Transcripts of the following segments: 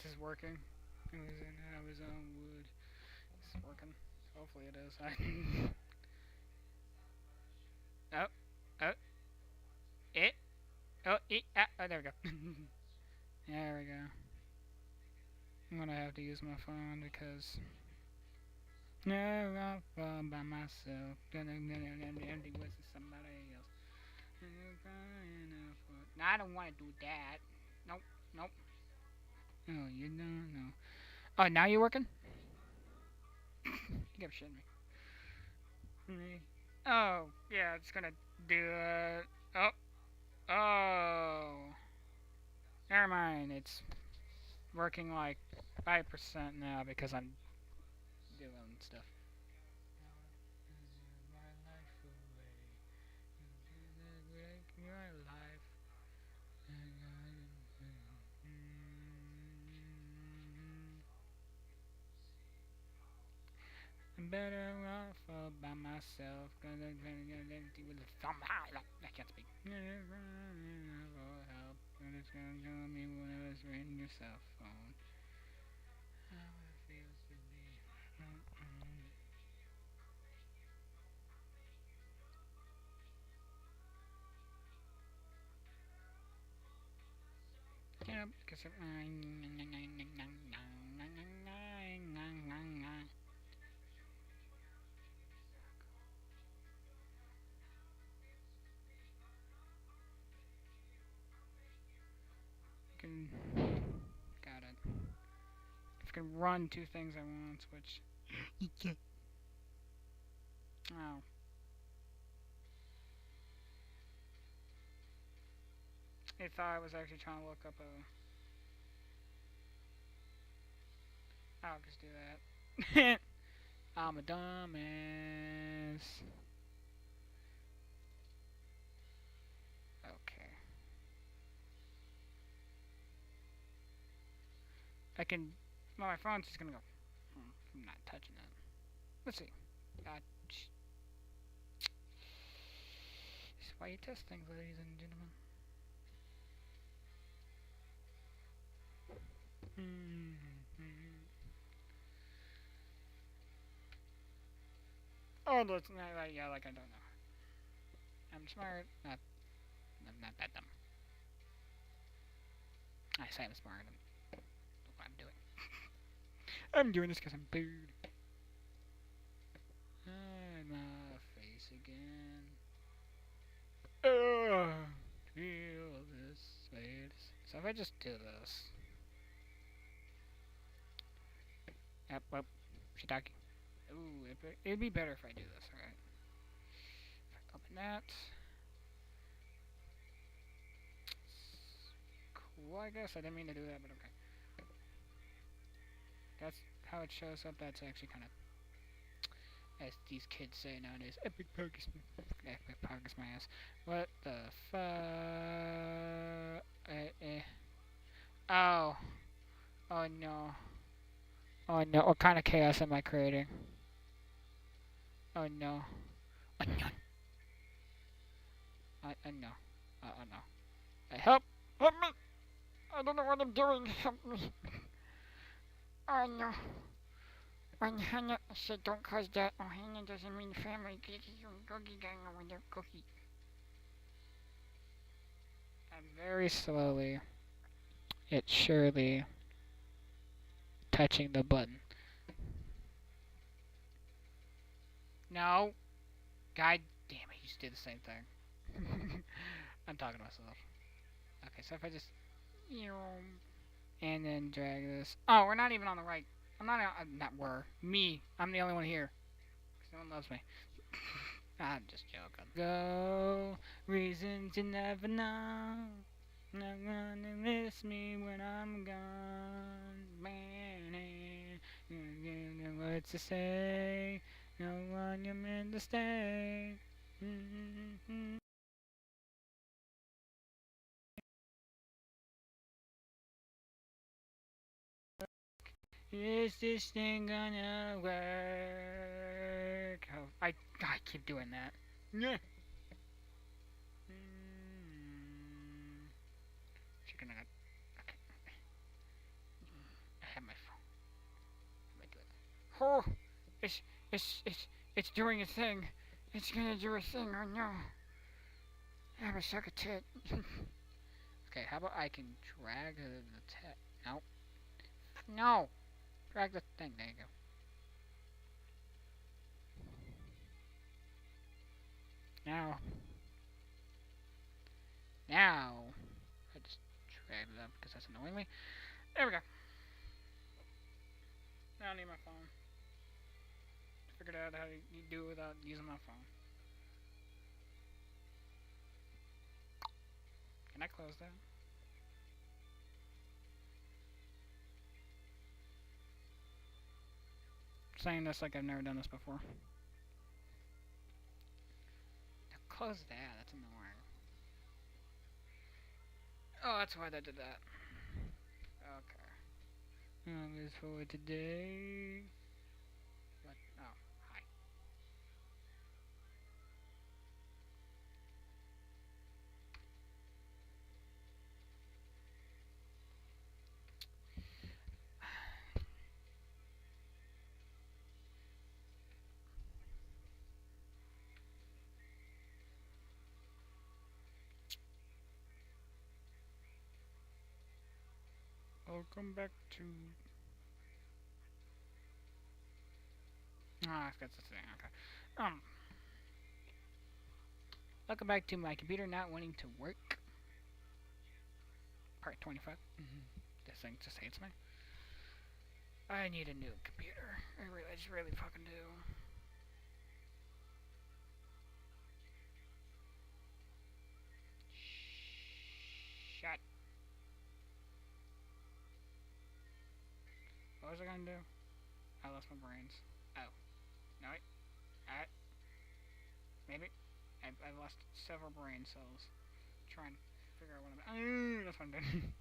this is working. I was on wood. It's working. Hopefully it is. Oh, oh, it. Oh, it. Ah, oh, there we go. There we go. I'm gonna have to use my phone because no, I'm all by myself. Empty with somebody else. No, I don't want to do that. Nope, nope. Oh, you don't know. Oh, now you're working? You kept shitting me. Oh, yeah, it's gonna do it. Oh, oh. Never mind. It's working like 5% now because I'm doing stuff. I'm better off all by myself. Gonna empty with a thumb. I can't speak. Help. It's gonna tell me when it was in your cell phone. How it feels to be. Yep, because it. Can. Got it. If I can run two things at once, which. You can't. Oh. I thought I was actually trying to look up a. I'll just do that. I'm a dumbass. Okay. I can. Well, my phone's just gonna go. I'm not touching it. Let's see. Uh, this is why you test things, ladies and gentlemen. Oh, that's not like, yeah, like I don't know. I'm smart. I'm not that dumb. I say I'm smart. That's what I'm doing. I'm doing this because I'm bored. My face again. Feel this face. So if I just do this. Yep, well, shiitake. Ooh, it'd be better if I do this, alright? If I open that. Cool, I guess. I didn't mean to do that, but okay. That's how it shows up. That's actually kind of, as these kids say nowadays, epic progress. Epic progress, my ass. What the fuck? Oh. Oh no. Oh no. What kind of chaos am I creating? Oh no. Oh no. I know. Oh no. Help! Help me! I don't know what I'm doing. Help me. Oh no. When Hannah said don't cause that, oh Hannah doesn't mean family. Cookie gang over there, cookie. I'm very slowly, yet surely, touching the button. No. God damn it, you just did the same thing. I'm talking to myself. Okay, so if I just... And then drag this... Oh, we're not even on the right... I'm not... Not we're. Me. I'm the only one here. Because no one loves me. I'm just joking. Go. Reasons you never know. Not gonna miss me when I'm gone. What to say? No one you're meant to stay. Is this thing gonna work? Oh, I keep doing that. Yeah. Chicken nugget. Okay. It's doing a thing. It's gonna do a thing. Oh no. I have a suck a tit. Okay, how about I can drag the tit? No. No. Drag the thing. There you go. Now. Now. I just dragged it up because that's annoying me. There we go. Now I need my phone. Figured out how you do it without using my phone. Can I close that? Saying this like I've never done this before. Now close that. That's annoying. Oh, that's why they did that. Okay. This for today. What? Oh, hi. I'll come back to. Ah, I forgot the thing. Okay. Welcome back to my computer not wanting to work. Part 25. This thing just hates me. I need a new computer. I just really fucking do. Shut. What was I gonna do? I lost my brains. Oh. No, wait. Maybe. I've lost several brain cells. Trying to figure out what I'm. That's what I'm doing.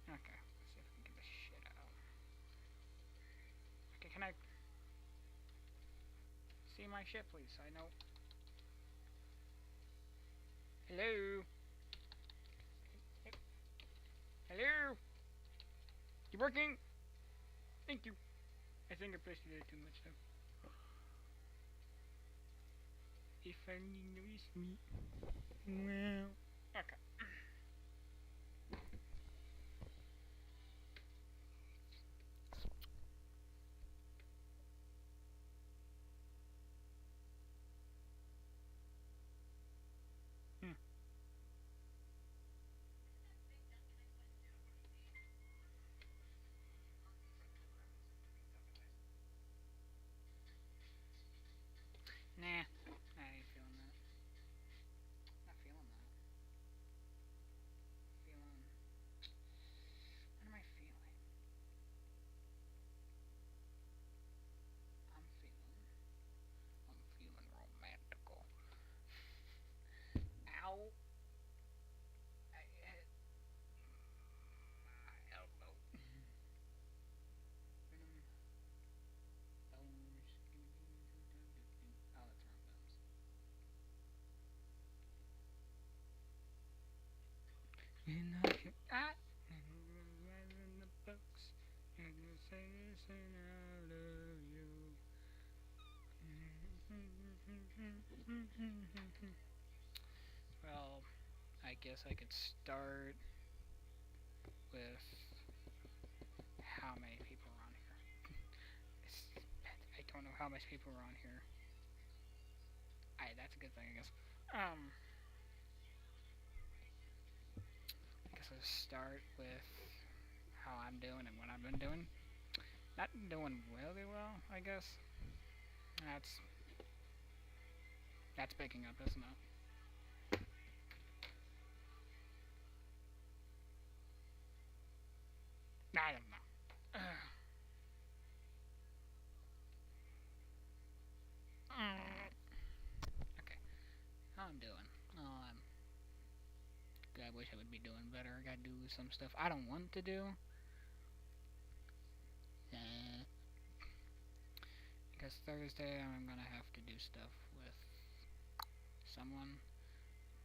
Okay. Let's see if we can get this shit out. Okay, can I see my shit, please? I know. Hello? Hello? You working? Thank you. I think I pressed it too much though. He finally noticed me. Well. Okay. Nah. I ain't feeling that. Not feeling that. Feeling. What am I feeling? I'm feeling romantical. Ow. I hit my elbow. Venom. Bones. Oh, that's wrong thumbs. And I can. Ah! In the books. And you say this and I love you. Well, I guess I could start with how many people are on here. I don't know how much people are on here. That's a good thing, I guess. I guess I'll start with how I'm doing and what I've been doing. Not doing really well, I guess. That's picking up, isn't it? I don't know. Okay, how I'm doing? Oh, I wish I would be doing better. I gotta do some stuff I don't want to do. Because Thursday I'm gonna have to do stuff with someone.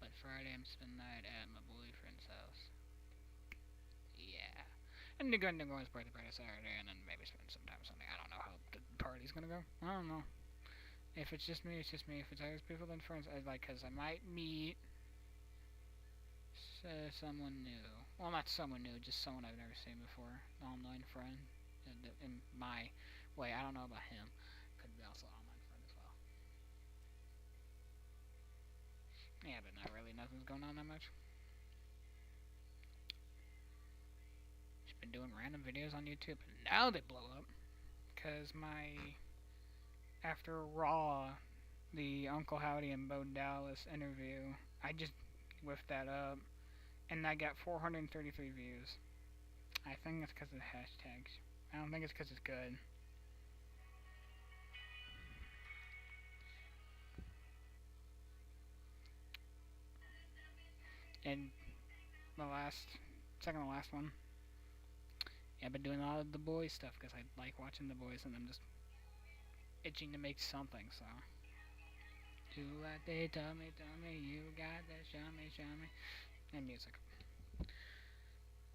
But Friday I'm spending the night at my boyfriend's house. Yeah. And they're going to go his birthday party Saturday and then maybe spend some time Sunday. I don't know how the party's gonna go. I don't know. If it's just me, it's just me. If it's other people than friends, I like, cause I might meet someone new. Well, not someone new, just someone I've never seen before. An online friend. In my way, I don't know about him. Could be also an online friend as well. Yeah, but not really. Nothing's going on that much. Just been doing random videos on YouTube, and now they blow up. Cause after Raw, the Uncle Howdy and Bo Dallas interview, I just whiffed that up, and I got 433 views. I think it's because of the hashtags. I don't think it's because it's good. And the second to last one, yeah, I've been doing a lot of the boys stuff because I like watching the boys, and I'm just itching to make something. So, do what they tell me, you got that, show me, and music.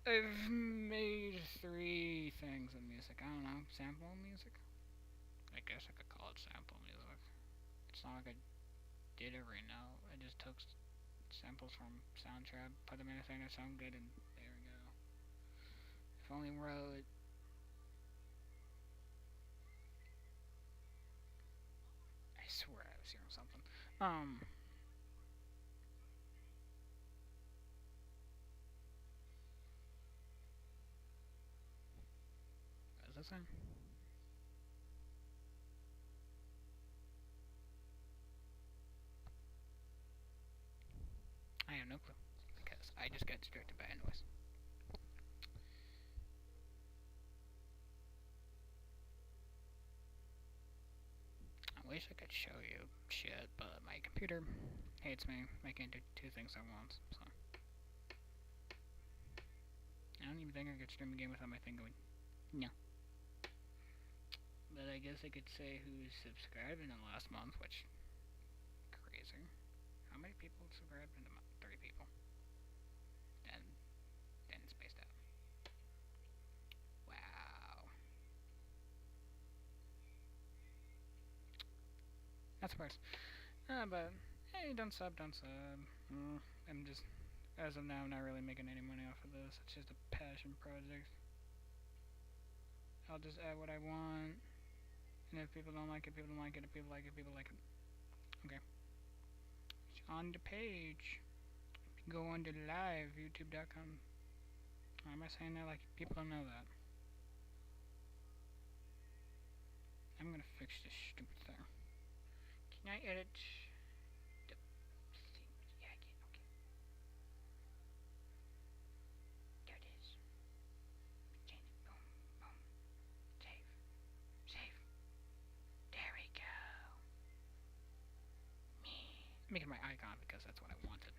I've made 3 things of music. I don't know, sample music. I guess I could call it sample music. It's not like I did it right now. I just took samples from Soundtrap, put them in a thing that sound good, and there we go. If only wrote. I swear I was hearing something. What was that saying? I have no clue because I just got distracted by a noise. I wish I could show you shit, but my computer hates me. I can't do 2 things at once, so. I don't even think I could stream a game without my thing going, no. But I guess I could say who's subscribed in the last month, which, crazy. How many people subscribed in a month? 3 people. Then spaced out. Wow. That's worse. But, hey, don't sub. I'm just, as of now, not really making any money off of this. It's just a passion project. I'll just add what I want. And if people don't like it, people don't like it. If people like it, people like it. Okay. It's on the page. Go on to live, youtube.com. Why am I saying that like people don't know that? I'm gonna fix this stupid thing. Can I edit the thing? Yeah, I can. Okay. There it is. Change it. Boom, boom. Save. Save. There we go. Me. I'm making my icon because that's what I wanted.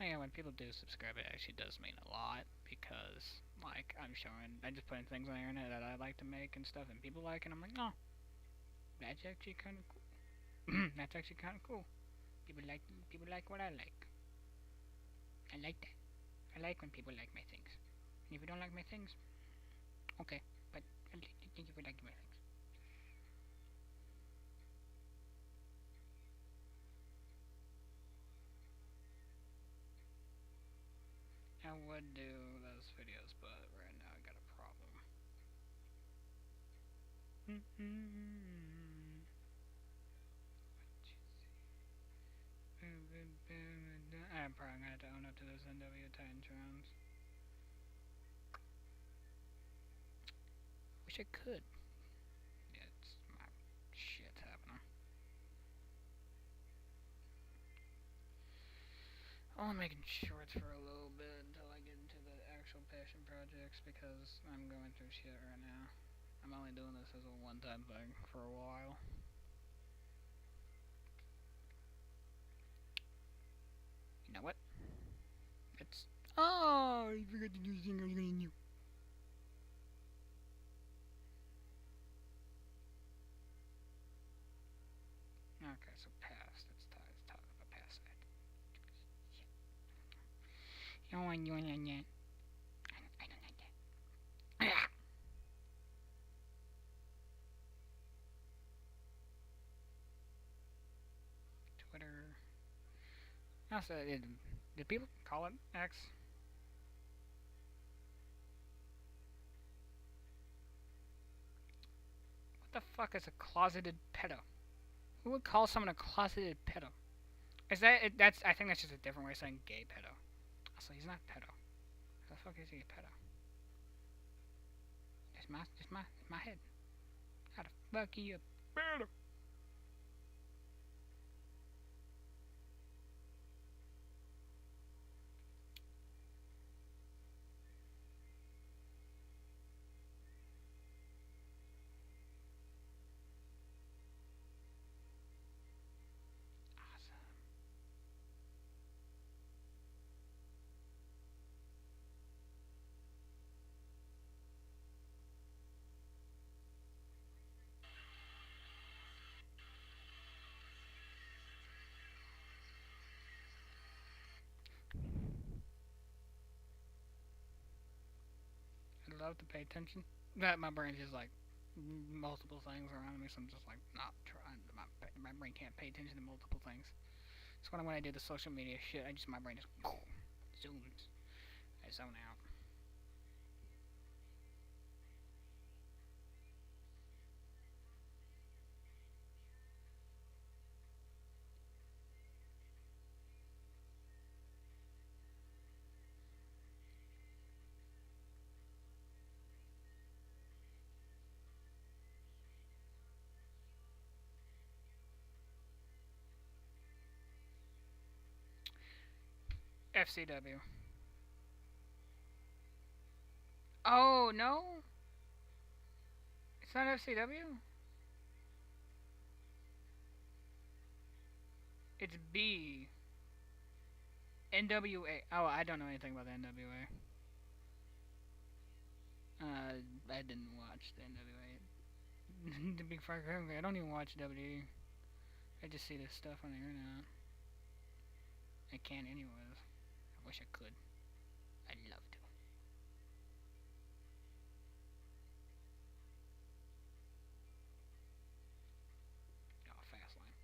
Oh yeah, when people do subscribe, it actually does mean a lot because, like, I just put in things on the internet that I like to make and stuff, and people like it. I'm like, oh, that's actually kind of cool. That's actually kind of cool. People like what I like. I like that. I like when people like my things. And if you don't like my things, okay, but thank you for liking my things. I would do those videos, but right now I got a problem. I'm probably gonna have to own up to those NW Titantrons. Wish I could. Yeah, it's my shit's happening. I'm only making shorts for a little bit until I get into the actual passion projects because I'm going through shit right now. I'm only doing this as a one-time thing for a while. You know what? It's... Oh, I forgot to do the thing I was gonna do. Okay, so past. Let's talk about past. Oh, I don't like that. Twitter. Also, did people call it X? What the fuck is a closeted pedo? Who would call someone a closeted pedo? Is that that's? I think that's just a different way of saying gay pedo. Also, he's not pedo. How the fuck is he a pedo? It's my head. How the fuck are you a pedo? Awesome. I love to pay attention. That my brain's just like multiple things around me, so I'm just like not trying. My brain can't pay attention to multiple things. So when I do the social media shit, my brain just zooms. I zone out. FCW. Oh no, it's not FCW. It's B. NWA. Oh, I don't know anything about the NWA. I didn't watch the NWA. To be frank, I don't even watch WWE. I just see this stuff on the internet. I can't anyways. I wish I could. I'd love to. Oh, fast line.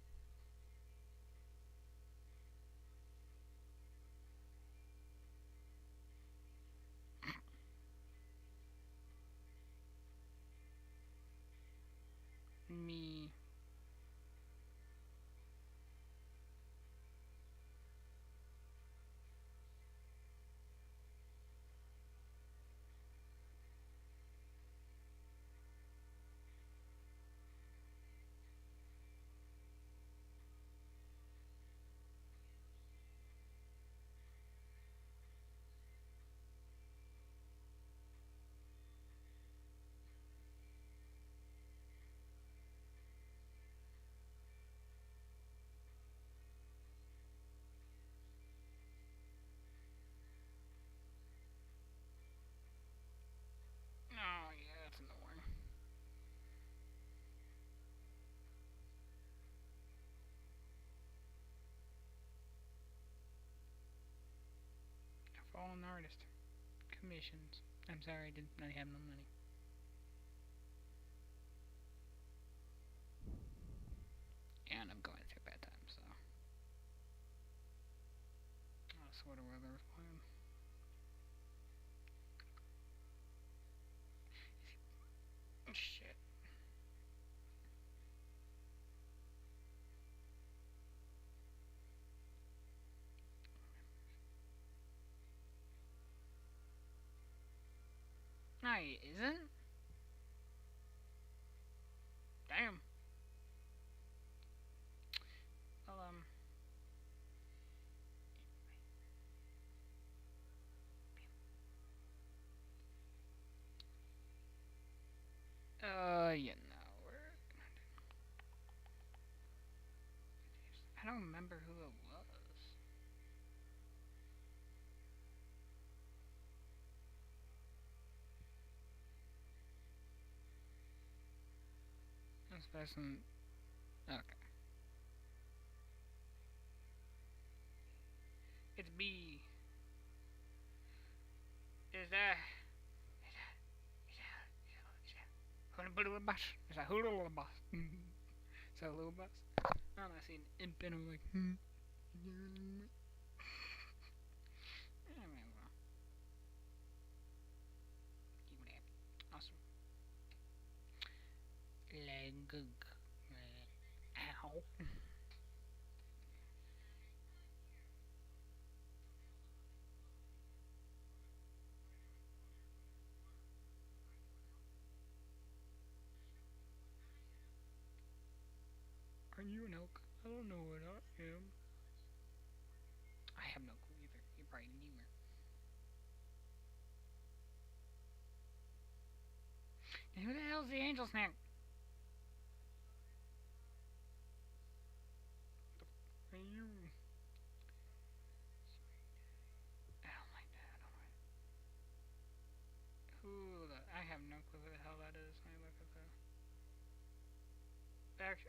Me. Oh yeah, that's annoying. Fallen artist. Commissions. I'm sorry, I have no money. And I'm going through bad times, so. I swear to whether was playing. Shit. No, he isn't? Damn. Well, you know, I don't remember who it was. This person. Okay. It's B. Is that hula bus? Is that hula bus? Is that a little bus? Oh, I see an imp and I'm like, Anyway, well, keep it awesome. Leg. Ow. Are you an elk? I don't know what I am. I have no clue either. You're probably newer. And who the hell's the angel snack? Are you? I don't like that. I don't like who the? I have no clue who the hell that is. Let me look at the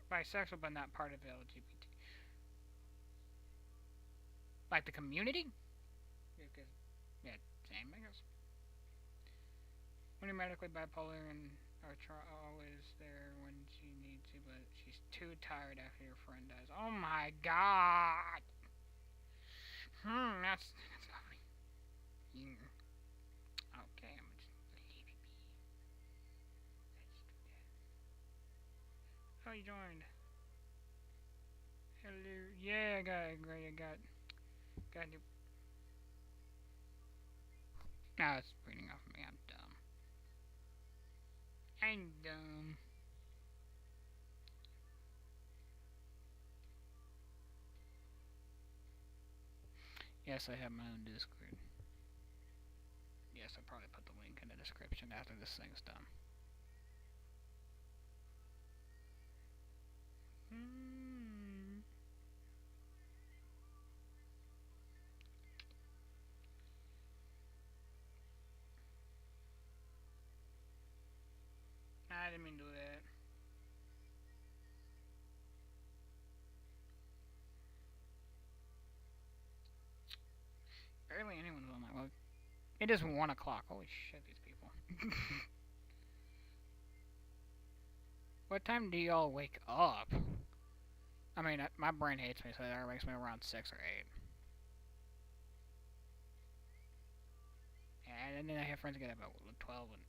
bisexual, but not part of the LGBT. Like the community? Yeah, same, I guess. When you're medically bipolar and are always there when she needs you, but she's too tired after your friend dies. Oh my god! That's lovely. Okay, I'm just leave it be. Let's do that. Oh, you joined. Hello. Yeah, I got it. Great, got new. Now it's reading off me. I'm dumb. I'm dumb. Yes, I have my own Discord. Yes, I'll probably put the link in the description after this thing's done. I didn't mean to do that. Barely anyone's on my log. It is 1 o'clock. Holy shit, these people. What time do y'all wake up? I mean, my brain hates me, so that makes me around 6 or 8. And then I have friends get up at 12 and...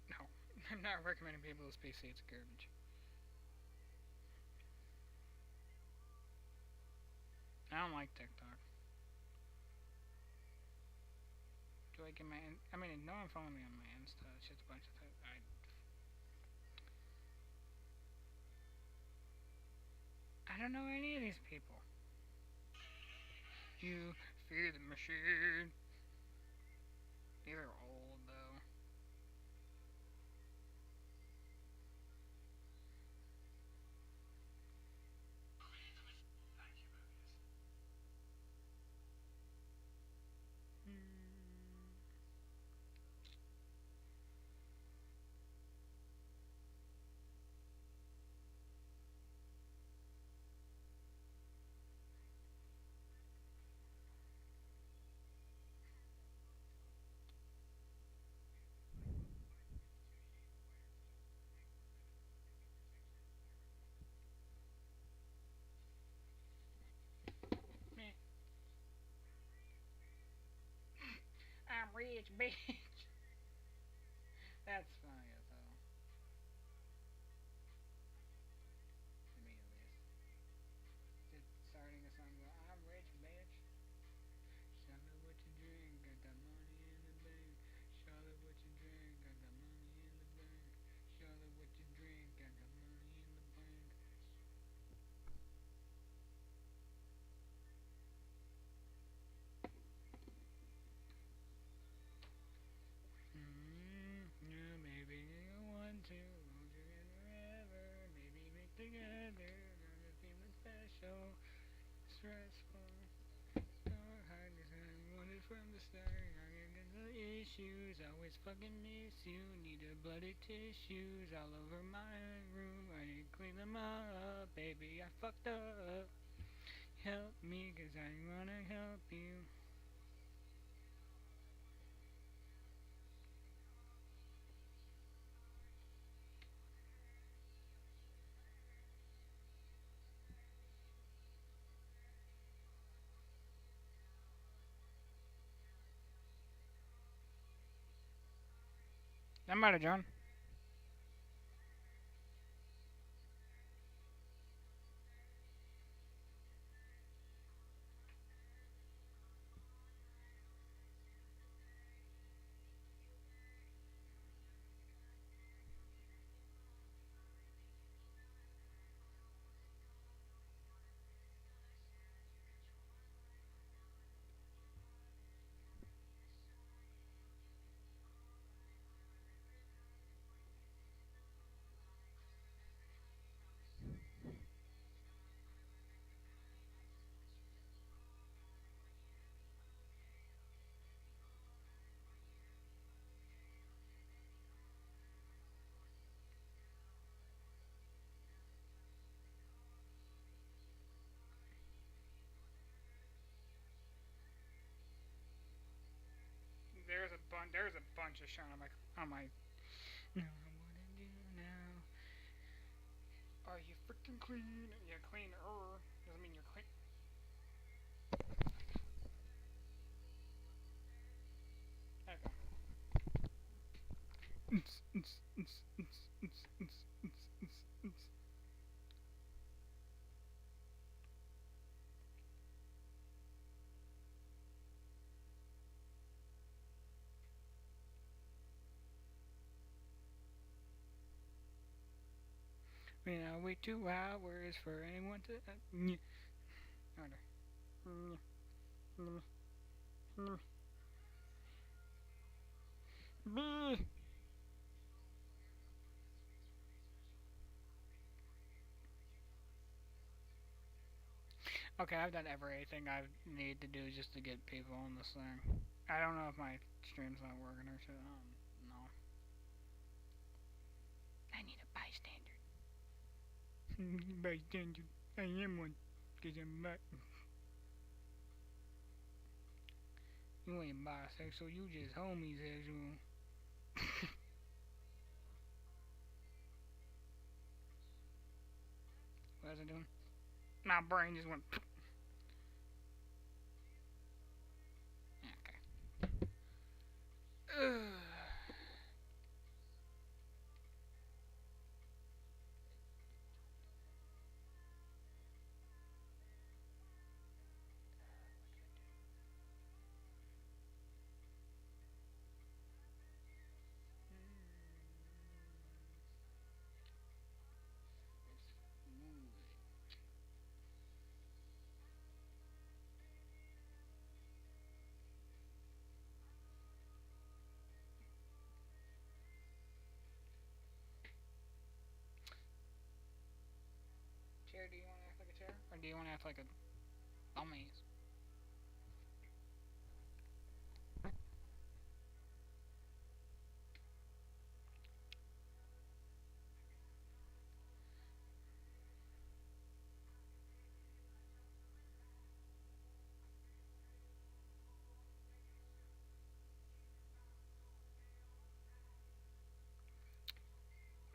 No, I'm not recommending people use PC, it's garbage. I don't like TikTok. Do I get my... I mean, no one follow me on my Insta, it's just a bunch of... I don't know any of these people. You fear the machine. These are old, though. Meh. I'm rich, bitch. That's funny as hell. Immediately. Just starting a song about, I'm rich, bitch. Show me what you drink, got the money in the bank. Show me what you drink, got the money in the bank. Show me what you drink, got the money in the bank. Yeah, maybe you want to hold you in forever. Maybe be together, gonna feel special, stressful. So hard to say, wanted from the start. I can get the issues, always fucking miss you. Need a bloody tissues all over my room. I need to clean them up, baby. I fucked up. Help me, 'cause I wanna help you. That matter, John. There's a bunch of shit on my. No, what to do now? Are you freaking clean? Yeah, cleaner. Doesn't mean you're clean. Okay. We now wait 2 hours for anyone to. Okay, I've done everything I need to do just to get people on this thing. I don't know if my stream's not working or shit. No. I need a bystander. Bystander. I am one. Cause I'm not. You ain't bisexual, you just homosexual. What was I doing? My brain just went. Okay. Ugh. Chair, do you want to act like a chair? Or do you want to act like a dumbass?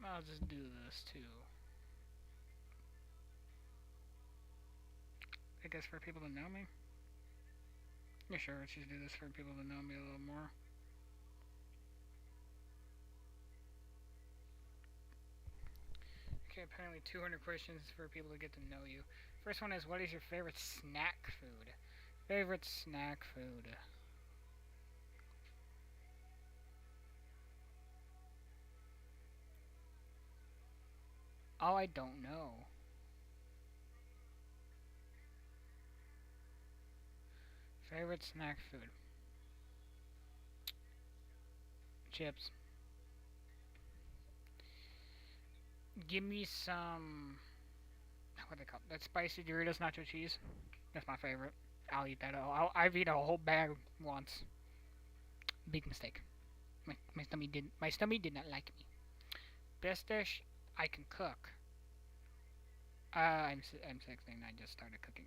I'll just do this too. I guess for people to know me? Yeah, sure, let's just do this for people to know me a little more. Okay, apparently 200 questions for people to get to know you. First one is, what is your favorite snack food? Favorite snack food? Oh, I don't know. Favorite snack food? Chips. Give me some. What they call it? That spicy Doritos nacho cheese. That's my favorite. I'll eat that. I've eaten a whole bag once. Big mistake. My stomach did not like me. Best dish I can cook. I'm 16. I just started cooking.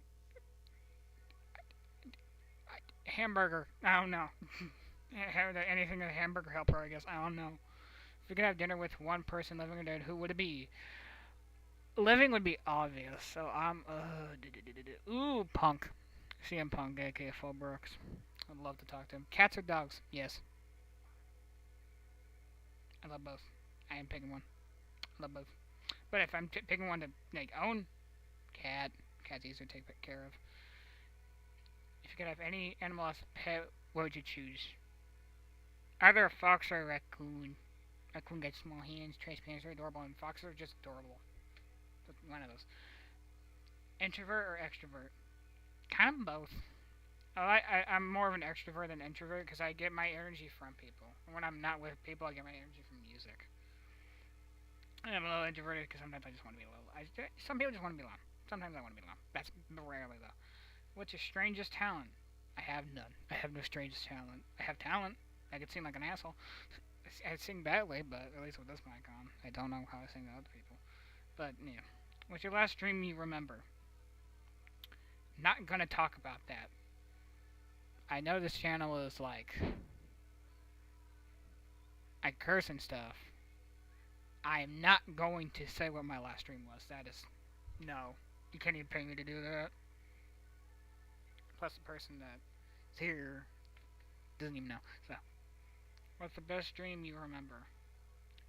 Hamburger. I don't know. Have anything a hamburger helper? I guess I don't know. If you could have dinner with one person, living or dead, who would it be? Living would be obvious. So I'm ooh, Punk. CM Punk, aka Phil Brooks. I'd love to talk to him. Cats or dogs? Yes. I love both. I am picking one. I love both. But if I'm picking one to like own, cat. Cat's easier to take care of. If you could have any animal as a pet, what would you choose? Either a fox or a raccoon. Raccoon gets small hands, transparent, are adorable, and foxes are just adorable. Just one of those. Introvert or extrovert? Kind of both. I'm more of an extrovert than introvert because I get my energy from people. And when I'm not with people, I get my energy from music. And I'm a little introverted because sometimes I just want to be alone. Some people just want to be alone. Sometimes I want to be alone. That's rarely though. What's your strangest talent? I have none. I have no strangest talent. I have talent. I could sing like an asshole. I sing badly, but at least with this mic on, I don't know how I sing to other people. But yeah, what's your last dream you remember? Not gonna talk about that. I know this channel is like I curse and stuff. I am not going to say what my last dream was. That is no. You can't even pay me to do that. Plus the person that's here doesn't even know. So, what's the best dream you remember?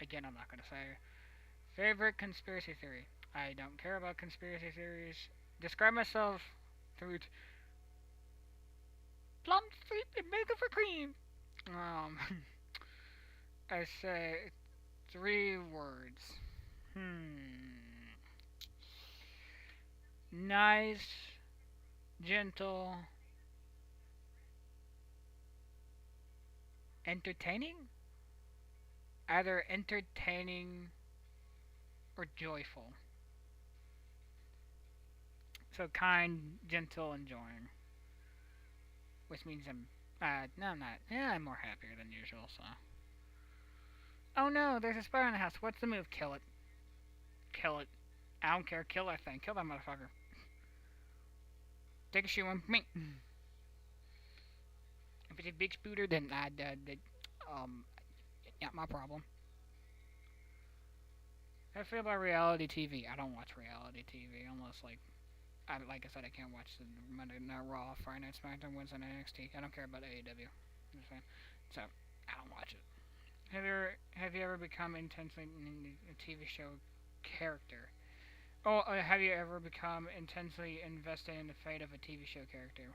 Again, I'm not gonna say. Favorite conspiracy theory? I don't care about conspiracy theories. Describe myself through plum soup and make it for cream. I say 3 words. Nice, gentle, entertaining? Either entertaining or joyful. So kind, gentle, enjoying. Which means no, I'm not. Yeah, I'm more happier than usual, so. Oh no, there's a spider in the house. What's the move? Kill it. Kill it. I don't care. Kill that thing. Kill that motherfucker. Take a shoe and me. If it's a big spooter, then not my problem. How do you feel about reality TV? I don't watch reality TV unless like I said, I can't watch the Monday Night Raw, Friday Night SmackDown, Wednesday Night NXT. I don't care about AEW. So I don't watch it. Have you ever become intensely in a TV show character? Oh, have you ever become intensely invested in the fate of a TV show character?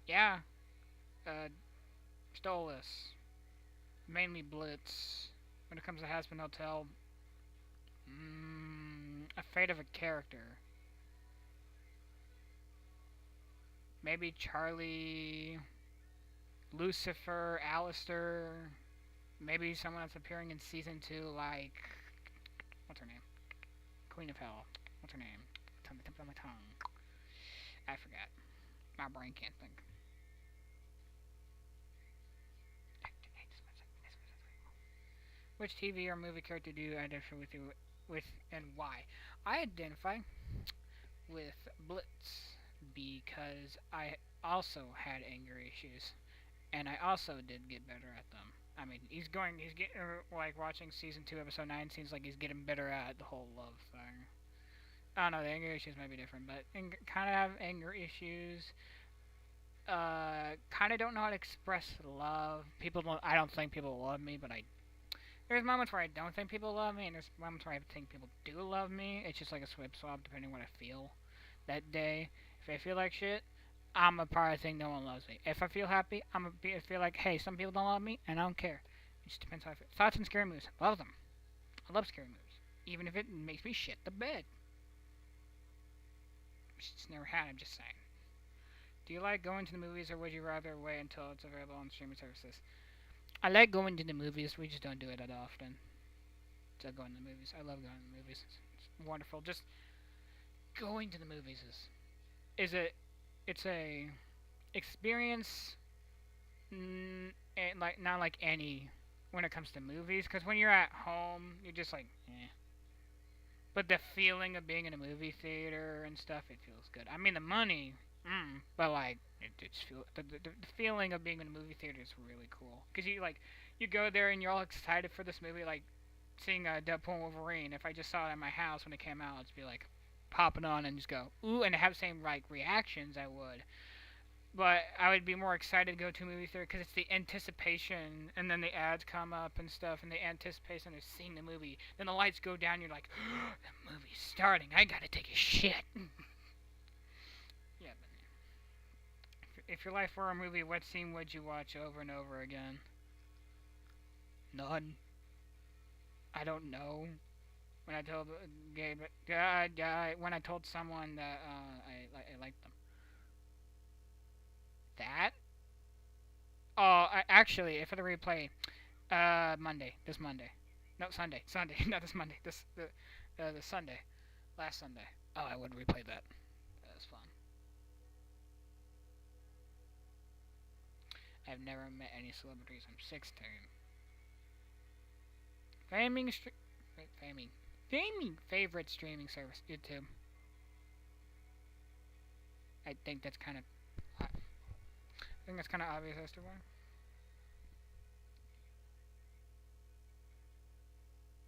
Yeah. Stolas. Mainly Blitz. When it comes to Hazbin Hotel, a fate of a character. Maybe Charlie, Lucifer, Alistair. Maybe someone that's appearing in season 2, like what's her name? Queen of Hell. What's her name? Tip on my tongue. I forgot. My brain can't think. Which TV or movie character do you identify with and why? I identify with Blitz because I also had anger issues, and I also did get better at them. I mean, he's getting, like, watching season 2, episode 9, seems like he's getting better at the whole love thing. I don't know, the anger issues might be different, but kind of have anger issues. Kind of don't know how to express love. I don't think people love me, but there's moments where I don't think people love me, and there's moments where I think people do love me. It's just like a swip swap depending on what I feel that day. If I feel like shit, I'm a probably think no one loves me. If I feel happy, I feel like, hey, some people don't love me, and I don't care. It just depends how I feel. Thoughts and scary movies. Love them. I love scary movies. Even if it makes me shit the bed. It's never had, I'm just saying. Do you like going to the movies, or would you rather wait until it's available on streaming services? I like going to the movies, we just don't do it that often. So going to the movies. I love going to the movies. It's wonderful. Just going to the movies it's a experience like not like any when it comes to movies. Because when you're at home, you're just like, eh. But the feeling of being in a movie theater and stuff, it feels good. I mean, the money, but like, it's the feeling of being in a movie theater is really cool. Because you go there and you're all excited for this movie, like seeing Deadpool and Wolverine. If I just saw it at my house when it came out, it'd be like popping on and just go, ooh, and have the same like reactions I would. But I would be more excited to go to a movie theater because it's the anticipation, and then the ads come up and stuff, and the anticipation of seeing the movie. Then the lights go down, you're like, the movie's starting. I gotta take a shit. Yeah, but if your life were a movie, what scene would you watch over and over again? None. I don't know. When I told Gabe, when I told someone that I liked them. That? Oh, actually, for the replay, Monday. This Monday. No, Sunday. Sunday. Not this Monday. The Sunday. Last Sunday. Oh, I would replay that. That was fun. I've never met any celebrities. I'm 16. Faming. Faming. Faming. Favorite streaming service. YouTube. I think that's kind of. I think that's kind of obvious as to why.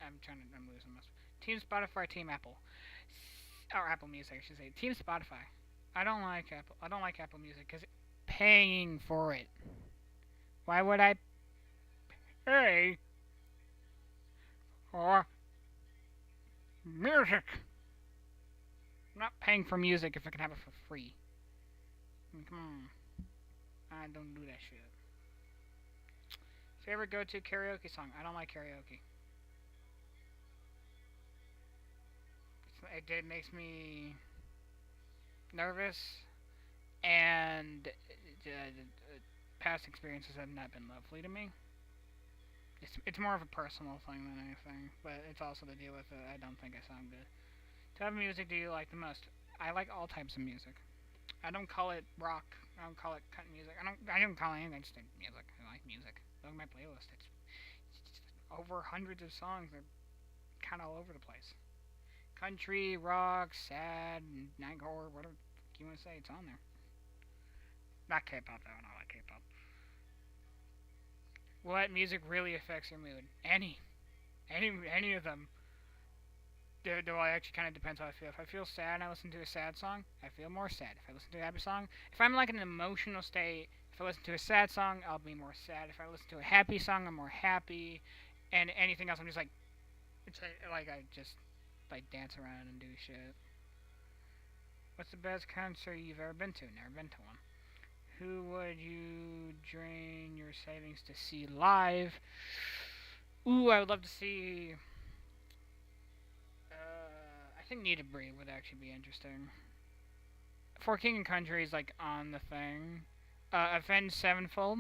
I'm losing this. Team Spotify, Team Apple. Or Apple Music, I should say. Team Spotify. I don't like Apple. I don't like Apple Music because paying for it. Why would I pay for music? I'm not paying for music if I can have it for free. I mean, come on. I don't do that shit. Favorite go-to karaoke song? I don't like karaoke. It makes me nervous, and past experiences have not been lovely to me. It's more of a personal thing than anything, but it's also to deal with it. I don't think I sound good. What type of music do you like the most? I like all types of music. I don't call it rock. I don't call it country music. I don't call it anything. I just think music. I like music. Look at my playlist. It's just over hundreds of songs. They're kind of all over the place. Country, rock, sad, nightcore, whatever you want to say. It's on there. Not K-pop though. I don't like K-pop. What music really affects your mood? Any of them. Well, it actually kind of depends how I feel. If I feel sad and I listen to a sad song, I feel more sad. If I listen to a happy song, if I'm like in an emotional state, if I listen to a sad song, I'll be more sad. If I listen to a happy song, I'm more happy. And anything else, I'm just like, it's like I just like dance around and do shit. What's the best concert you've ever been to? Never been to one. Who would you drain your savings to see live? Ooh, I would love to see. I think Need to Breathe would actually be interesting. For King and Country is like on the thing. Avenged Sevenfold.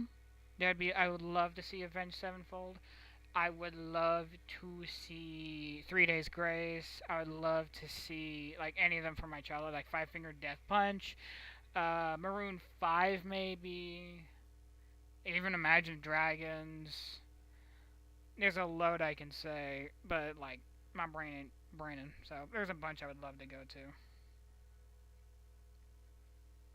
I would love to see Avenged Sevenfold. I would love to see 3 Days Grace. I would love to see like any of them from my childhood, like Five Finger Death Punch, Maroon 5 maybe. Even Imagine Dragons. There's a load I can say, but like my brain ain't braining. So there's a bunch I would love to go to.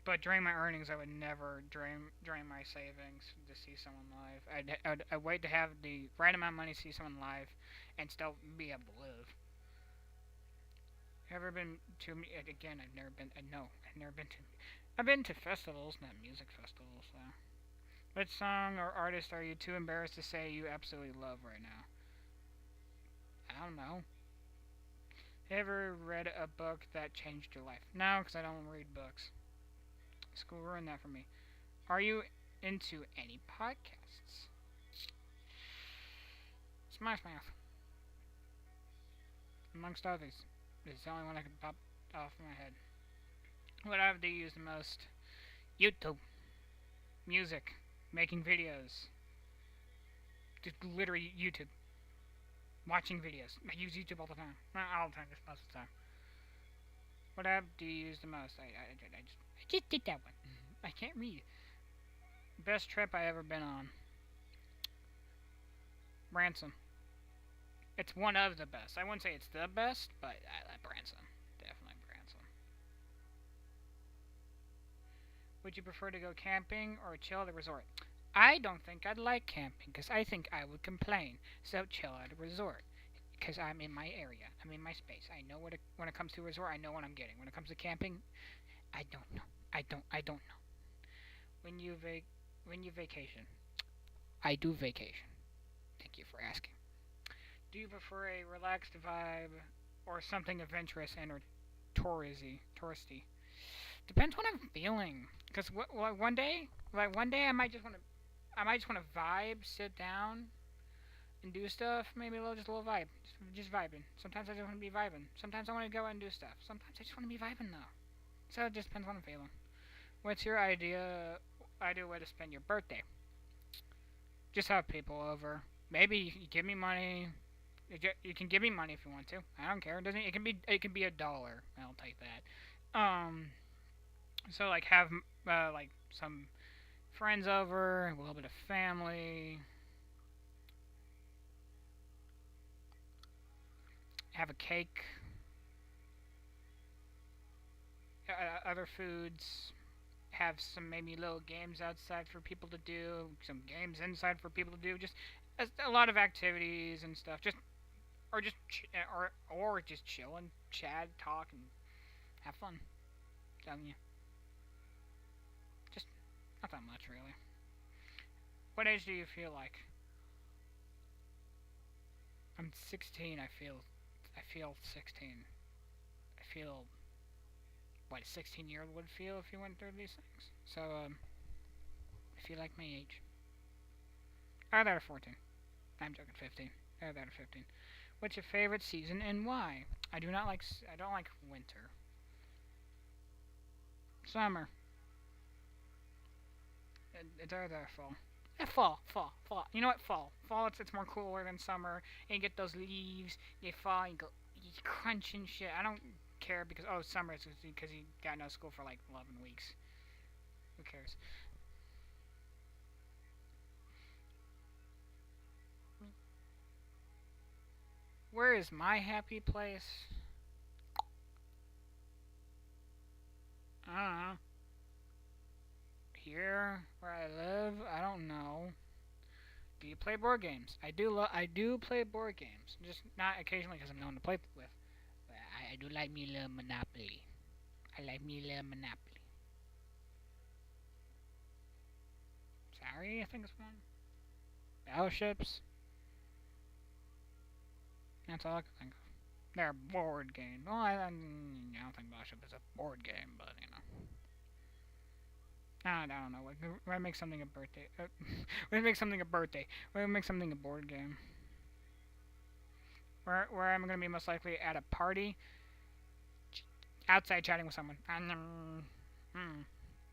But during my earnings, I would never drain my savings to see someone live. I'd wait to have the right amount of money to see someone live, and still be able to live. Ever been to again? I've never been. No, I've never been to. I've been to festivals, not music festivals. So. What song or artist are you too embarrassed to say you absolutely love right now? I don't know. Ever read a book that changed your life? No, because I don't read books. School ruined that for me. Are you into any podcasts? Smash Mouth. Amongst others. It's the only one I can pop off my head. What app do you use the most? YouTube. Music. Making videos. Just literally YouTube. Watching videos. I use YouTube all the time. Not all the time, just most of the time. What app do you use the most? I just did that one. I can't read. Best trip I ever been on. Branson. It's one of the best. I wouldn't say it's the best, but I like Branson. Definitely Branson. Would you prefer to go camping or chill at a resort? I don't think I'd like camping because I think I would complain. So chill at a resort because I'm in my area. I'm in my space. I know when it comes to a resort, I know what I'm getting. When it comes to camping, I don't know. I don't know. When you vacation, I do vacation. Thank you for asking. Do you prefer a relaxed vibe or something adventurous and or touristy? Depends what I'm feeling. Cause one day I might just want to vibe, sit down, and do stuff. Maybe just a little vibe, just vibing. Sometimes I just want to be vibing. Sometimes I want to go out and do stuff. Sometimes I just want to be vibing though. So it just depends what I'm feeling. What's your ideal way to spend your birthday? Just have people over. Maybe you give me money. You can give me money if you want to. I don't care. It doesn't. It can be $1. I'll take that. So like have like some friends over, a little bit of family. Have a cake. Other foods. Have some maybe little games outside for people to do. Some games inside for people to do. Just a lot of activities and stuff. Or just chill and chat, talk, and have fun. Telling you, just not that much really. What age do you feel like? I'm 16. I feel 16. I feel what a 16-year-old would feel if he went through these things. So I feel like my age. Either that or 14. I'm joking. 15. Either that or 15. What's your favorite season and why? I don't like winter. Summer. It's either that or fall. Fall. You know what? Fall. Fall. It's more cooler than summer. And you get those leaves. They fall. You go. You crunch and shit. I don't care because summer is because you got no school for like 11 weeks. Who cares? Where is my happy place? I don't know. Here where I live, I don't know. Do you play board games? I do play board games, just not occasionally because I'm no one to play with. But I do like me a little Monopoly. I like me a little Monopoly. Sorry, I think it's one. Battleships. That's all I can think of. They're board games. Well, I don't think Battleship is a board game, but you know. I don't know. Why make something a birthday? Why make something a birthday? Why make something a board game? Where I'm gonna be most likely at a party, outside chatting with someone.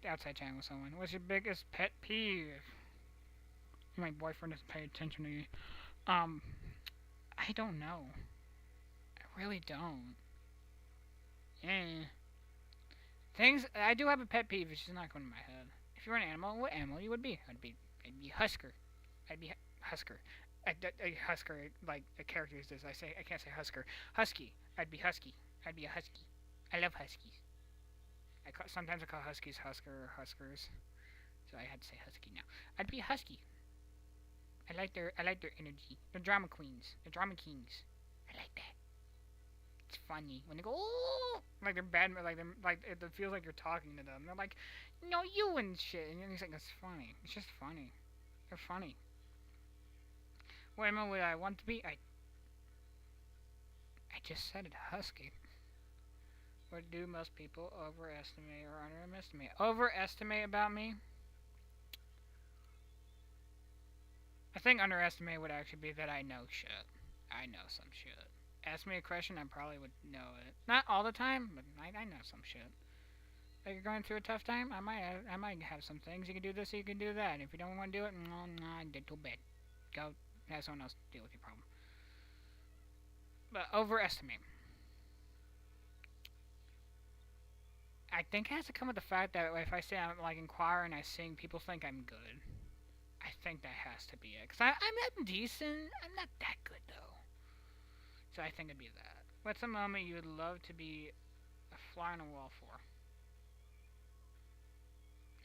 Outside chatting with someone. What's your biggest pet peeve? My boyfriend doesn't pay attention to me. I don't know. I really don't. Eh. Things I do have a pet peeve. It's just not going to my head. If you were an animal, what animal you would be? I'd be Husker. I'd be Husker. A Husker, like a character is this. I can't say Husker. Husky. I'd be Husky. I'd be a Husky. I love Huskies. Sometimes I call Huskies Husker or Huskers, so I had to say Husky now. I'd be a Husky. I like their energy. They're drama queens. They're drama kings. I like that. It's funny when they go, oh, like they're bad, like it feels like you're talking to them. They're like, no, you and shit, and you're like, that's funny. It's just funny. They're funny. What animal would I want to be? I just said it, husky. What do most people overestimate or underestimate? Overestimate about me? I think underestimate would actually be that I know shit. I know some shit. Ask me a question, I probably would know it. Not all the time, but I know some shit. Like you're going through a tough time, I might have some things. You can do this, you can do that. If you don't want to do it, no, I did too bad. Go have someone else deal with your problem. But overestimate. I think it has to come with the fact that if I say I'm like in choir and I sing, people think I'm good. I think that has to be it. Cause I'm decent. I'm not that good though. So I think it'd be that. What's a moment you would love to be a fly on a wall for?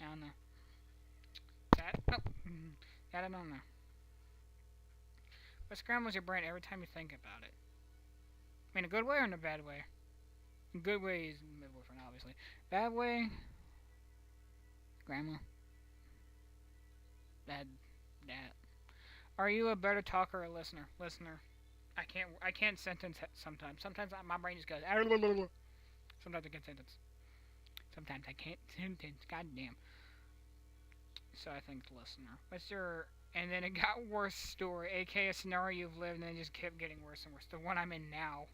I don't know. That that I don't know. What scrambles your brain every time you think about it? I mean, a good way or in a bad way? A good way is my boyfriend, obviously. Bad way, grandma. Bad, that. Are you a better talker or listener? Listener. I can't sentence sometimes. Sometimes my brain just goes. Sometimes I can't sentence. Sometimes I can't sentence. God damn. So I think listener. What's your and then it got worse story, aka a scenario you've lived and it just kept getting worse and worse. The one I'm in now.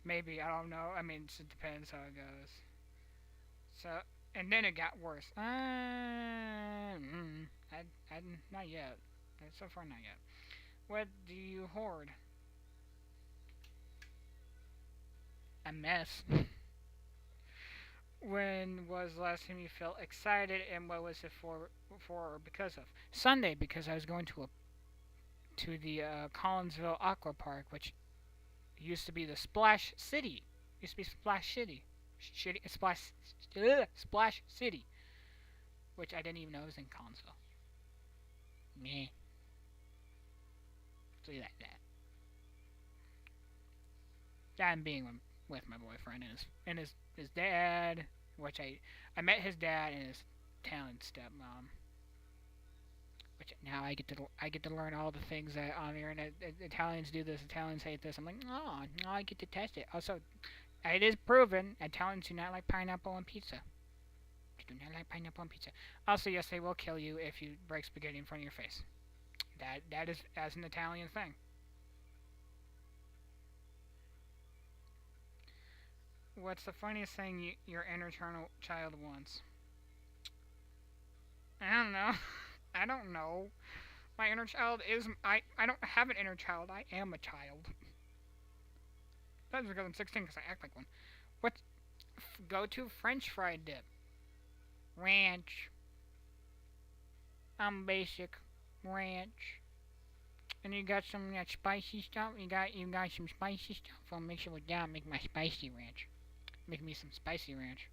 Maybe, I don't know. I mean, it depends how it goes. So, and then it got worse. Not yet. So far, not yet. What do you hoard? A mess. When was the last time you felt excited, and what was it for or because of? Sunday, because I was going to the Collinsville Aqua Park, which used to be the Splash City. Used to be Splash City. Splash City, which I didn't even know was in Collinsville. Meh. So like that. I'm being with my boyfriend and his dad, which I met his dad and his talented stepmom, which now I get to learn all the things that on the internet. Italians do this, Italians hate this. I'm like, oh, now I get to test it. Also, it is proven Italians do not like pineapple on pizza. They do not like pineapple on pizza. Also, yes, they will kill you if you break spaghetti in front of your face. That is as an Italian thing. What's the funniest thing your inner child wants? I don't know. I don't know. My inner child is I don't have an inner child. I am a child. That's because I'm 16 because I act like one. What go to French fry dip? Ranch. I'm basic. Ranch. And you got some that spicy stuff. You got some spicy stuff. I'll mix it with that. Make my spicy ranch. Make me some spicy ranch.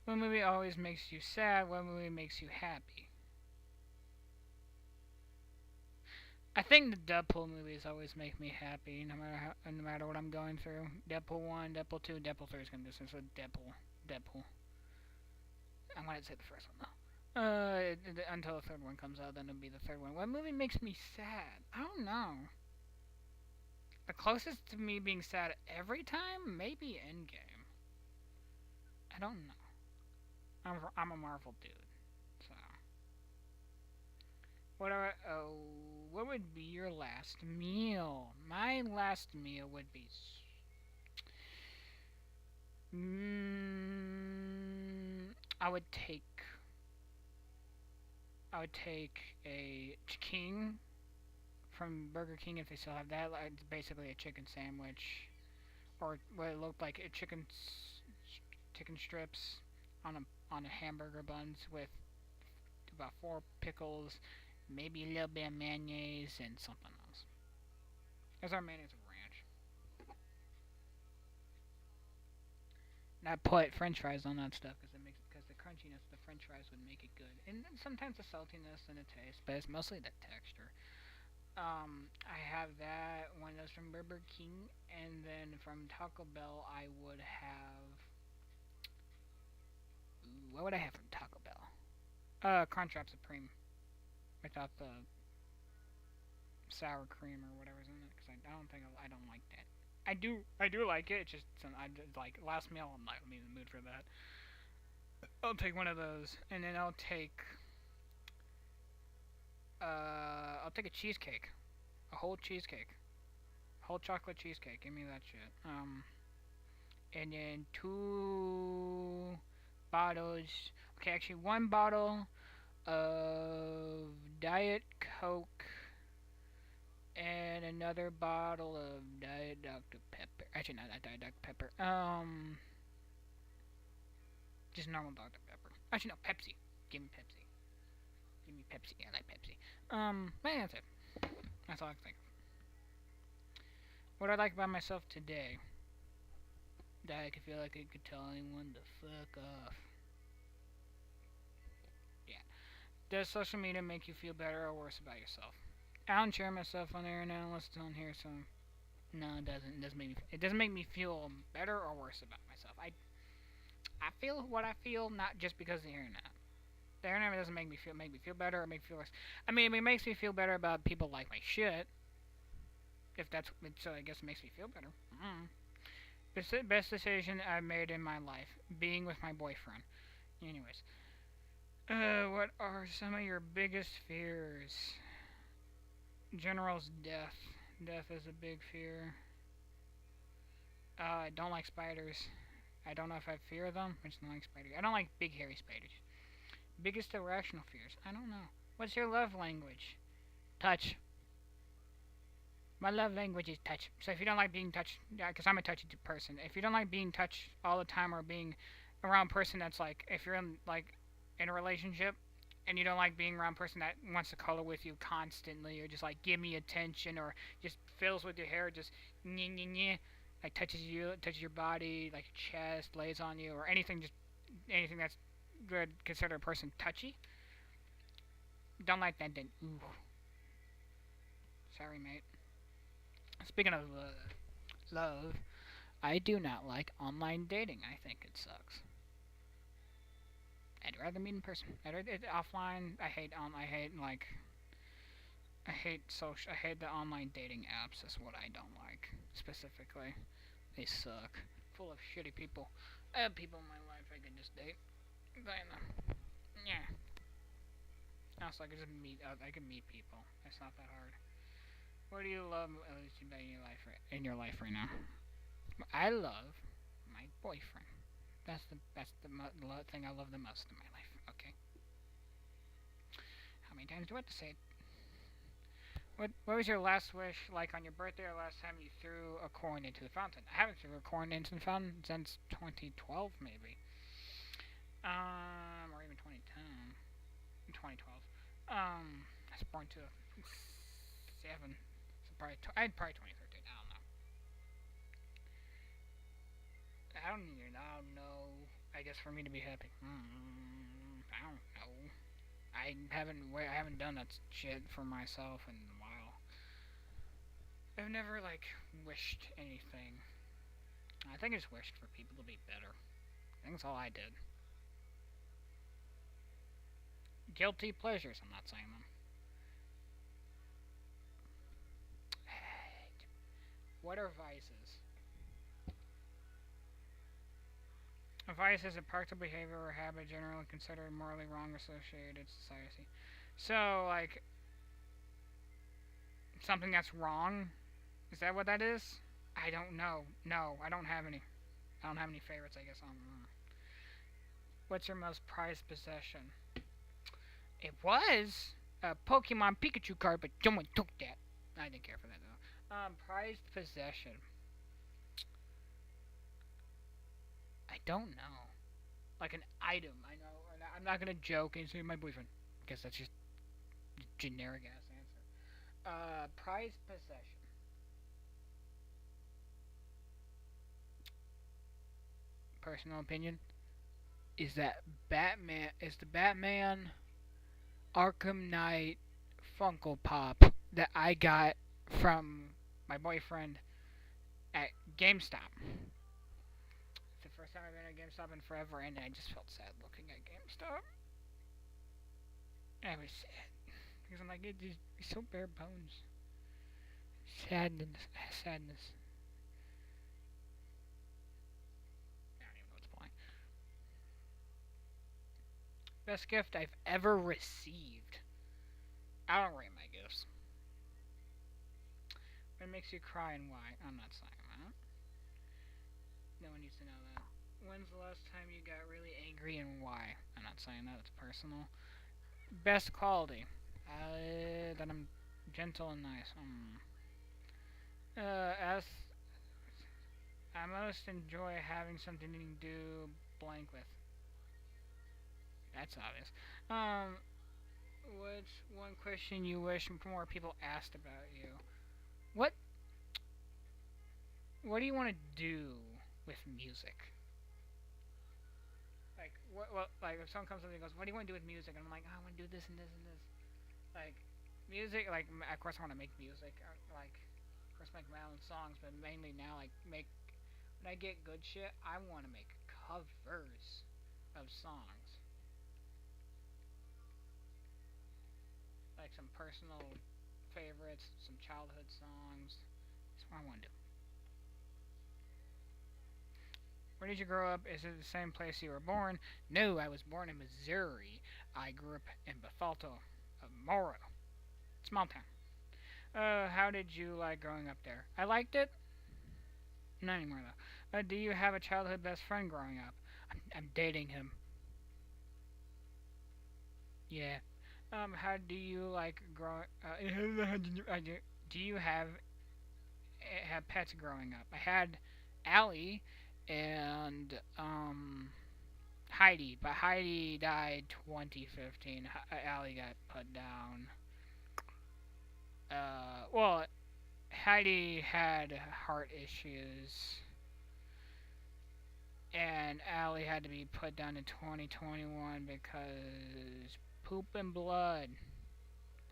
What movie always makes you sad? What movie makes you happy? I think the Deadpool movies always make me happy, no matter what I'm going through. Deadpool 1, Deadpool 2, Deadpool 3 is gonna do this. So Deadpool. I'm gonna say the first one though. Until the third one comes out, then it'll be the third one. What movie makes me sad? I don't know. The closest to me being sad every time, maybe Endgame. I don't know. I'm a Marvel dude, so. What would be your last meal? My last meal would be. I would take. I would take a King from Burger King if they still have that. It's basically a chicken sandwich, or what it looked like a chicken strips on a hamburger buns with about 4 pickles, maybe a little bit of mayonnaise and something else. There's our mayonnaise with ranch. And I put French fries on that stuff because the crunchiness of the French fries would make it good, and then sometimes the saltiness and the taste, but it's mostly the texture. I have that one that's from Burger King, and then from Taco Bell I would have. What would I have from Taco Bell? Crunchwrap Supreme without the sour cream or whatever's in it, because I don't like that. I do like it. It's just I just, like last meal. I'm not in the mood for that. I'll take one of those, and then I'll take a cheesecake, a whole cheesecake, whole chocolate cheesecake. Give me that shit. And then 2 bottles. Okay, actually 1 bottle of Diet Coke and another bottle of Diet Dr. Pepper. Actually, not Diet Dr. Pepper. Just normal Dr. Pepper. Actually, no, Pepsi. Give me Pepsi. Give me Pepsi. I like Pepsi. That's it. That's all I can think of. What I like about myself today, that I could feel like I could tell anyone to fuck off. Yeah. Does social media make you feel better or worse about yourself? I don't share myself on there now unless it's on here, so no, it doesn't. It doesn't make me feel better or worse about myself. I feel what I feel, not just because of the internet. The internet doesn't make me feel better or make me feel worse. I mean, it makes me feel better about people like my shit. If that's so, I guess it makes me feel better. Best decision I've made in my life: being with my boyfriend. Anyways, what are some of your biggest fears? General's death. Death is a big fear. I don't like spiders. I don't know if I fear them. I just don't like spiders. I don't like big hairy spiders. Biggest irrational fears. I don't know. What's your love language? Touch. My love language is touch. So if you don't like being touched, yeah, because I'm a touchy person. If you don't like being touched all the time or being around a person that's like, if you're in a relationship and you don't like being around a person that wants to cuddle with you constantly or just like give me attention or just fills with your hair, just nyeh, nyeh, nyeh, like touches your body, like your chest, lays on you, or anything that's good consider a person touchy. Don't like that then. Ooh. Sorry, mate. Speaking of love, I do not like online dating. I think it sucks. I'd rather meet in person. Offline. I hate the online dating apps. That's what I don't like specifically. They suck. Full of shitty people. I have people in my life I can just date. But, yeah. Also, I can just meet. I can meet people. It's not that hard. What do you love about in your life right now? I love my boyfriend. That's the thing I love the most in my life. Okay. How many times do I have to say it? What was your last wish like on your birthday or last time you threw a coin into the fountain? I haven't threw a coin into the fountain since 2012 maybe. Or even 2010. 2012. I was born to a 7. So I'd probably 2013. I don't know. I guess for me to be happy. I don't know. I haven't done that shit for myself in a while. I've never wished anything. I think I just wished for people to be better. I think that's all I did. Guilty pleasures. I'm not saying them. What are vices? A vice is a practical behavior or habit generally considered morally wrong associated in society. So, something that's wrong? Is that what that is? I don't know. No, I don't have any. I don't have any favorites, I guess. What's your most prized possession? It was a Pokemon Pikachu card, but someone took that. I didn't care for that, though. Prized possession. I don't know. Like an item. I know. I'm not gonna joke and say my boyfriend. Because that's just a generic ass answer. Prized possession. Personal opinion is that the Batman Arkham Knight Funko Pop that I got from my boyfriend at GameStop. It's the first time I've been at GameStop in forever, and I just felt sad looking at GameStop. I was sad because I'm like, it's so bare bones. Sadness. I don't even know what's playing. Best gift I've ever received. I don't rate my gifts. What makes you cry and why? I'm not saying that. No one needs to know that. When's the last time you got really angry and why? I'm not saying that. It's personal. Best quality. That I'm gentle and nice. As I most enjoy having something to do blank with. That's obvious. Um, what's one question you wish more people asked about you? What What do you want to do with music? Like, like if someone comes up to me and goes, "What do you want to do with music?" And I'm like, oh, "I want to do this and this and this." Like, music. Like, of course, I want to make music. Like, of course, make my own songs, but mainly now, like, make when I get good shit, I want to make covers of songs, like some personal favorites, some childhood songs. That's what I want to do. Where did you grow up? Is it the same place you were born? No, I was born in Missouri. I grew up in Bethalto, Moro, small town. How did you like growing up there? I liked it. Not anymore though. Do you have a childhood best friend growing up? I'm dating him. Yeah. How do you like grow? Do you have pets growing up? I had Allie and Heidi, but Heidi died 2015. Allie got put down. Well, Heidi had heart issues, and Allie had to be put down in 2021 because poop and blood.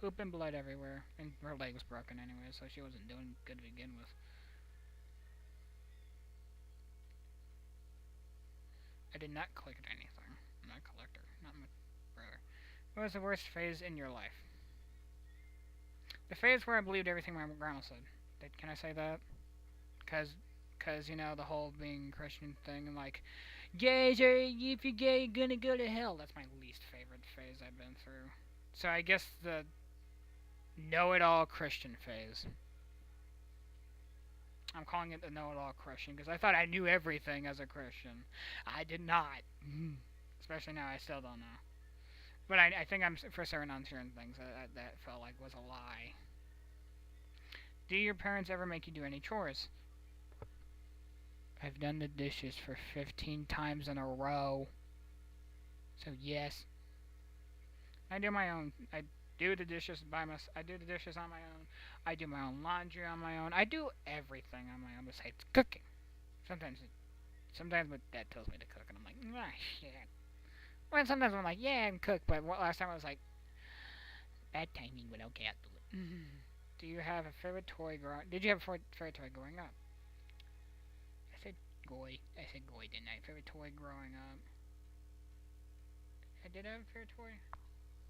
Poop and blood everywhere. And her leg was broken anyway, so she wasn't doing good to begin with. I did not collect anything. I'm not a collector. Not my brother. What was the worst phase in your life? The phase where I believed everything my grandma said. Can I say that? Cause you know the whole being Christian thing and like, gays are if you're gay you're gonna go to hell. That's my least favorite phase I've been through. So I guess the know-it-all Christian phase. I'm calling it the know-it-all Christian because I thought I knew everything as a Christian. I did not. Especially now, I still don't know. But I think I'm for certain on certain things that felt like was a lie. Do your parents ever make you do any chores? I've done the dishes for 15 times in a row. So yes, I do my own. I do the dishes by myself. I do the dishes on my own. I do my own laundry on my own. I do everything on my own besides cooking. Sometimes my dad tells me to cook, and I'm like, ah, shit. Well, sometimes I'm like, yeah, I can cook, but last time I was like, bad timing, but okay, I'll do it. Do you have a favorite toy growing? Did you have a favorite toy growing up? I said goy. I said goy, didn't I? Favorite toy growing up. I did have a favorite toy.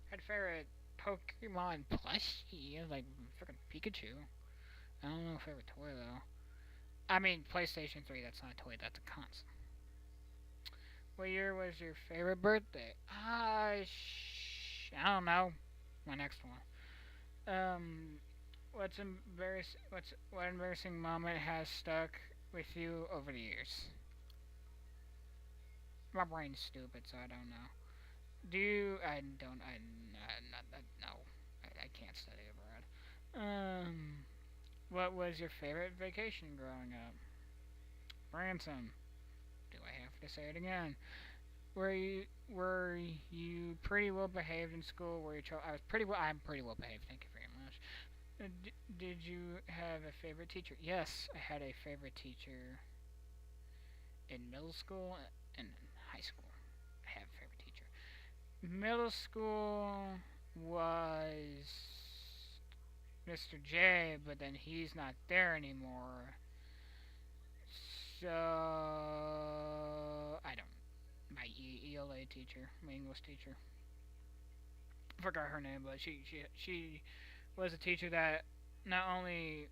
I had a favorite Pokemon plushie. It was like freaking Pikachu. I don't know favorite toy though. I mean, PlayStation 3. That's not a toy. That's a console. What year was your favorite birthday? I don't know. My next one. What embarrassing moment has stuck with you over the years? My brain's stupid, so I don't know. Do you? I don't. No. I can't study abroad. What was your favorite vacation growing up? Branson. Do I have to say it again? Were you pretty well behaved in school? I was pretty well. I'm pretty well behaved. Thank you very much. Did you have a favorite teacher? Yes, I had a favorite teacher in middle school and in high school. I have a favorite teacher. Middle school was Mr. J, but then he's not there anymore. So I don't. My ELA teacher, my English teacher. I forgot her name, but she was a teacher that not only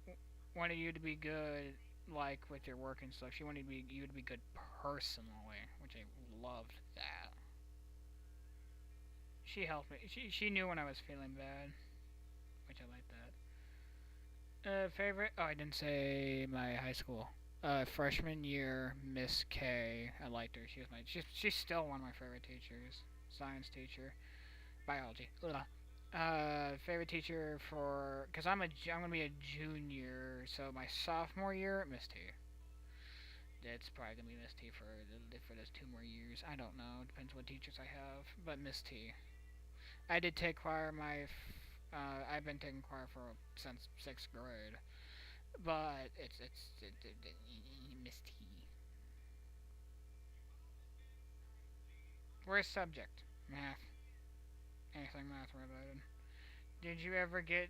wanted you to be good, like with your work and stuff, she wanted you to be good personally, which I loved that. She helped me. She knew when I was feeling bad, which I liked that. Favorite? Oh, I didn't say my high school. Freshman year, Miss K. I liked her. She's still one of my favorite teachers. Science teacher, biology. Favorite teacher because I'm gonna be a junior, so my sophomore year, Miss T. it's probably gonna be Miss T for those 2 more years. I don't know. Depends what teachers I have. But Miss T. I did take choir. I've been taking choir for since 6th grade. But Miss T. Worst subject? Math. Anything math related. Did you ever get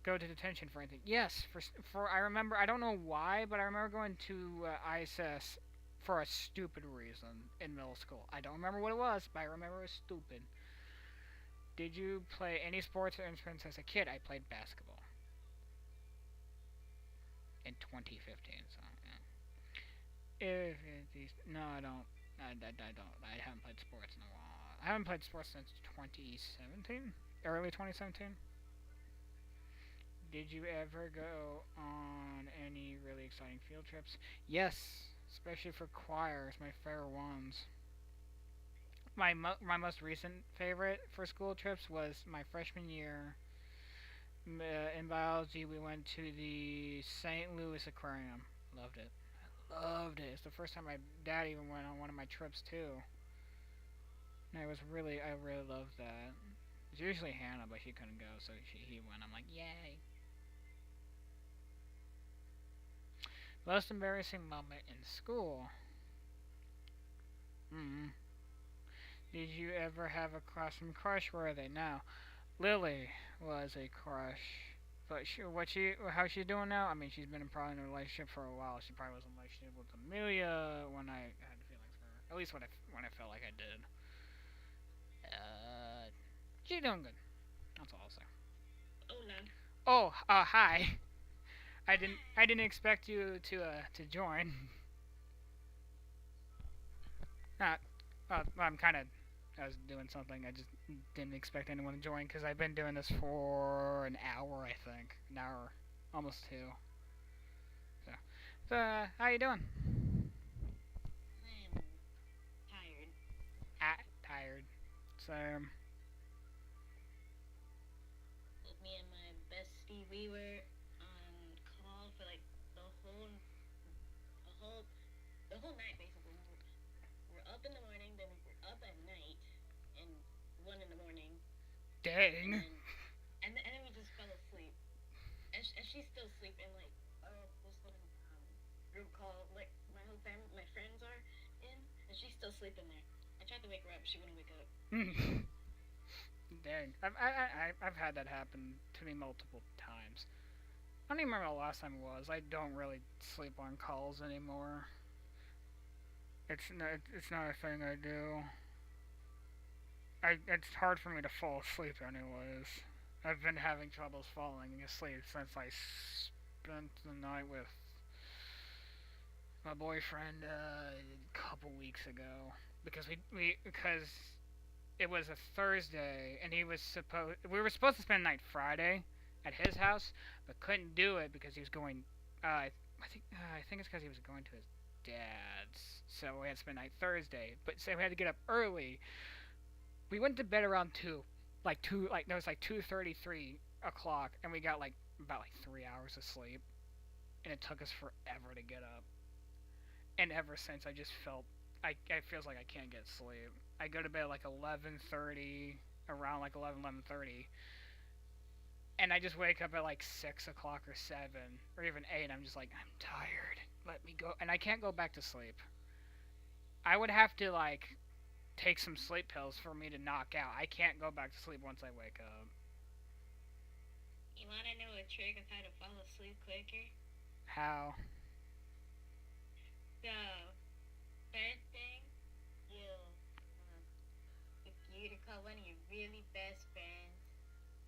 go to detention for anything? Yes, for I remember. I don't know why, but I remember going to ISS for a stupid reason in middle school. I don't remember what it was, but I remember it was stupid. Did you play any sports or instruments as a kid? I played basketball in 2015. So yeah. No, I don't. I don't. I haven't played sports in a while. I haven't played sports since 2017, early 2017. Did you ever go on any really exciting field trips? Yes, especially for choirs, my favorite ones. My most recent favorite for school trips was my freshman year. In biology, we went to the St. Louis Aquarium. Loved it. Loved it. It's the first time my dad even went on one of my trips too. And I really loved that. It's usually Hannah, but she couldn't go, so he went. I'm like, yay. Most embarrassing moment in school. Hmm. Did you ever have a crush? Where are they now? Lily was a crush. But how she's doing now? I mean, she's been probably in a relationship for a while. She probably was in a relationship with Amelia when I had feelings for her. At least when I felt like I did. Uh, she's doing good. That's all I'll say. Oh no. Oh, hi. I didn't expect you to join. Not. I'm kind of. I was doing something. I just didn't expect anyone to join because I've been doing this for an hour. I think an hour, almost two. So, how you doing? I'm tired. Tired. So, With me and my bestie, we were on call for like the whole, the whole, the whole night basically. We were up in the morning, then we were up at night, and 1 in the morning, and dang. then we just fell asleep. And she's still sleeping like this little group call like my whole family, my friends are in, and she's still sleeping there. I tried to wake her up, she wouldn't wake up. Dang. I've had that happen to me multiple times. I don't even remember the last time it was. I don't really sleep on calls anymore. It's not a thing I do. It's hard for me to fall asleep anyways. I've been having troubles falling asleep since I spent the night with my boyfriend a couple weeks ago because it was a Thursday and we were supposed to spend the night Friday at his house, but couldn't do it because he was going. I think it's because he was going to his dad's, so we had to spend the night Thursday. But so we had to get up early. We went to bed around two, like no, it was like 2:33 o'clock, and we got like about like 3 hours of sleep, and it took us forever to get up. And ever since, I just felt I feels like I can't get sleep. I go to bed at like 11:30, around like 11:30, and I just wake up at like 6 o'clock or 7 or even 8. I'm just like I'm tired. Let me go, and I can't go back to sleep. I would have to like take some sleep pills for me to knock out. I can't go back to sleep once I wake up. You wanna know a trick of how to fall asleep quicker? How? So, first thing, uh, you to call one of your really best friends,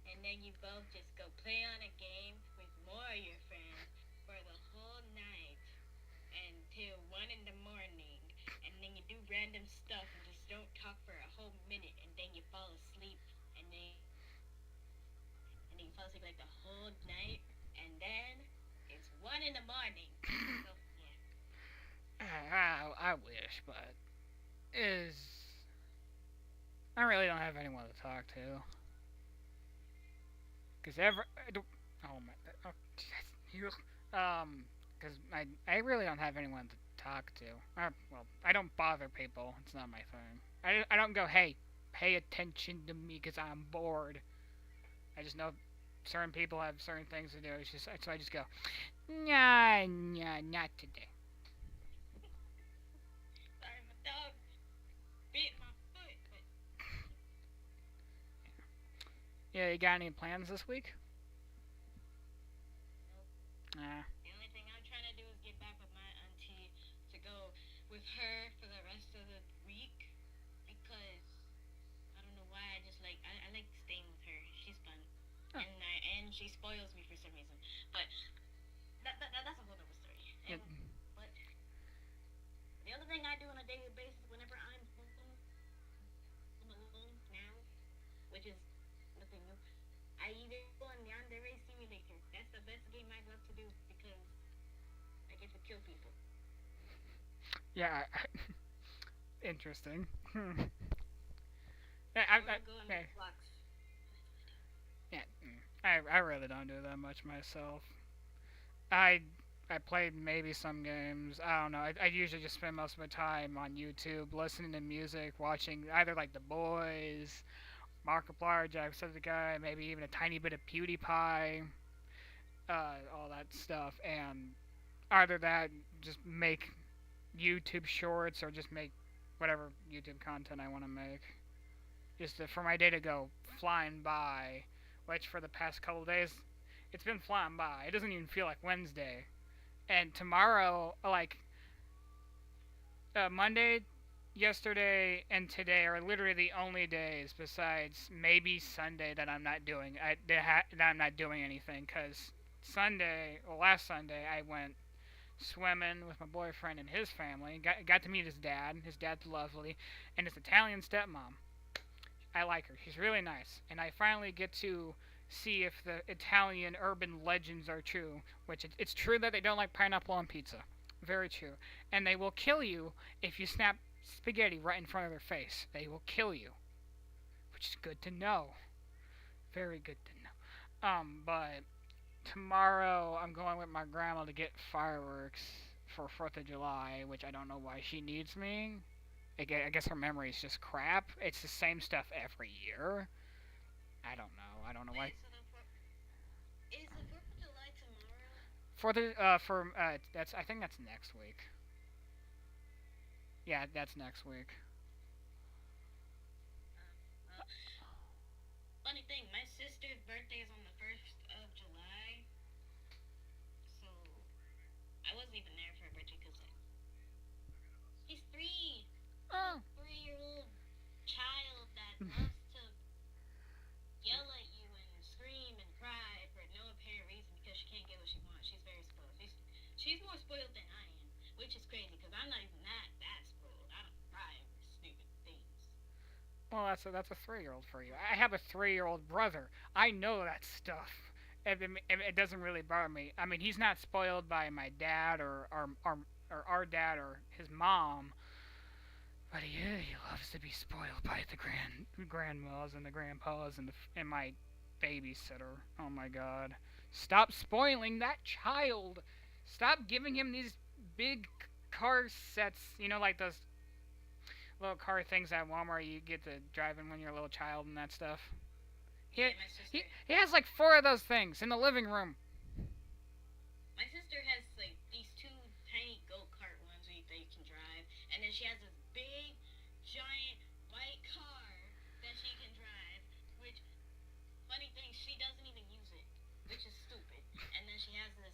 and then you both just go play on a game with more of your friends for the whole night until 1 in the morning, and then you do random stuff and just don't talk for a whole minute, and then you fall asleep, and then you fall asleep like the whole night, and then it's 1 in the morning. So yeah. I wish, but is I really don't have anyone to talk to. Cause I don't, oh my, oh, you, because I really don't have anyone to talk to. Well, I don't bother people. It's not my thing. I don't go, hey, pay attention to me because I'm bored. I just know certain people have certain things to do. It's just so I just go, nah, nah, not today. Sorry, my dog bit my foot, but Yeah, you got any plans this week? nope. Nah. The only thing I'm trying to do is get back with my auntie to go with her for the rest of the week because I don't know why I like staying with her. She's fun, Oh. and she spoils me for some reason. But that's a whole other story. Yeah. But the other thing I do on a daily basis whenever I'm alone now, which is nothing new, I either go on Yandere Simulator. That's the best game I love to do because I get to kill people. Yeah. Interesting. Yeah, Or I go and make blocks. yeah, I really don't do that much myself. I I played maybe some games. I don't know. I usually just spend most of my time on YouTube listening to music, watching either like The Boys, Markiplier, Jacksepticeye, maybe even a tiny bit of PewDiePie, all that stuff, and either that just make YouTube shorts or just make whatever YouTube content I want to make. Just for my day to go flying by, which for the past couple of days, it's been flying by. It doesn't even feel like Wednesday. And tomorrow, like Monday, yesterday, and today are literally the only days besides maybe Sunday that I'm not doing. That I'm not doing anything because Sunday, well, last Sunday, I went swimming with my boyfriend and his family. Got to meet his dad. His dad's lovely, and his Italian stepmom. I like her. She's really nice. And I finally get to see if the Italian urban legends are true, which it's true that they don't like pineapple on pizza. Very true. And they will kill you if you snap spaghetti right in front of their face. They will kill you, which is good to know. Very good to know. But tomorrow I'm going with my grandma to get fireworks for 4th of July, which I don't know why she needs me. I guess her memory is just crap. It's the same stuff every year. I don't know. I don't know why. Wait, so is the 4th of July tomorrow? That's I think that's next week. Yeah, that's next week. Well, funny thing, my sister's birthday is on the 1st of July, so I wasn't even there for her birthday because she's 3. She's a Oh. 3-year-old child that loves to yell at you and scream and cry for no apparent reason because she can't get what she wants. She's very spoiled. She's more spoiled than I am, which is crazy because I'm not even that spoiled. I don't cry over stupid things. Well, that's a 3-year-old for you. I have a 3-year-old brother. I know that stuff. It doesn't really bother me. I mean, he's not spoiled by my dad or our dad or his mom, but he loves to be spoiled by the grandmas and the grandpas and my babysitter. Oh my god. Stop spoiling that child. Stop giving him these big car sets, like those little car things at Walmart you get to drive in when you're a little child and that stuff. He, Yeah, he has like 4 of those things in the living room. my sister has like these two tiny go kart ones that you can drive, and then she has this big, giant white car that she can drive. Which funny thing, she doesn't even use it, which is stupid. And then she has this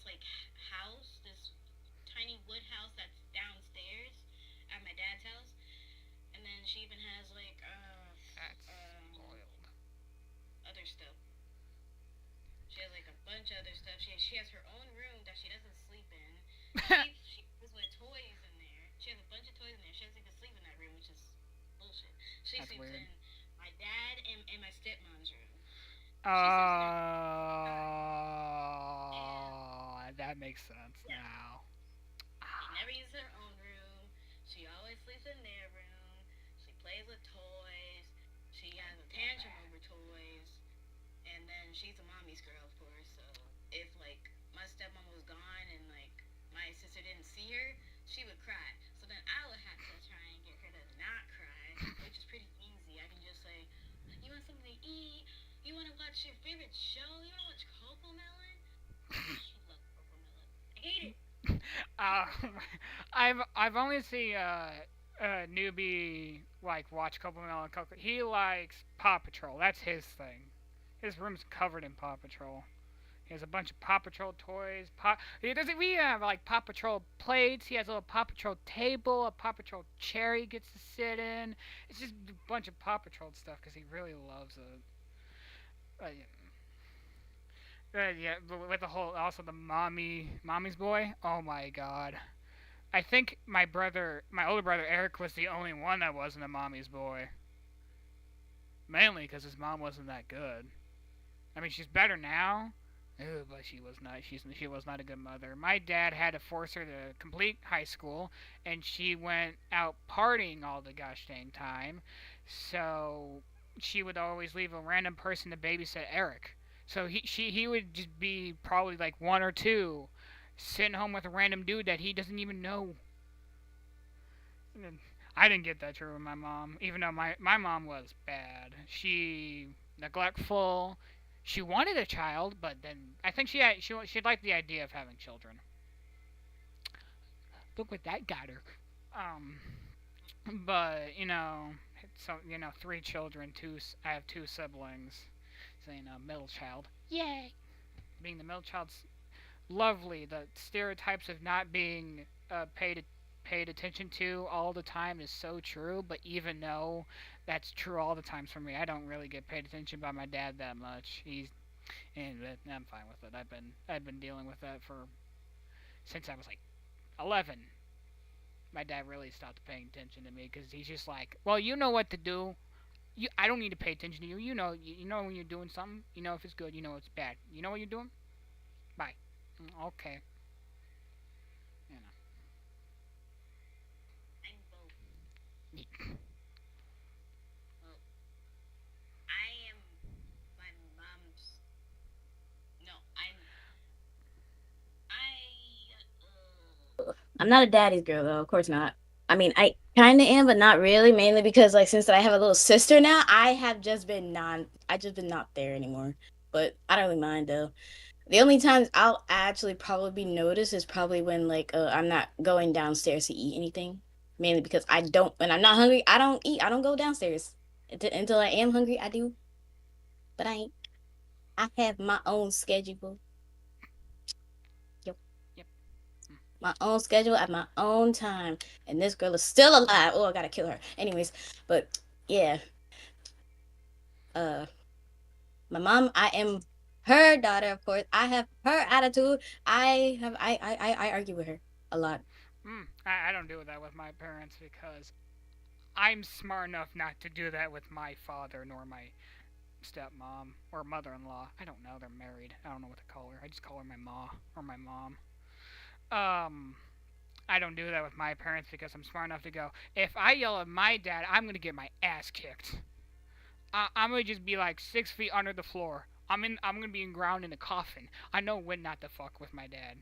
like house, this tiny wood house that's downstairs at my dad's house, and then she even has like That's spoiled. other stuff. She has like a bunch of other stuff. She has her own room that she doesn't sleep in. She lives with toys in there. She has a bunch of toys in there. She doesn't even sleep in that room, which is bullshit. She That's sleeps weird. in my dad and my stepmom's room. She sleeps in her and That makes sense yeah, now. she never uses her own room. She always sleeps in their room. She plays with toys. She I has a get tantrum that. over toys. And then she's a mommy's girl, of course. So if like my stepmom was gone and like my sister watch your favorite show? You don't watch Coco Melon? She loves Coco Melon. I hate it. I hate Uh, Coco Melon. I've only seen newbie like watch Couple Melon Coco. He likes Paw Patrol. That's his thing. His room's covered in Paw Patrol. He has a bunch of Paw Patrol toys. He does it. We have like Paw Patrol plates. He has a little Paw Patrol table. A Paw Patrol chair he gets to sit in. It's just a bunch of Paw Patrol stuff because he really loves it. Yeah. Yeah, with the whole also the mommy's boy. Oh my god. I think my older brother Eric was the only one that wasn't a mommy's boy. Mainly because his mom wasn't that good. I mean, she's better now. Ew, but she was not. She was not a good mother. My dad had to force her to complete high school, and she went out partying all the gosh dang time. So she would always leave a random person to babysit Eric. So he would just be probably like one or two, sitting home with a random dude that he doesn't even know. And I didn't get that true with my mom, even though my mom was bad. She neglectful. She wanted a child, but then I think she liked the idea of having children. Look what that got her. Um, but so three children, I have two siblings. So middle child. Yay! Being the middle child's lovely. The stereotypes of not being paid attention to all the time is so true. But even though that's true all the times for me, I don't really get paid attention by my dad that much. And I'm fine with it. I've been dealing with that for since I was like 11. My dad really stopped paying attention to me because he's just like, well, you know what to do. I don't need to pay attention to you. You know when you're doing something. You know if it's good. You know if it's bad. You know what you're doing. Bye. Okay. You I'm both. know. Well, I am my mom's. No, I'm not a daddy's girl though. Of course not. I mean, I kind of am, but not really. Mainly because, like, since I have a little sister now, I have just been non. I just been not there anymore. But I don't really mind though. The only times I'll actually probably be noticed is probably when, like, I'm not going downstairs to eat anything. Mainly because I don't. When I'm not hungry, I don't eat. I don't go downstairs until I am hungry. I do, but I ain't. I have my own schedule. Yep. Yep. My own schedule at my own time. And this girl is still alive. Oh, I gotta kill her. Anyways, but yeah. Uh my mom, I am her daughter, of course. I have her attitude. I argue with her a lot. I don't do that with my parents because I'm smart enough not to do that with my father nor my stepmom or mother-in-law. I don't know. They're married. I don't know what to call her. I just call her my ma or my mom. Um, I don't do that with my parents because I'm smart enough to go. If I yell at my dad, I'm gonna get my ass kicked. I'm gonna just be like 6 feet under the floor. I'm gonna be ground in a coffin. I know when not to fuck with my dad.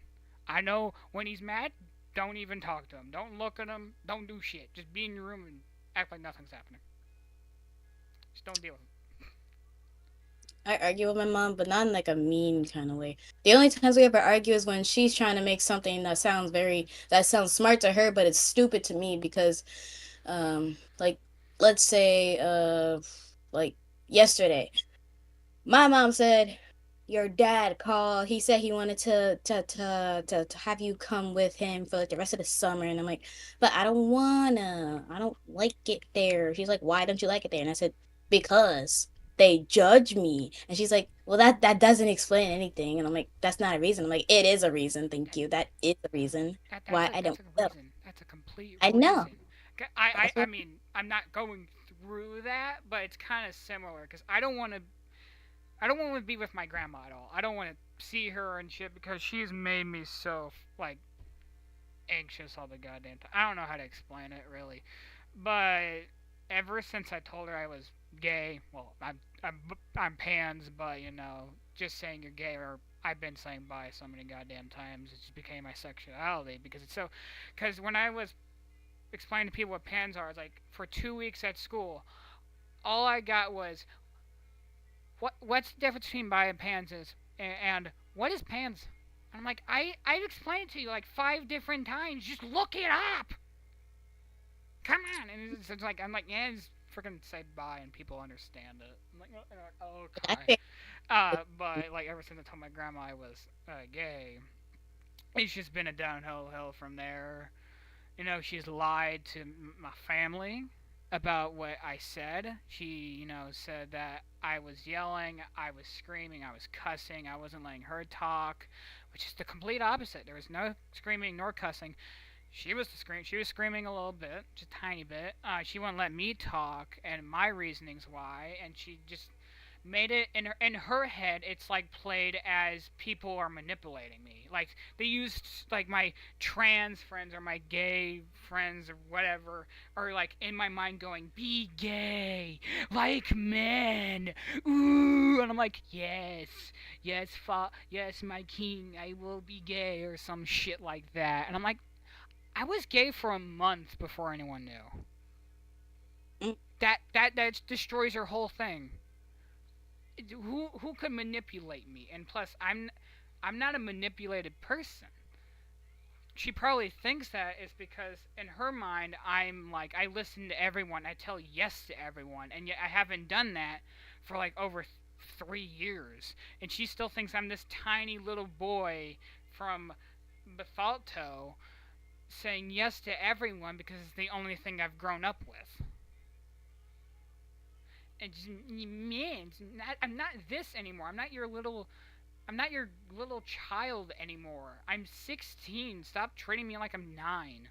I know when he's mad. Don't even talk to him. Don't look at him. Don't do shit. Just be in your room and act like nothing's happening. Just don't deal with him. I argue with my mom, but not in like a mean kind of way. The only times we ever argue is when she's trying to make something that sounds smart to her, but it's stupid to me because like, let's say like yesterday, my mom said your dad called. He said he wanted to have you come with him for like the rest of the summer, and I'm like, but I don't wanna. I don't like it there. She's like, why don't you like it there? And I said, because they judge me. And she's like, well, that doesn't explain anything. And I'm like, that's not a reason. I'm like, it is a reason. Thank That, you. That is a reason why I that's don't a go. reason. That's a complete I know. reason. That's I what. mean, I'm not going through that, but it's kind of similar because I don't want to be with my grandma at all. I don't want to see her and shit because she's made me so like anxious all the goddamn time. I don't know how to explain it really, but ever since I told her I was gay, well, I'm pans, but just saying you're gay or I've been saying bi so many goddamn times, it just became my sexuality because because when I was explaining to people what pans are, it's like for 2 weeks at school, all I got was what's the difference between bi and pans is, and what is pans? And I'm like, I've explained it to you like 5 different times. Just look it up. Come on. And it's like I'm like, yeah, just freaking say bye and people understand it. I'm like, I okay. think But like ever since I told my grandma I was gay, it's just been a downhill hill from there. She's lied to my family about what I said. She, said that I was yelling, I was screaming, I was cussing, I wasn't letting her talk, which is the complete opposite. There was no screaming nor cussing. She was screaming a little bit, just a tiny bit. She wouldn't let me talk and my reasonings why, and she just made it in her head. It's like played as people are manipulating me. Like they used like my trans friends or my gay friends or whatever, or like in my mind going, "Be gay, like men." Ooh, and I'm like, "Yes, yes, yes, my king, I will be gay," or some shit like that. And I'm like, I was gay for a month before anyone knew. mm, That destroys her whole thing. Who could manipulate me? And plus, I'm not a manipulated person. She probably thinks that is because in her mind I'm like I listen to everyone, I tell yes to everyone, and yet I haven't done that for like over 3 years, and she still thinks I'm this tiny little boy from Bethalto saying yes to everyone because it's the only thing I've grown up with. And just, man, I'm not this anymore. I'm not your little child anymore. I'm 16. Stop treating me like I'm 9.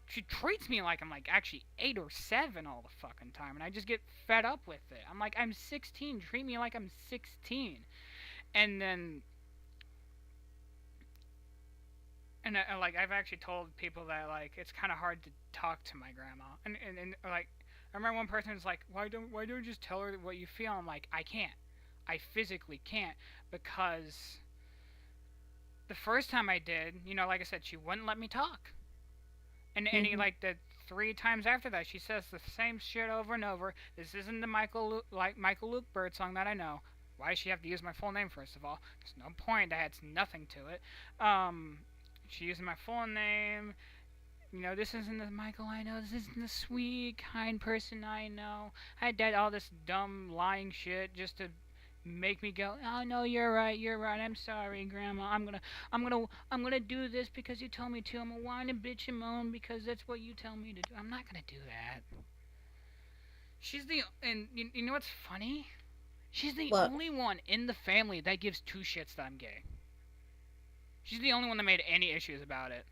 She treats me like I'm like actually 8 or 7 all the fucking time, and I just get fed up with it. I'm like, I'm 16. Treat me like I'm 16. And then like I've actually told people that like it's kind of hard to talk to my grandma, and like I remember one person was like, why don't you just tell her what you feel? I'm like, I can't. I physically can't because the first time I did, like I said, she wouldn't let me talk. And any mhm. like the 3 times after that, she says the same shit over and over. This isn't the Michael Luke Bird song that I know. Why does she have to use my full name first of all? There's no point. That adds nothing to it. Um, she using my full name. This isn't the Michael I know. This isn't the sweet, kind person I know. I did all this dumb lying shit just to make me go, oh no, you're right, I'm sorry, Grandma. I'm gonna do this because you told me to. I'm gonna whine and bitch and moan because that's what you tell me to do. I'm not gonna do that. She's the and you know what's funny? She's the Well, only one in the family that gives two shits that I'm gay. She's the only one that made any issues about it.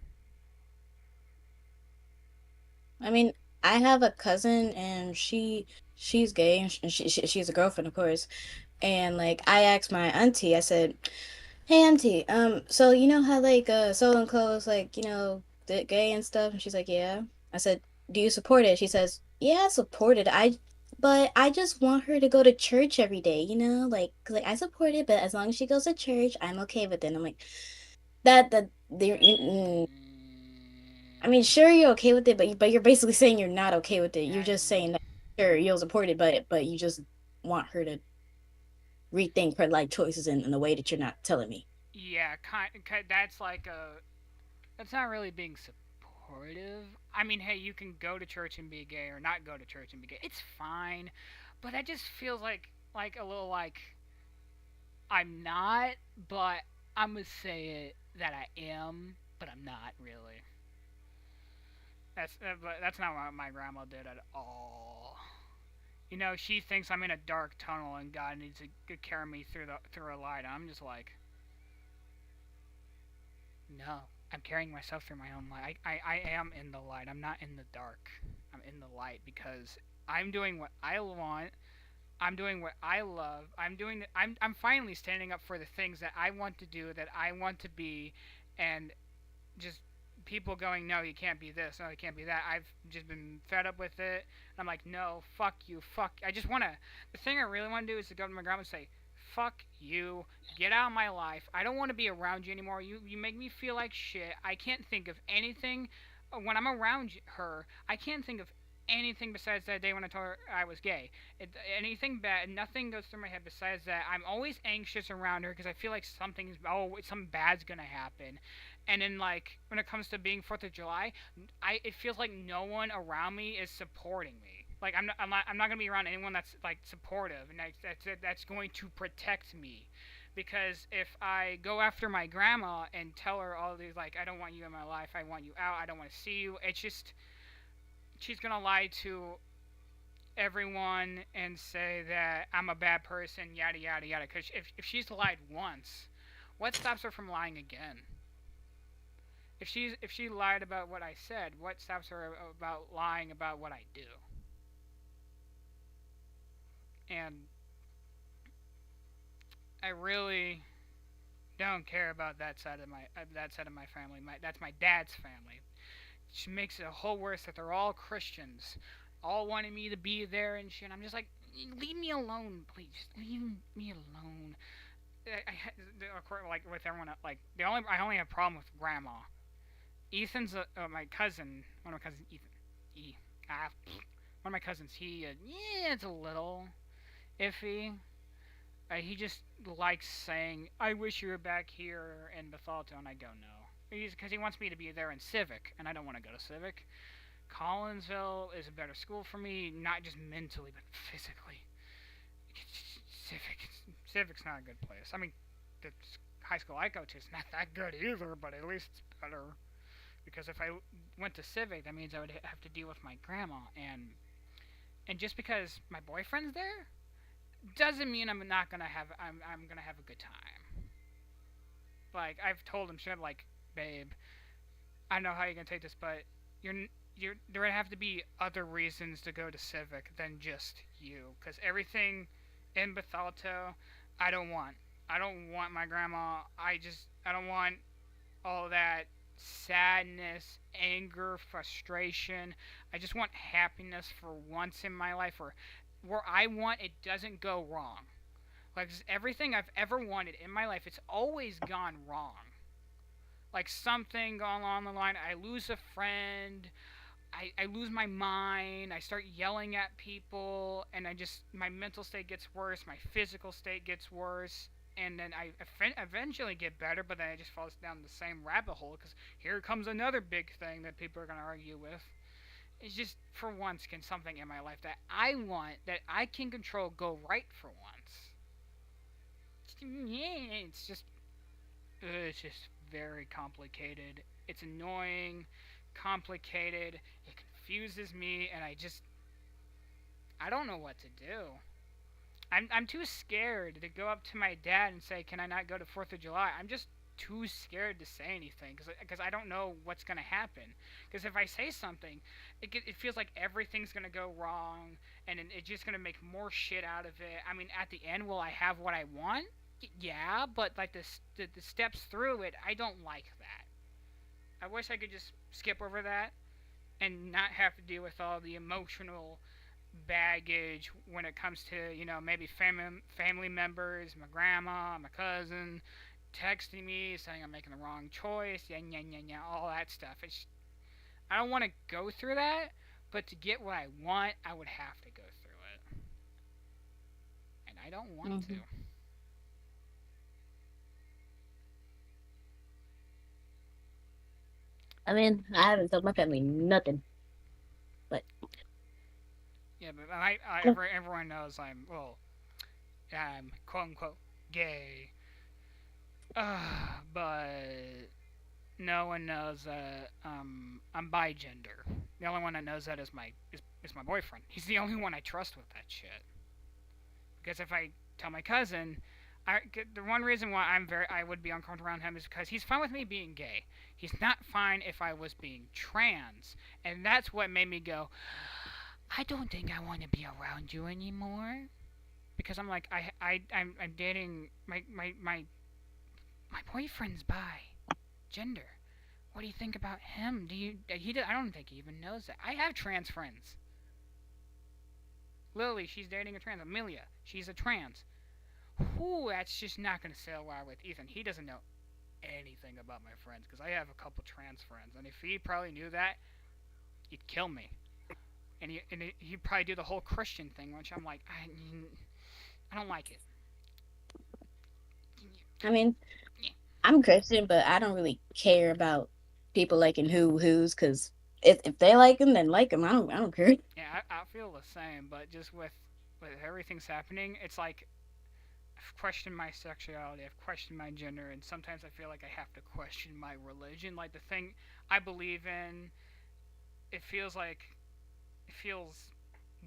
I mean, I have a cousin and she's gay and she's a girlfriend, of course. And like I asked my auntie, I said, "Hey auntie, so you know how like so and clothes like the gay and stuff?" And she's like, "Yeah." I said, "Do you support it?" She says, "Yeah, I support it. But I just want her to go to church every day, like I support it, but as long as she goes to church, I'm okay with it." I'm like, that I mean, sure you're okay with it, but you're basically saying you're not okay with it. You're That just saying that sure you'll support it, but you just want her to rethink her life choices in a way that you're not telling me. yeah, that's like a that's not really being supportive. I mean, hey, you can go to church and be gay or not go to church and be gay. It's fine, but that just feels like a little like I'm not, but I'm gonna say it that I am, but I'm not really. That's not what my grandma did at all. She thinks I'm in a dark tunnel and God needs to carry me through a light. I'm just like, no, I'm carrying myself through my own light. I am in the light. I'm not in the dark. I'm in the light because I'm doing what I want. I'm doing what I love. I'm finally standing up for the things that I want to do, that I want to be, and just people going, no, you can't be this, no, you can't be that. I've just been fed up with it. And I'm like, no, fuck you, fuck. I just want to. The thing I really want to do is to go to my grandma and say, fuck you, get out of my life. I don't want to be around you anymore. You make me feel like shit. I can't think of anything when I'm around her. I can't think of anything besides that day when I told her I was gay. Anything bad, nothing goes through my head besides that. I'm always anxious around her because I feel like something bad's gonna happen. And then like when it comes to being 4th of July, it feels like no one around me is supporting me. Like I'm not gonna be around anyone that's like supportive and that's going to protect me. Because if I go after my grandma and tell her all these like I don't want you in my life, I want you out, I don't want to see you, it's just she's gonna lie to everyone and say that I'm a bad person, yada yada yada. Because if she's lied once, what stops her from lying again? If she lied about what I said, what stops her about lying about what I do? And I really don't care about that side of my family. That's my dad's family. She makes it a whole worse that they're all Christians, all wanting me to be there and shit. I'm just like, leave me alone, please. Just leave me alone. Like with everyone, like I only have a problem with grandma. Ethan's my cousin. One of my cousins, Ethan. One of my cousins. Yeah, it's a little iffy. He just likes saying, "I wish you were back here in Bethalto," and I go, "No." Because he wants me to be there in Civic, and I don't want to go to Civic. Collinsville is a better school for me, not just mentally, but physically. Civic, Civic's not a good place. I mean, the high school I go to is not that good either, but at least it's better. Because if I went to Civic, that means I would have to deal with my grandma, and just because my boyfriend's there, doesn't mean I'm gonna have a good time. Like I've told him, shit, like, babe, I know how you're gonna take this, but there would have to be other reasons to go to Civic than just you, because everything in Bethalto, I don't want. I don't want my grandma. I don't want all that sadness, anger, frustration. I just want happiness for once in my life, where I want it doesn't go wrong. Like everything I've ever wanted in my life, it's always gone wrong. Like something going along the line, I lose a friend, I lose my mind, I start yelling at people, and my mental state gets worse, my physical state gets worse, and then I eventually get better, but then I just fall down the same rabbit hole, because here comes another big thing that people are going to argue with. It's just, for once, can something in my life that I want, that I can control, go right for once? It's just very complicated. It's annoying, complicated. It confuses me, and I don't know what to do. I'm too scared to go up to my dad and say, "Can I not go to 4th of July?" I'm just too scared to say anything because I don't know what's gonna happen. Because if I say something, it feels like everything's gonna go wrong, and it's just gonna make more shit out of it. I mean, at the end, will I have what I want? Yeah, but like the steps through it, I don't like that. I wish I could just skip over that and not have to deal with all the emotional baggage when it comes to, maybe family members, my grandma, my cousin, texting me saying I'm making the wrong choice, yeah, yeah, yeah, yeah, all that stuff. I don't want to go through that, but to get what I want, I would have to go through it, and I don't want to. I mean, I haven't told my family nothing, but Yeah, but everyone knows I'm quote unquote gay, but no one knows that I'm bigender. The only one that knows that is my boyfriend. He's the only one I trust with that shit. Because if I tell my cousin, the one reason why I would be uncomfortable around him is because he's fine with me being gay. He's not fine if I was being trans, and that's what made me go, I don't think I want to be around you anymore. Because I'm like, I'm dating my boyfriend's bi gender. What do you think about him? I don't think he even knows that. I have trans friends. Lily, she's dating a trans. Amelia, she's a trans. Whoo, that's just not going to sail well with Ethan. He doesn't know anything about my friends, because I have a couple trans friends, and if he probably knew that, he'd kill me. and he'd probably do the whole Christian thing, which I'm like, I don't like it. I mean, I'm Christian, but I don't really care about people liking who's because if they like them, then like them. I don't care. Yeah, I feel the same, but just with everything's happening, it's like I've questioned my sexuality, I've questioned my gender, and sometimes I feel like I have to question my religion. Like the thing I believe in, it feels like it feels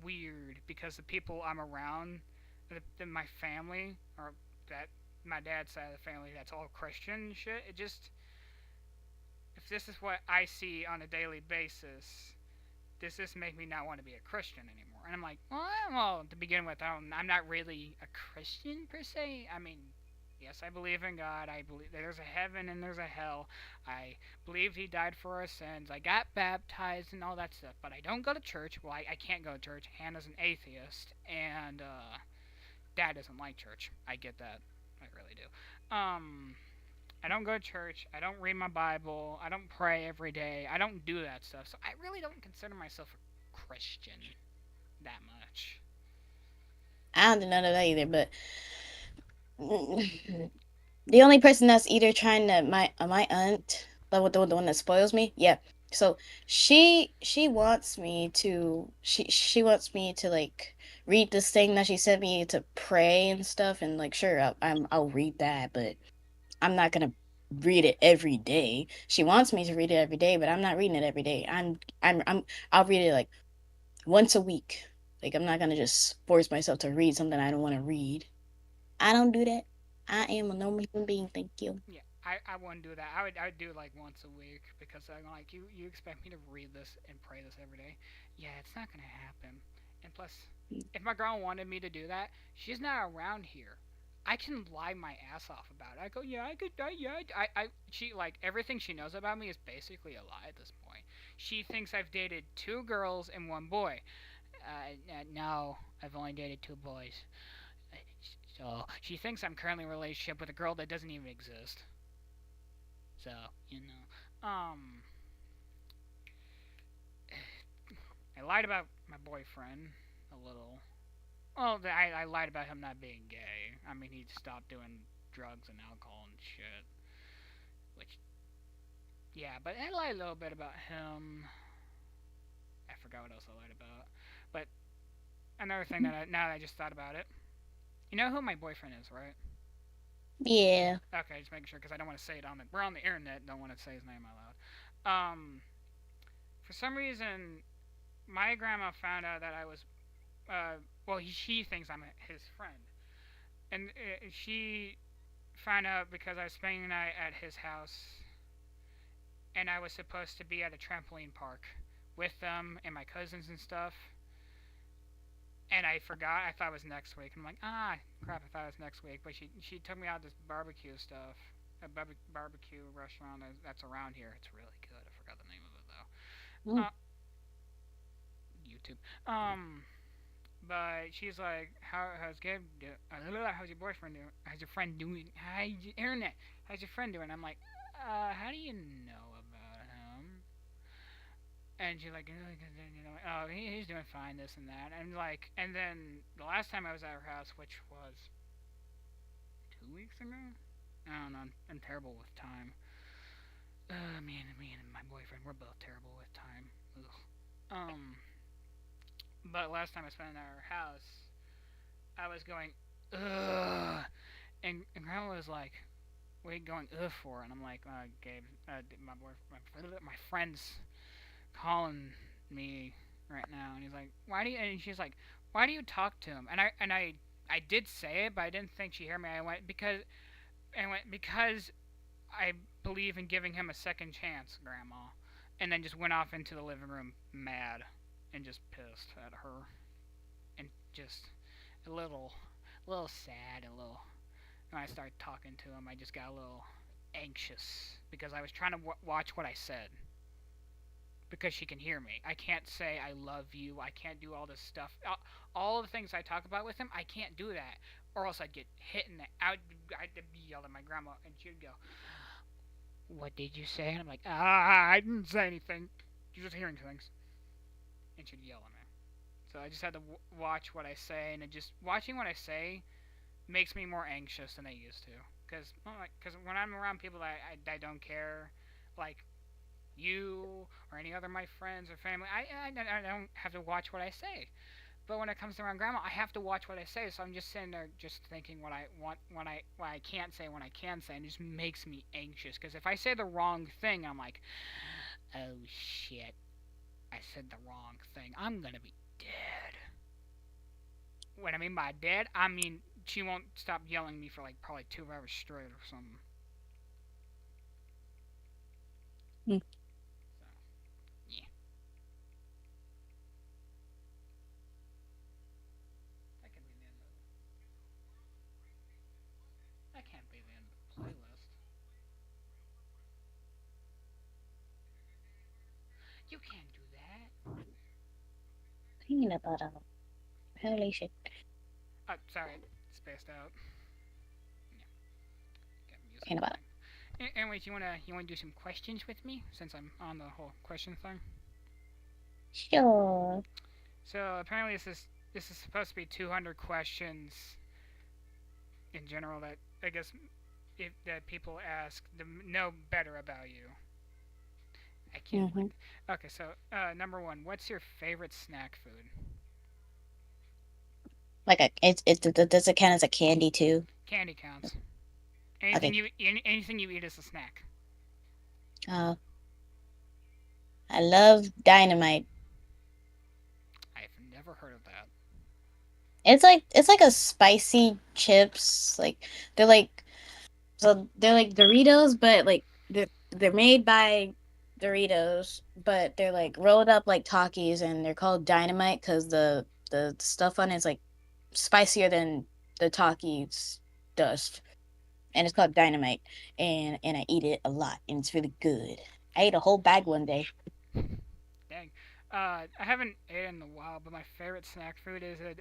weird because the people I'm around, my family, or that my dad's side of the family, that's all Christian shit. It just if this is what I see on a daily basis, does this make me not want to be a Christian anymore? And I'm like, well, to begin with, I'm not really a Christian per se. I mean, yes, I believe in God. I believe there's a heaven and there's a hell. I believe He died for our sins. I got baptized and all that stuff. But I don't go to church. Well, I can't go to church. Hannah's an atheist, and Dad doesn't like church. I get that. I really do. I don't go to church. I don't read my Bible. I don't pray every day. I don't do that stuff. So I really don't consider myself a Christian that much. I don't do none of that either. But the only person that's either trying to my aunt, the one that spoils me, yeah. So she wants me to she wants me to like read this thing that she sent me to pray and stuff, and like sure I'll read that, but I'm not gonna read it every day. She wants me to read it every day, but I'm not reading it every day. I'll read it like once a week. Like I'm not gonna just force myself to read something I don't want to read. I don't do that. I am a normal human being. Thank you. Yeah, I wouldn't do that. I would do it like once a week because I'm like you expect me to read this and pray this every day. Yeah, it's not gonna happen. And plus, if my girl wanted me to do that, she's not around here. I can lie my ass off about it. I go, yeah, I could, yeah, she like everything she knows about me is basically a lie at this point. She thinks I've dated two girls and one boy. No, I've only dated two boys. So she thinks I'm currently in a relationship with a girl that doesn't even exist. So I lied about my boyfriend a little. Well, I lied about him not being gay. I mean, he stopped doing drugs and alcohol and shit. Which, yeah, but I lied a little bit about him. I forgot what else I lied about. But another thing that now that I just thought about it, you know who my boyfriend is, right? Yeah. Okay, just making sure because I don't want to say it on the. We're on the internet. Don't want to say his name out loud. For some reason, my grandma found out that I was. Well, she thinks I'm his friend, and she found out because I was spending the night at his house, and I was supposed to be at a trampoline park with them and my cousins and stuff. And I forgot. I thought it was next week. I'm like, crap! I thought it was next week. But she took me out to this barbecue stuff, a barbecue restaurant that's around here. It's really good. I forgot the name of it though. Mm. YouTube. But she's like, how's Gabe doing? How's your boyfriend doing? How's your friend doing? How's your internet? How's your friend doing? I'm like, how do you know about him? And she's like, oh, he's doing fine, this and that. And like, and then the last time I was at her house, which was 2 weeks ago. I don't know. I'm terrible with time. Me and my boyfriend, we're both terrible with time. Ugh. But last time I spent it at her house, I was going, ugh, and Grandma was like, "What are you going ugh for?" And I'm like, Gabe, my boyfriend, my friend's calling me right now, and he's like, "Why do you?" And she's like, "Why do you talk to him?" I did say it, but I didn't think she'd hear me. I went because I believe in giving him a second chance, Grandma, and then just went off into the living room mad and just pissed at her and just a little sad, a little. When I started talking to him, I just got a little anxious because I was trying to watch what I said because she can hear me. I can't say I love you. I can't do all this stuff. All the things I talk about with him, I can't do that, or else I'd get hit in the. I'd yell at my grandma, and she'd go, "What did you say?" And I'm like, I didn't say anything. You're just hearing things. And she'd yell at me. So I just had to watch what I say, and it just watching what I say makes me more anxious than I used to. Because when I'm around people that I don't care, like you or any other of my friends or family, I don't have to watch what I say. But when it comes to around grandma, I have to watch what I say. So I'm just sitting there just thinking what I want, what I can't say, when I can say, and it just makes me anxious. Because if I say the wrong thing, I'm like, oh shit, I said the wrong thing. I'm gonna be dead. What I mean by dead, I mean she won't stop yelling at me for like probably 2 hours straight or something. Hmm. So yeah, that can be the end of. That can't be the end of the playlist. You can't do that. Thinking about holy shit. Oh, sorry, spaced out. Yeah, got music Thinking about playing. Anyways, you wanna do some questions with me since I'm on the whole question thing? sure. So apparently this is supposed to be 200 questions in general that I guess if that people ask to know better about you. I can't Mm-hmm. believe. Okay, so number one, what's your favorite snack food? Like does it count as a candy too? Candy counts. Okay. Anything you eat is a snack. Uh, I love dynamite. I've never heard of that. It's like a spicy chips. Like they're like they're like Doritos, but like they're made by Doritos, but they're like rolled up like Takis, and they're called dynamite because the stuff on it is like spicier than the Takis dust, and it's called dynamite. And I eat it a lot, and it's really good. I ate a whole bag one day. Dang. I haven't eaten in a while, but my favorite snack food is a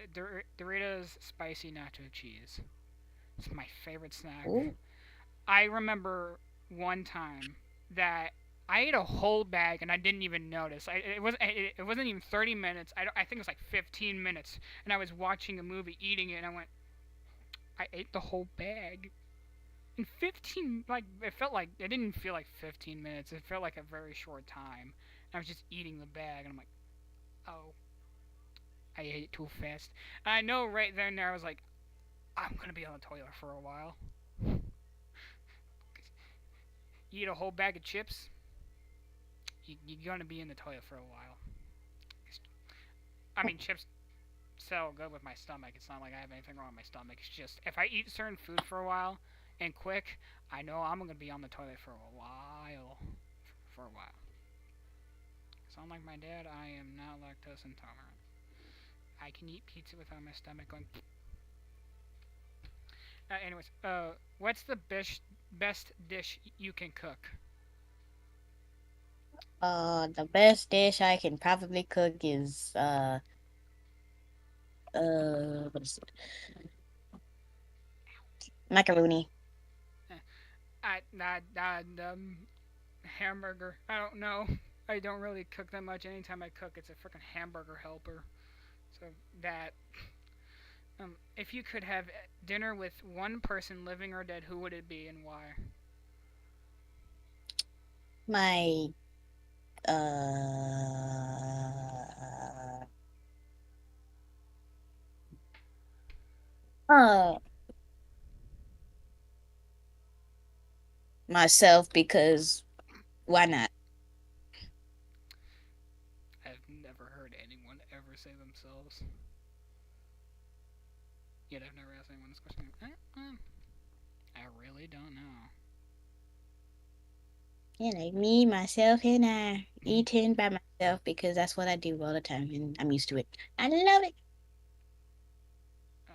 Doritos spicy nacho cheese. It's my favorite snack. Ooh. I remember one time that I ate a whole bag and I didn't even notice. It wasn't even 30 minutes. I think it was like 15 minutes, and I was watching a movie, eating it, and I went, I ate the whole bag in 15. Like it felt like it didn't feel like 15 minutes. It felt like a very short time. I was just eating the bag, and I'm like, oh, I ate it too fast. And I know right then and there I was like, I'm gonna be on the toilet for a while. You eat a whole bag of chips, you're gonna be in the toilet for a while. I mean, chips so good with my stomach. It's not like I have anything wrong with my stomach. It's just if I eat certain food for a while and quick, I know I'm gonna be on the toilet for a while. For a while. So unlike my dad, I am not lactose intolerant. I can eat pizza without my stomach going. What's the best dish you can cook? The best dish I can probably cook is what is it? Macaroni. Eh, hamburger. I don't know. I don't really cook that much. Anytime I cook, it's a freaking hamburger helper. So that. If you could have dinner with one person, living or dead, who would it be and why? My uh myself, because why not? I've never heard anyone ever say themselves. Yet I've never asked anyone this question. I really don't know. Yeah, like me, myself, and I eating by myself because that's what I do all the time, and I'm used to it. I love it. uh,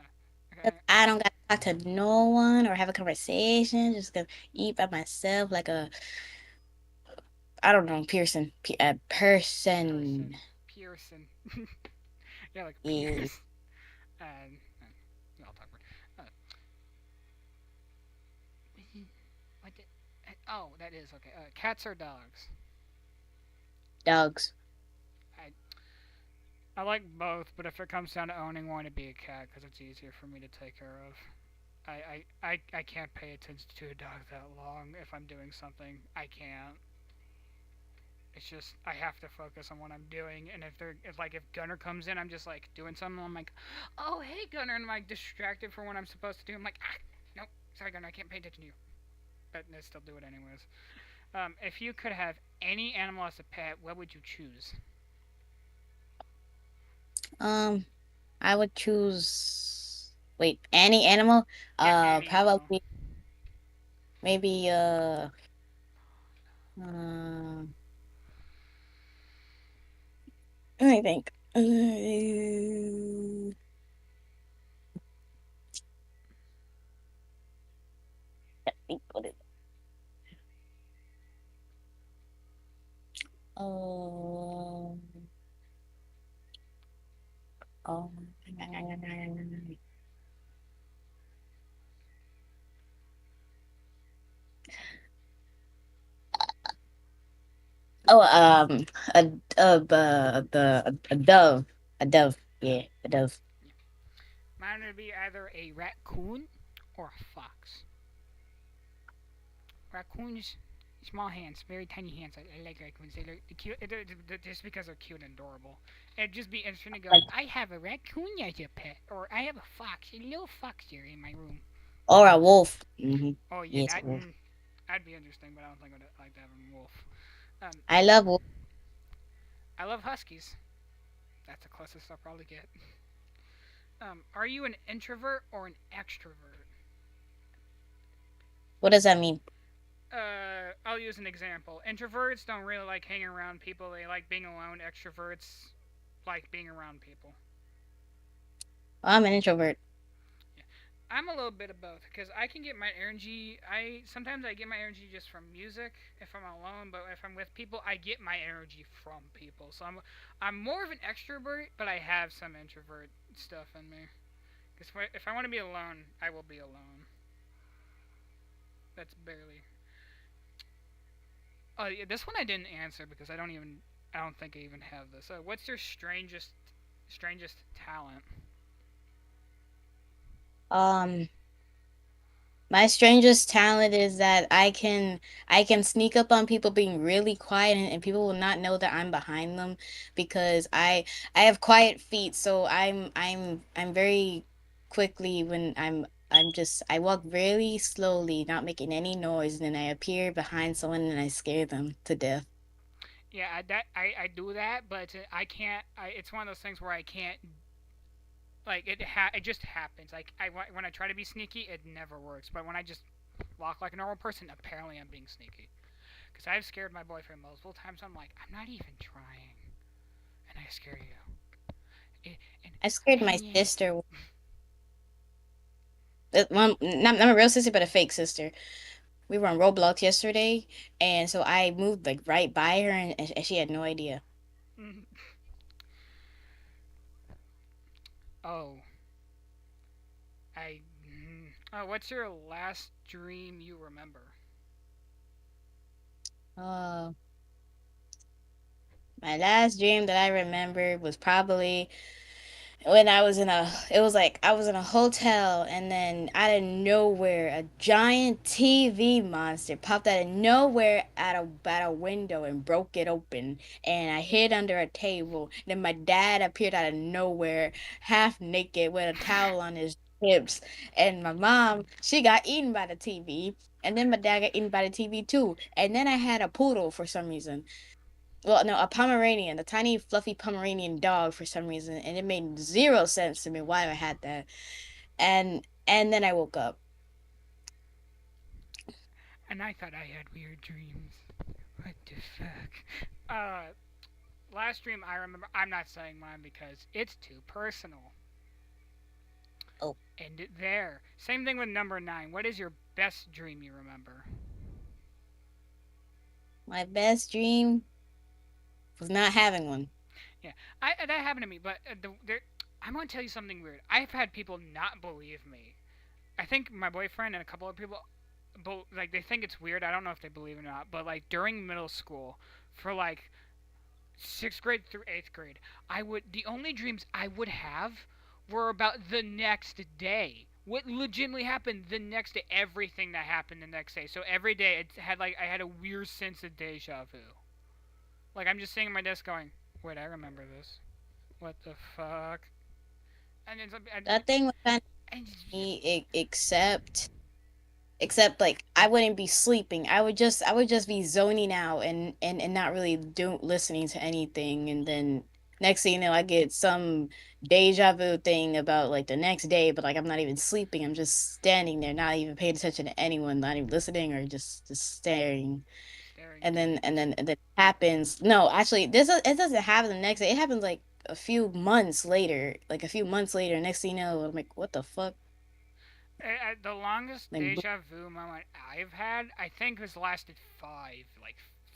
'Cause okay. I don't got to talk to no one or have a conversation. Just gonna eat by myself like a, I don't know, a person. Person. Pearson. Yeah, like Yeah. Pierce. I'll talk about. Uh, what did, oh, that is okay. Cats or dogs? Dogs. I I like both, but if it comes down to owning one, it'd be a cat because it's easier for me to take care of. I can't pay attention to a dog that long if I'm doing something. I can't. It's just I have to focus on what I'm doing, and if Gunner comes in, I'm just like doing something. I'm like, oh hey Gunner, and I'm like distracted from what I'm supposed to do. I'm like, nope, sorry Gunner, I can't pay attention to you, but I still do it anyways. If you could have any animal as a pet, what would you choose? Um, I would choose. Wait, any animal? Yeah, any animal. Probably maybe uh let me think. What is oh oh oh a a dove, a dove, yeah, a dove. Mine would be either a raccoon or a fox. Raccoons, small hands, very tiny hands. I like raccoons. They look cute just because they're cute and adorable. It'd just be interesting to go. I have a raccoon as a pet, or I have a fox, a little fox here in my room. Or a wolf. Oh yeah, Yes, a wolf. that'd be interesting, but I don't think I'd like to have a wolf. Um, I love wolf. I love huskies. That's the closest I'll probably get. Are you an introvert or an extrovert? What does that mean? I'll use an example. Introverts don't really like hanging around people. They like being alone. Extroverts like being around people. I'm an introvert. Yeah. I'm a little bit of both because I can get my energy. I sometimes I get my energy just from music if I'm alone, but if I'm with people, I get my energy from people. So I'm more of an extrovert, but I have some introvert stuff in me. Because if I want to be alone, I will be alone. That's barely. Oh yeah, this one I didn't answer because I don't think I even have this. What's your strangest talent? Um, my strangest talent is that I can sneak up on people being really quiet, and people will not know that I'm behind them because I have quiet feet, so I'm very quickly when I walk really slowly, not making any noise, and then I appear behind someone and I scare them to death. Yeah, I do that, but I can't. It's one of those things where I can't. It just happens. When I try to be sneaky, it never works. But when I just walk like a normal person, apparently I'm being sneaky. Because I've scared my boyfriend multiple times. I'm like, I'm not even trying, and I scare you. And I scared my and yeah. sister. Not a real sister, but a fake sister. We were on Roblox yesterday, and so I moved like right by her, and she had no idea. Oh, I. Oh, what's your last dream you remember? Uh, my last dream that I remember was probably when it was like I was in a hotel, and then out of nowhere a giant TV monster popped out of nowhere at a window and broke it open, and I hid under a table. Then my dad appeared out of nowhere, half naked with a towel on his hips, and my mom, she got eaten by the TV. And then my dad got eaten by the TV too. And then I had a poodle for some reason. Well, no, a Pomeranian, a tiny, fluffy Pomeranian dog for some reason, and it made zero sense to me why I had that. And then I woke up. And I thought I had weird dreams. What the fuck? Uh, last dream I remember. I'm not saying mine because it's too personal. Oh, End it there. Same thing with number 9. What is your best dream you remember? my best dream was not having one. Yeah, that happened to me. But I'm gonna tell you something weird. I've had people not believe me. I think my boyfriend and a couple of people, like they think it's weird. I don't know if they believe it or not. But like during middle school, for like sixth grade through eighth grade, the only dreams I would have were about the next day. What legitimately happened the next day, everything that happened the next day. So every day it had like I had a weird sense of deja vu. Like I'm just sitting at my desk going, "Wait, I remember this. What the fuck?" And it's That thing was kind of and me, except like I wouldn't be sleeping. I would just be zoning out and not really do listening to anything. And then next thing you know, I get some deja vu thing about like the next day, but like I'm not even sleeping. I'm just standing there, not even paying attention to anyone, not even listening or just staring. staring And into then and emptiness. then and then it happens. No, actually, it doesn't happen the next day. It happens like a few months later. Like a few months later. Next thing you know, I'm like, what the fuck? The longest Like, deja vu moment I've had, I think, has lasted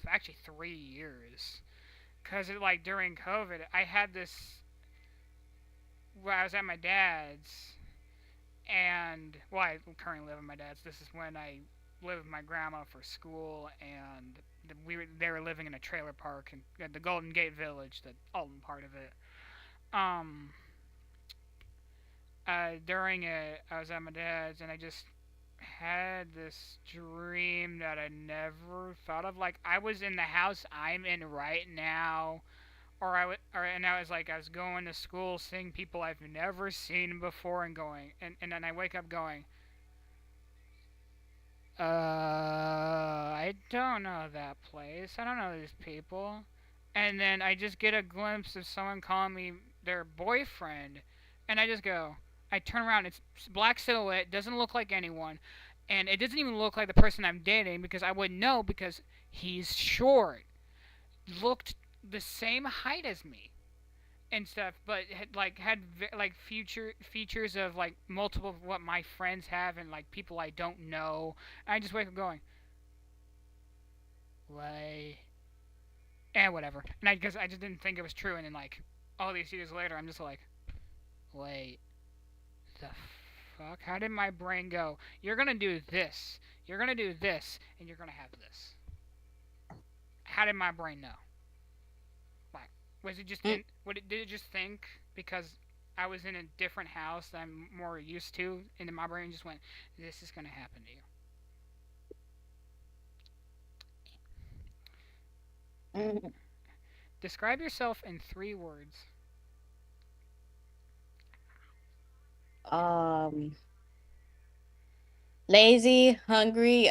actually 3 years. Cause like during COVID, I had this. Well, I was at my dad's, and well, I currently live at my dad's. This is when I lived with my grandma for school, and they were living in a trailer park in the Golden Gate Village, the Alton part of it. Um, during it, I was at my dad's, and I just had this dream that I never thought of. Like I was in the house I'm in right now, and I was like I was going to school, seeing people I've never seen before, and going, and then I wake up going, I don't know that place. I don't know these people. And then I just get a glimpse of someone calling me their boyfriend, and I just go. I turn around. It's black silhouette. Doesn't look like anyone, and it doesn't even look like the person I'm dating because I wouldn't know because he's short, looked the same height as me and stuff, but had future features of like multiple of what my friends have and like people I don't know. And I just wake up going, why? And whatever. And I guess I just didn't think it was true. And then like all these years later, I'm just like, wait, the fuck? How did my brain go? You're gonna do this. You're gonna do this, and you're gonna have this. How did my brain know? Like, was it just mm, in? Did it just think because I was in a different house that I'm more used to, and then my brain just went, "This is gonna happen to you." mm, Describe yourself in 3 words. um, lazy, hungry,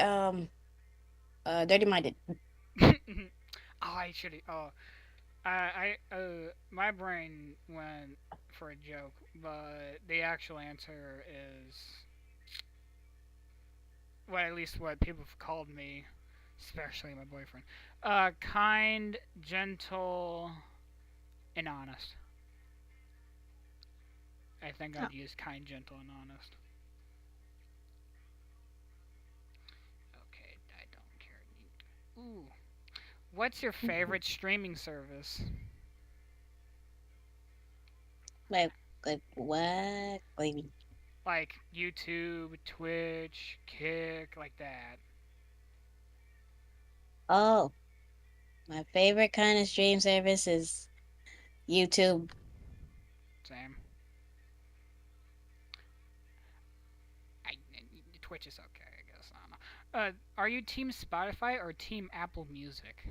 dirty minded. Oh, I should. Oh, my brain went for a joke, but the actual answer is, well, at least what people have called me, especially my boyfriend. Kind, gentle, and honest. I think Oh. I'd use kind, gentle, and honest. Okay, I don't care. Ooh, what's your favorite streaming service? Like, like what? Like, Like YouTube, Twitch, Kick, like that. oh, my favorite kind of stream service is YouTube. Same. I, Twitch is okay, I guess. I don't know. Are you Team Spotify or Team Apple Music?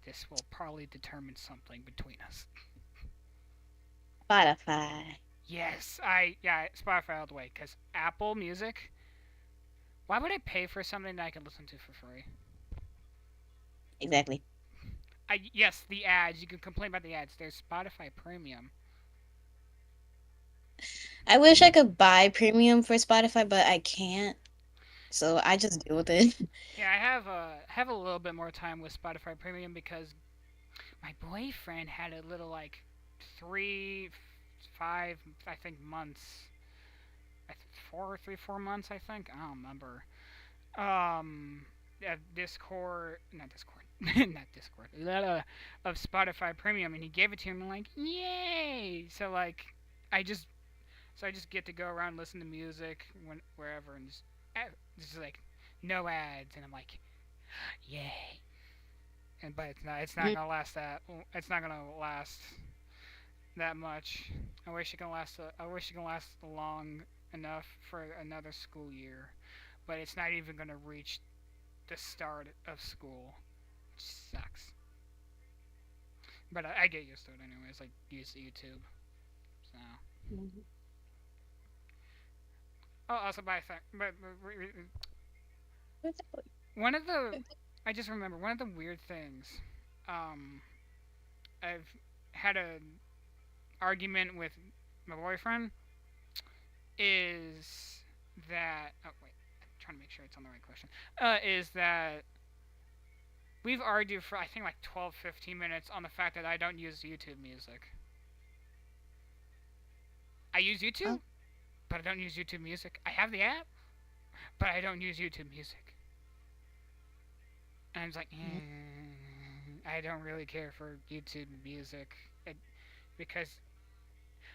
This will probably determine something between us. Spotify. Yes, yeah, Spotify all the way. Cause Apple Music, why would I pay for something that I can listen to for free? Exactly. Yes, the ads. You can complain about the ads. There's Spotify Premium. I wish I could buy premium for Spotify, but I can't. So I just deal with it. Yeah, I have a little bit more time with Spotify Premium because my boyfriend had a little like 5 I think months, 4 I think. I don't remember. Um, Discord, not Discord, not Discord, of Spotify Premium, and he gave it to me. I'm like, yay! I just, I just get to go around listen to music wherever, and just like no ads, and I'm like, yay! and but it's not gonna last that it's not gonna last that much. I wish it can last long enough for another school year, but it's not even gonna reach the start of school. Which sucks. But I get used to it anyways. Like use YouTube. So. Mhm. Oh, also by th- but Without- one of the I just remember one of the weird things. Um, I've had an argument with my boyfriend is that wait, I'm trying to make sure it's on the right question. Is that we've argued for I think like 12, 15 minutes on the fact that I don't use YouTube music. I use YouTube, Oh, but I don't use YouTube music. I have the app, but I don't use YouTube music. And I was like, mm, I don't really care for YouTube music because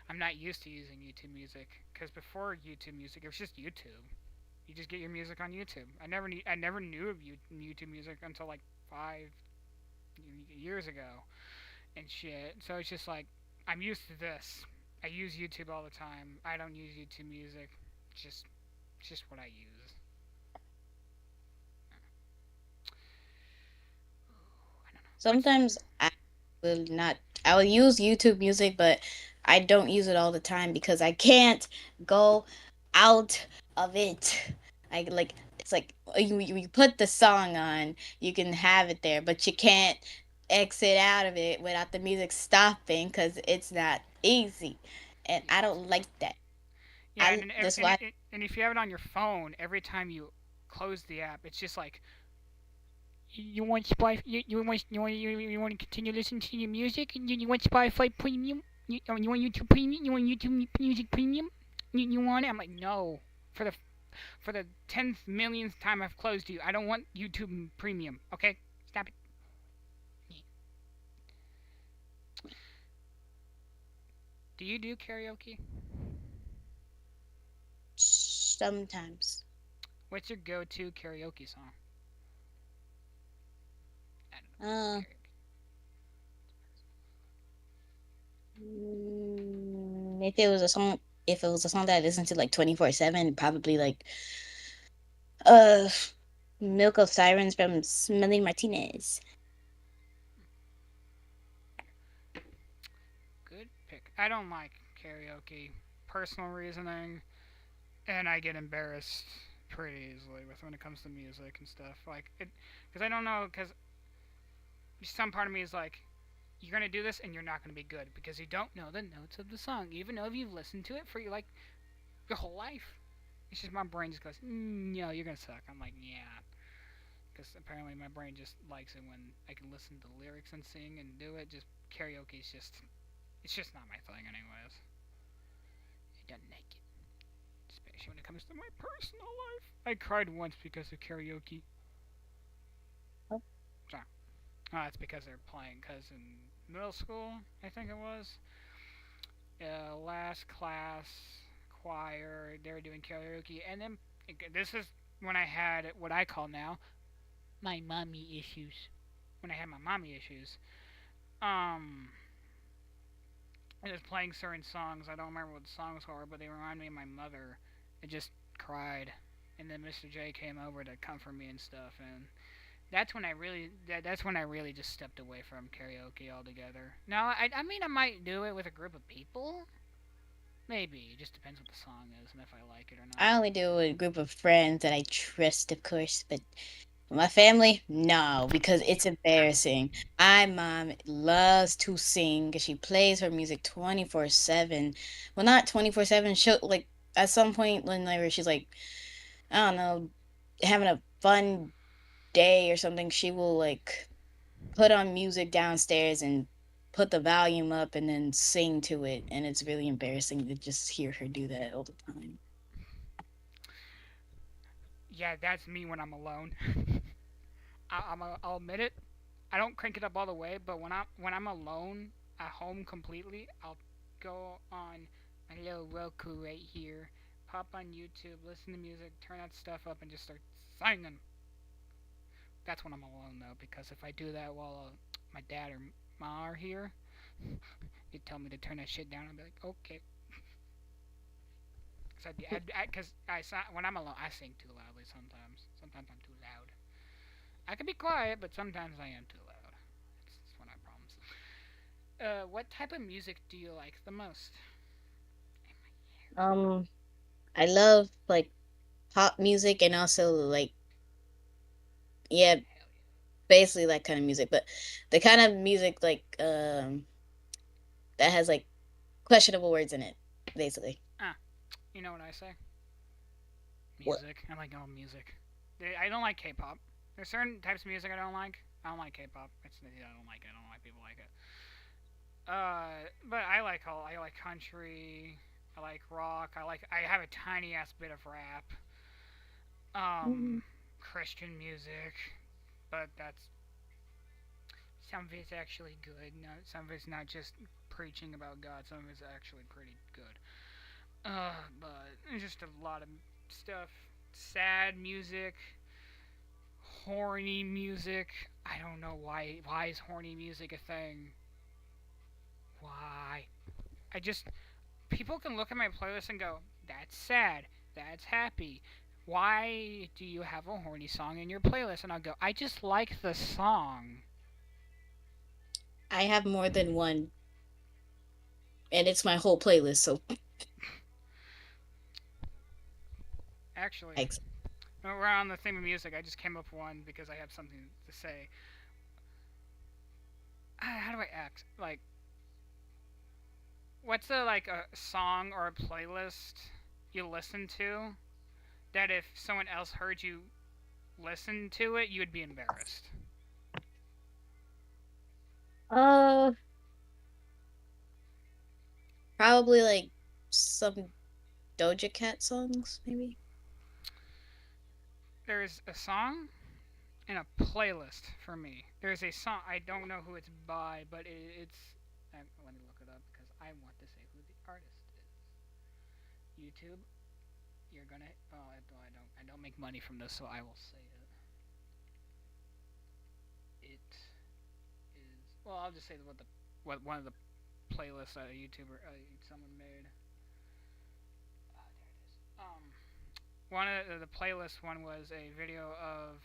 I'm not used to using YouTube music. Because before YouTube music, it was just YouTube. You just get your music on YouTube. I never knew of YouTube music until like 5 years ago and shit. So it's just like I'm used to this. I use YouTube all the time. I don't use YouTube music. Just it's just what I use. I don't know. sometimes I will not. I will use YouTube Music, but I don't use it all the time because I can't go out of it. I like it's like you put the song on, you can have it there, but you can't exit out of it without the music stopping because it's not easy, and I Yes. don't like that. Yeah, I that's and, why. and if you have it on your phone, every time you close the app, it's just like you want Spotify, you want to continue listening to your music, you want Spotify Premium, you want YouTube Premium, you want YouTube Music Premium, you want it. I'm like, no, for the 10th millionth time I've closed you, I don't want YouTube Premium. Okay, stop it. Do you do karaoke? Sometimes. What's your go-to karaoke song? I don't know. Uh, Karaoke. if it was a song that I listened to like 24/7, probably like uh Milk of Sirens from Smelly Martinez. Good pick. I don't like karaoke. Personal reasoning, and I get embarrassed pretty easily with when it comes to music and stuff. Like it, because I don't know. Because some part of me is like, you're gonna do this and you're not gonna be good because you don't know the notes of the song, even though if you've listened to it for like your whole life. It's just my brain just goes, no, you're gonna suck. I'm like, yeah, because apparently my brain just likes it when I can listen to the lyrics and sing and do it. Just karaoke is just, it's just not my thing, anyways. I don't like it, especially when it comes to my personal life. I cried once because of karaoke. Oh, So, that's because they're playing. Cause in middle school, I think it was, last class choir, they were doing karaoke, and then this is when I had what I call now my mommy issues. When I had my mommy issues, um, I was playing certain songs. I don't remember what the songs were, but they remind me of my mother. I just cried, and then Mr. J came over to comfort me and stuff, and that's when I really just stepped away from karaoke altogether. Now, I mean, I might do it with a group of people. Maybe it just depends what the song is and if I like it or I not. only do it with a group of friends that I trust, of course, but my family, no, because it's embarrassing. My mom loves to sing. She plays her music 24/7. Well, not 24/7. She'll like at some point whenever she's like, I don't know, having a fun day or something, she will like put on music downstairs and put the volume up and then sing to it, and it's really embarrassing to just hear her do that all the time. Yeah, that's me when I'm alone. I'll admit it. I don't crank it up all the way, but when I'm alone at home completely, I'll go on my little Roku right here, pop on YouTube, listen to music, turn that stuff up, and just start singing. That's when I'm alone though, because if I do that while my dad or ma are here, they tell me to turn that shit down. I'd be like, okay. Because when I'm alone, I sing too loudly sometimes. Sometimes I'm too loud. I can be quiet, but sometimes I am too loud. It's one of my problems. What type of music do you like the most? Um, I love like pop music and also like yeah, Hell basically that kind of music. But the kind of music like that has like questionable words in it, basically. yeah. You know what I say? What? Music. I like all music. I don't like K-pop. There's certain types of music I don't like. I don't like K-pop. I don't like it. I don't know why people like it. But I like all. I like country. I like rock. I have a tiny ass bit of rap. Mm. Um, Christian music, but that's some of it's actually good. No, some of it's not just preaching about God. Some of it's actually pretty good. But it's just a lot of stuff. Sad music, horny music. I don't know why. Why is horny music a thing? Why? I just people can look at my playlist and go, "That's sad. That's happy. Why do you have a horny song in your playlist?" And I'll go, "I just like the song." I have more than one, and it's my whole playlist. So, Actually, ex- we're on the theme of music. I just came up with one because I have something to say. How do I act? Like, what's a song or a playlist you listen to that if someone else heard you listen to it, you would be embarrassed? uh, probably like some Doja Cat songs, maybe. There's a song and a playlist for me. There's a song I don't know who it's by, but it's. Let me look it up because I want to say who the artist is. YouTube, you're gonna. Oh, I don't. I don't make money from this, so I will say it. It is. Well, I'll just say what one of the playlists a YouTuber someone made. Oh, there it is. One of the playlist one was a video of.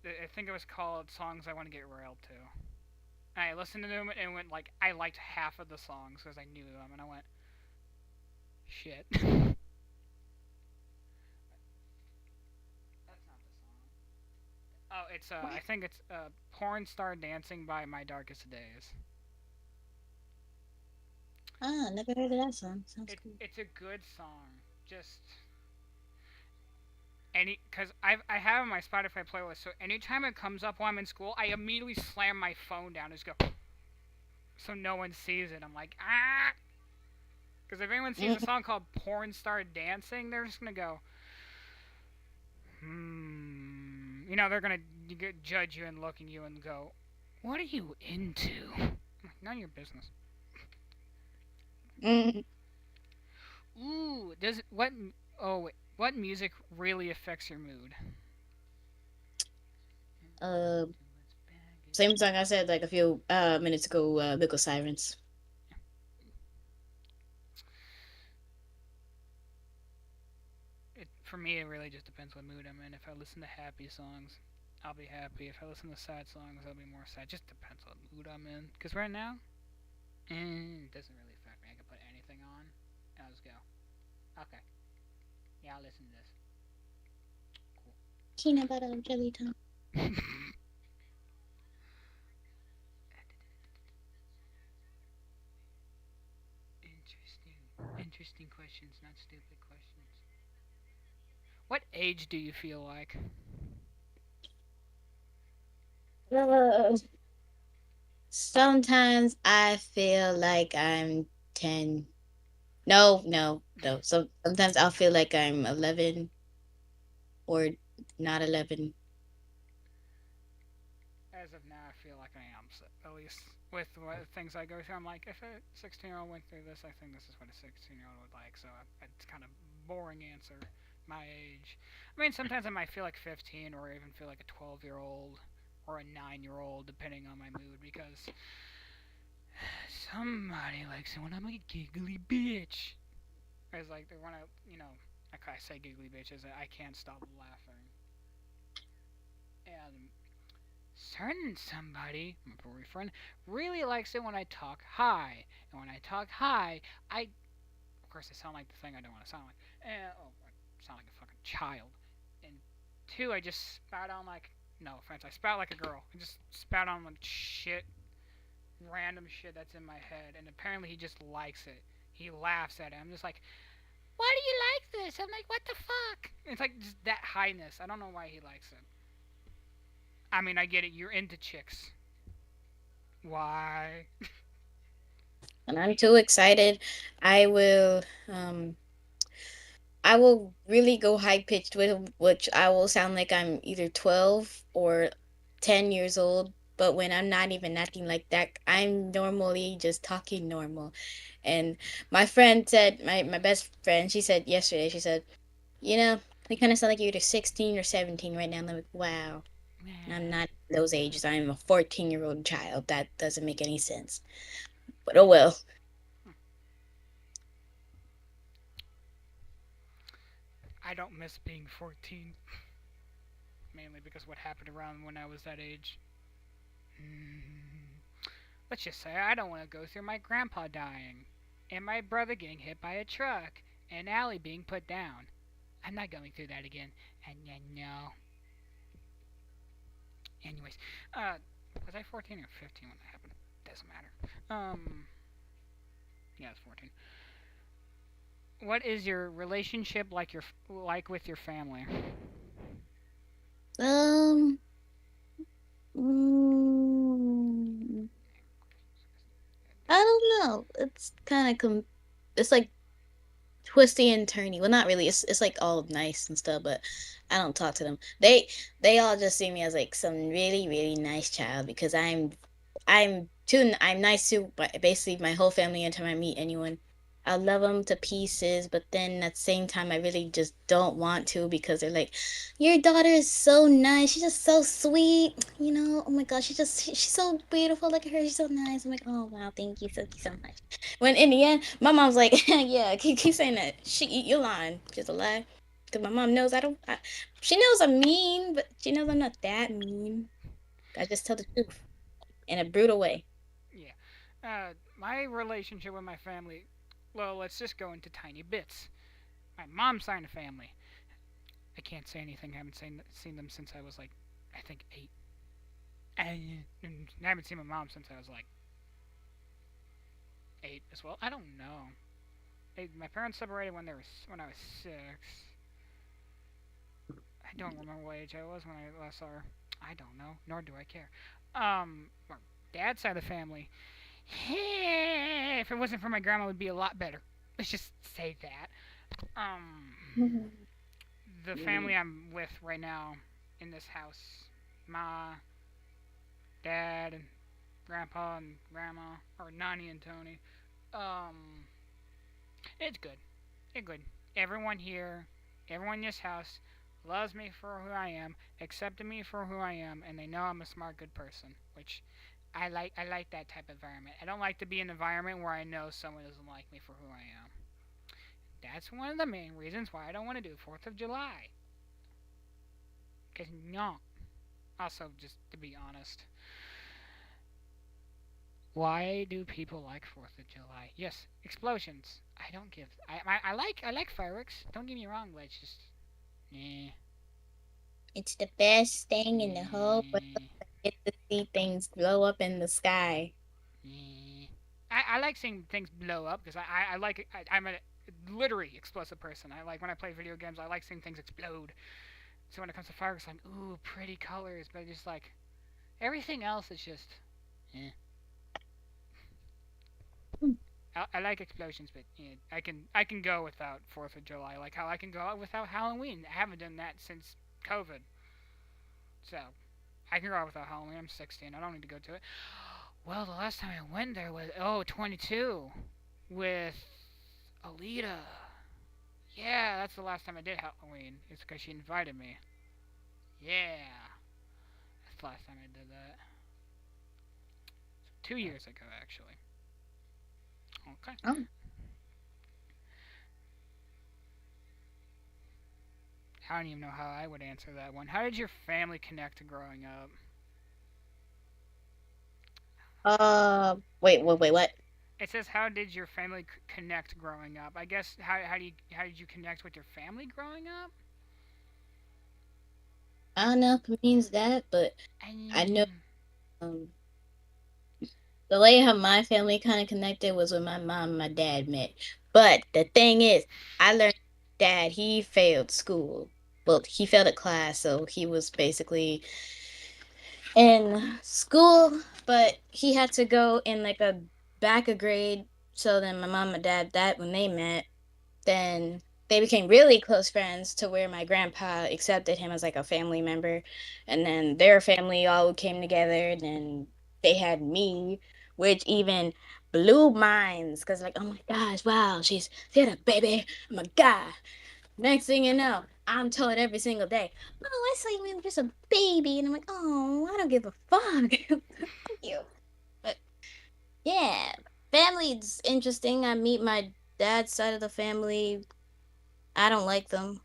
I think it was called "Songs I Want to Get Railed To." I listened to them and went like I liked half of the songs because I knew them, and I went shit. That's not the song. Oh, it's I What? think it's "Porn Star Dancing" by My Darkest Days. Ah, never heard of that song. Sounds cool. It's a good song. Just because I have my Spotify playlist, so anytime it comes up while I'm in school, I immediately slam my phone down and just go so no one sees it. I'm like ah, because if anyone sees a Mm. song called "Porn Star Dancing," they're just gonna go hmm. They're gonna judge you and look at you and go, "What are you into?" None of your business. Mm. Ooh, does what? Oh, wait, what music really affects your mood? Uh, Same song I said like a few minutes ago. Bickle Sirens. For me, it really just depends what mood I'm in. If I listen to happy songs, I'll be happy. If I listen to sad songs, I'll be more sad. Just depends what mood I'm in. Because right now, it doesn't really affect me. I can put anything on, and I'll just go, okay, yeah, I'll listen to this. Peanut butter and jelly time. Cool. Interesting. Interesting questions, not stupid questions. What age do you feel like? Sometimes I feel like I'm 10. No, no, no. Sometimes I'll feel like I'm 11 or not 11. As of now, I feel like I am. So at least with what things I go through, I'm like, if a 16-year-old went through this, I think this is what a 16-year-old would like. So it's kind of boring answer. My age. I mean, sometimes I might feel like 15 or even feel like a 12-year-old. or a 9-year-old, depending on my mood, because somebody likes it when I'm a giggly bitch. It's like they want to, like I say giggly bitches, I can't stop laughing. And certain somebody, my boyfriend, really likes it when I talk high. And when I talk high, of course, I sound like the thing I don't want to sound like. I sound like a fucking child. And two, I just spout on like, no offense, I spout like a girl. I just spout on like shit, random shit that's in my head. And apparently he just likes it. He laughs at it. I'm just like, why do you like this? I'm like, what the fuck? It's like just that highness. I don't know why he likes it. I mean, I get it. You're into chicks. Why? And I'm too excited. I will um I will really go high pitched with which I will sound like I'm either 12 or 10 years old. But when I'm not even acting like that, I'm normally just talking normal. And my friend said, my best friend, she said yesterday, she said, you know, we kind of sound like you're either 16 or 17 right now. And I'm like, wow, I'm not those ages. I'm a 14-year-old child. That doesn't make any sense. But oh well. I don't miss being 14, mainly because what happened around when I was that age. Let's just say I don't want to go through my grandpa dying, and my brother getting hit by a truck, and Allie being put down. I'm not going through that again. And no. Anyways, was I 14 or 15 when that happened? Doesn't matter. Yeah, it's 14. What is your relationship like with your family? Um, mm, I don't know. It's kind of it's like twisty and turny. Well, not really. It's like all nice and stuff, but I don't talk to them. They all just see me as like some really nice child because I'm nice to basically my whole family anytime I meet anyone. I love them to pieces, but then at the same time, I really just don't want to because they're like, "Your daughter is so nice. She's just so sweet. You know, oh my gosh, she's so beautiful. Look at her. She's so nice." I'm like, "Oh wow, thank you so much." When in the end, my mom's like, "Yeah, keep saying that. You're lying. Just a lie." Because my mom knows she knows I'm mean, but she knows I'm not that mean. I just tell the truth in a brutal way. Yeah. My relationship with my family, well, let's just go into tiny bits. My mom's side of the family, I can't say anything. I haven't seen them since I was like, I think 8. And I haven't seen my mom since I was like 8 as well. I don't know. My parents separated when I was 6. I don't remember what age I was when I last saw her. I don't know, nor do I care. My dad's side of the family. If it wasn't for my grandma, it would be a lot better. Let's just say that. Um, the family I'm with right now in this house, ma, dad, and grandpa and grandma, or Nani and Tony. Um, it's good. It's good. Everyone here, everyone in this house, loves me for who I am, accepted me for who I am, and they know I'm a smart, good person. Which I like. I like that type of environment. I don't like to be in an environment where I know someone doesn't like me for who I am. That's one of the main reasons why I don't want to do 4th of July. Cause no. Also, just to be honest, why do people like 4th of July? Yes, explosions. I don't give. I like fireworks. Don't get me wrong, but it's just eh, It's the best thing in the whole world. eh, Get to see things blow up in the sky. eh. I like seeing things blow up because I like I'm a literally explosive person. I like when I play video games. I like seeing things explode. So when it comes to fireworks, I'm ooh pretty colors, but just like everything else is just eh. Hmm. I like explosions, but I can go without 4th of July. Like how I can go out without Halloween. I haven't done that since COVID, so I can go out without Halloween. I'm 16. I don't need to go to it. Well, the last time I went there was 22 with Alita. Yeah, that's the last time I did Halloween. It's because she invited me. Yeah, the last time I did that? 2 years ago, actually. Okay. Oh, I don't even know how I would answer that one. How did your family connect growing up? wait, what? It says, "How did your family connect growing up?" I guess how did you connect with your family growing up? I don't know if it means that, but I I know mean, um the way how my family kind of connected was when my mom and my dad met. But the thing is, I learned dad he failed school. Well, he failed a class, so he was basically in school, but he had to go in like a back a grade. So then my mom and dad, that when they met, then they became really close friends to where my grandpa accepted him as like a family member. And then their family all came together. And then they had me, which even blew minds because, like, oh my gosh, wow, she had a baby. Oh my God. Next thing you know, I'm told every single day, oh, I saw you when just a baby. And I'm like, oh, I don't give a fuck. Fuck you. But yeah, family's interesting. I meet my dad's side of the family. I don't like them.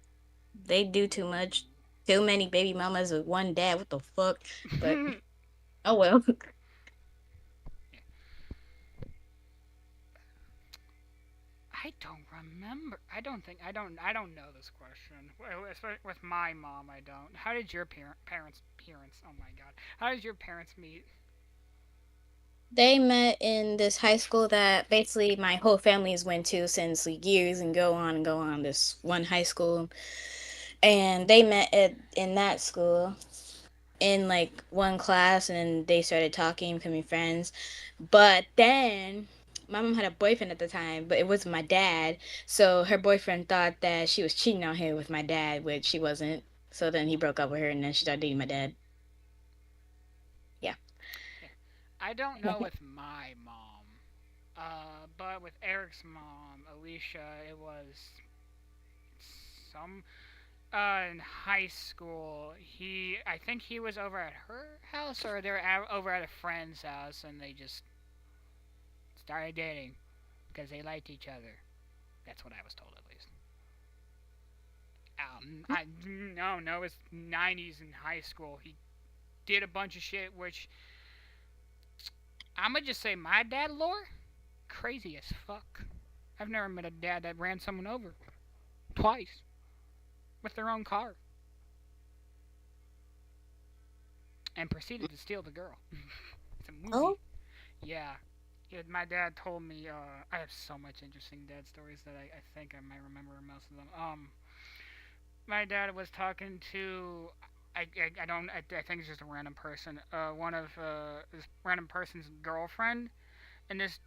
They do too much. Too many baby mamas with one dad. What the fuck? But oh well. I don't remember. I don't think I don't know this question. With my mom, I don't. How did your parents? Oh my god. How did your parents meet? They met in this high school that basically my whole family's went to since like years and go on and go on. This one high school, and they met in that school in like one class, and then they started talking, becoming friends. But then my mom had a boyfriend at the time, but it was my dad. So her boyfriend thought that she was cheating on him with my dad, which she wasn't. So then he broke up with her, and then she started dating my dad. Yeah. Yeah. I don't know with my mom. But with Eric's mom, Alicia, it was some in high school. I think he was over at her house or they're over at a friend's house, and they just started dating because they liked each other. That's what I was told, at least. I no, it's '90s in high school. He did a bunch of shit, which I'ma just say my dad lore crazy as fuck. I've never met a dad that ran someone over twice with their own car and proceeded to steal the girl. It's a movie. Oh, Yeah. Yeah, my dad told me. I have so much interesting dad stories that I think I might remember most of them. My dad was talking to. I don't. I think it's just a random person. One of this random person's girlfriend, and this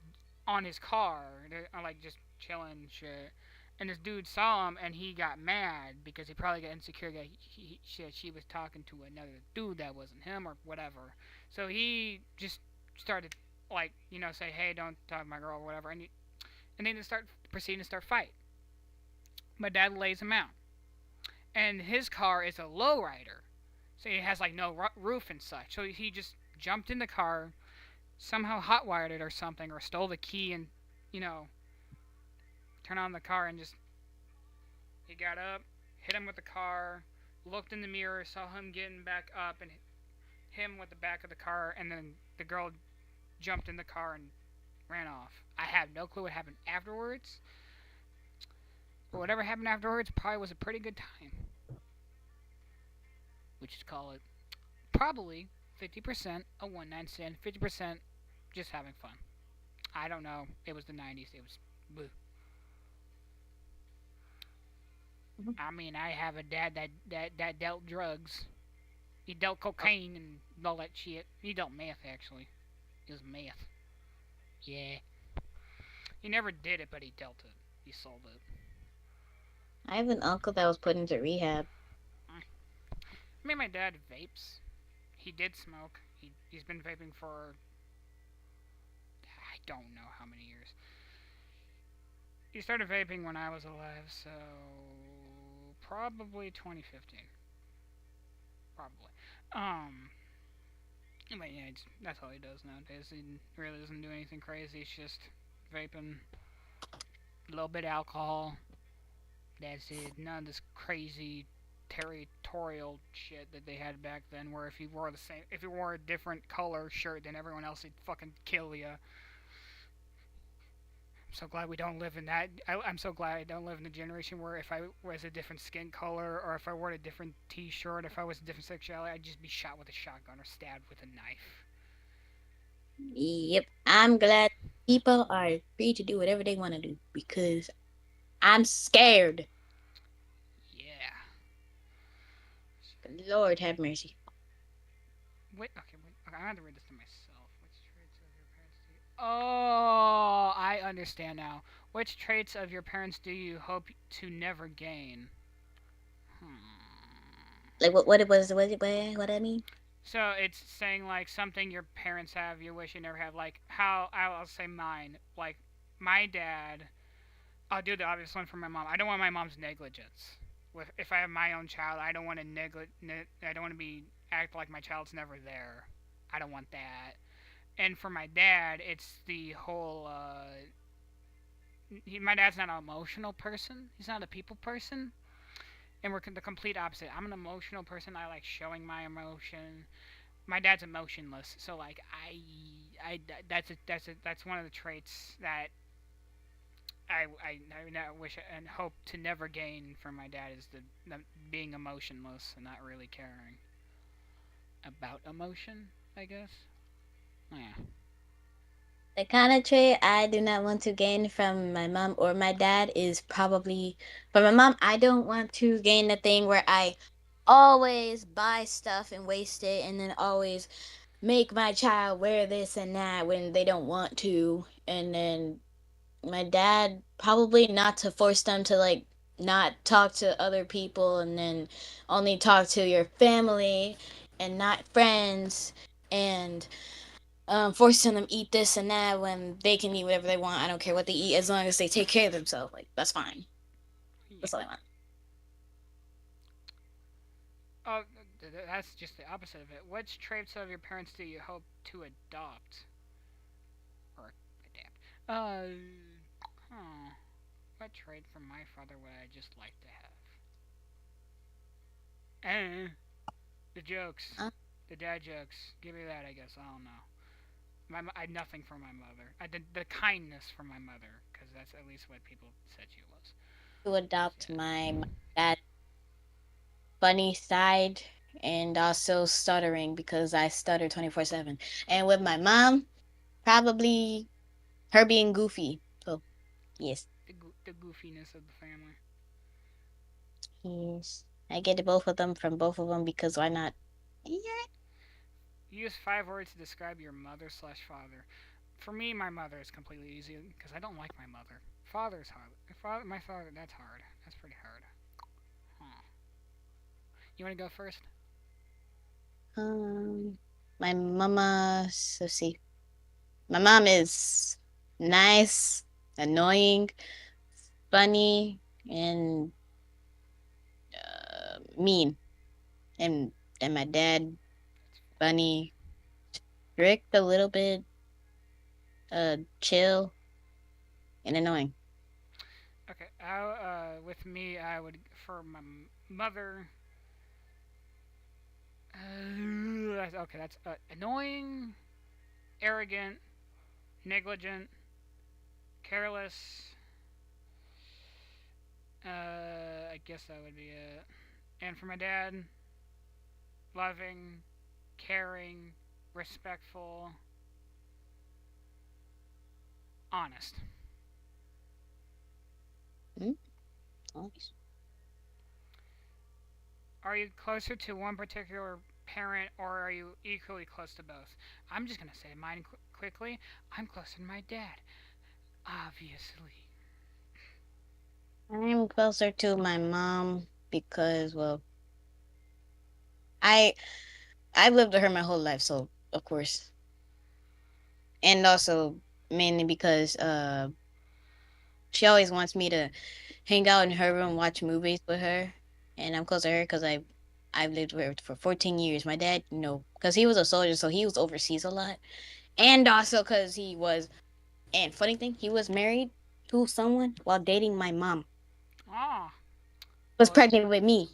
on his car, like just chilling and shit. And this dude saw him, and he got mad because he probably got insecure that she was talking to another dude that wasn't him or whatever. So he just started like say, hey, don't talk to my girl or whatever, and then they start proceeding to start fight. My dad lays him out, and his car is a lowrider, so he has like no roof and such. So he just jumped in the car, somehow hotwired it or something, or stole the key and you know turn on the car and just he got up, hit him with the car, looked in the mirror, saw him getting back up, and hit him with the back of the car, and then the girl jumped in the car and ran off. I have no clue what happened afterwards, but whatever happened afterwards probably was a pretty good time. Which is call it probably 50% a one night stand, 50% just having fun. I don't know. It was the 90s. It was. Bleh. I mean, I have a dad that dealt drugs. He dealt cocaine and all that shit. He dealt meth, actually. It was meth. Yeah. He never did it, but he dealt it. He sold it. I have an uncle that was put into rehab. I mean, my dad vapes. He did smoke. He's been vaping for I don't know how many years. He started vaping when I was alive, so probably 2015. Probably. Um, But yeah, that's all he does nowadays. He really doesn't do anything crazy. He's just vaping, a little bit of alcohol. That's it. None of this crazy territorial shit that they had back then, where if you wore a different color shirt than everyone else, he'd fucking kill you. I'm so glad we don't live in that. I'm so glad I don't live in a generation where if I was a different skin color or if I wore a different T-shirt, if I was a different sexuality, I'd just be shot with a shotgun or stabbed with a knife. Yep, I'm glad people are free to do whatever they want to do because I'm scared. Yeah. Lord have mercy. Wait. Okay, I have to read this to myself. Which traits of your parents do you... Oh, I understand now. Which traits of your parents do you hope to never gain? Hmm. Like what it was what I mean? So it's saying like something your parents have you wish you never had. Like how I'll say mine. Like my dad. I'll do the obvious one for my mom. I don't want my mom's negligence. With if I have my own child, I don't want to I don't want to be act like my child's never there. I don't want that. And for my dad, it's the whole. My dad's not an emotional person. He's not a people person, and we're the complete opposite. I'm an emotional person. I like showing my emotion. My dad's emotionless, so like that's one of the traits that I wish and hope to never gain from my dad is the being emotionless and not really caring about emotion. I guess. Yeah. The kind of trait I do not want to gain from my mom or my dad is probably from my mom. I don't want to gain the thing where I always buy stuff and waste it and then always make my child wear this and that when they don't want to. And then my dad probably not to force them to like not talk to other people and then only talk to your family and not friends and forcing them eat this and that when they can eat whatever they want. I don't care what they eat as long as they take care of themselves. Like that's fine. Yeah. That's all I want. Oh, that's just the opposite of it. Which traits of your parents do you hope to adopt or adapt? Huh. What trait from my father would I just like to have? The jokes, Uh, the dad jokes. Give me that, I guess. I don't know. I had nothing from my mother. I did the kindness from my mother, because that's at least what people said she was. to Cause adopt yeah, my dad's funny side and also stuttering because I stutter 24/7. And with my mom, probably her being goofy. So yes, the goofiness of the family. yes, I get both of them from both of them because why not? Yeah. Use 5 words to describe your mother slash father. For me, my mother is completely easy because I don't like my mother. Father's hard. My father, that's hard. That's pretty hard. Huh. You want to go first? Um, my mama. Let's see. My mom is nice, annoying, funny, and mean. And my dad, funny, strict a little bit, chill, and annoying. Okay. With me, I would for my mother. Okay, that's annoying, arrogant, negligent, careless. I guess that would be it. And for my dad, loving, caring, respectful, honest. Hmm? Nice. Are you closer to one particular parent or are you equally close to both? I'm just going to say mine quickly. I'm closer to my dad, obviously. I'm closer to my mom because, well, I I've lived with her my whole life, so of course, and also mainly because she always wants me to hang out in her room, watch movies with her, and I'm close to her because I I've lived with for 14 years. My dad, because he was a soldier, so he was overseas a lot, and also because he was. And funny thing, he was married to someone while dating my mom. Ah, Was well, pregnant with me.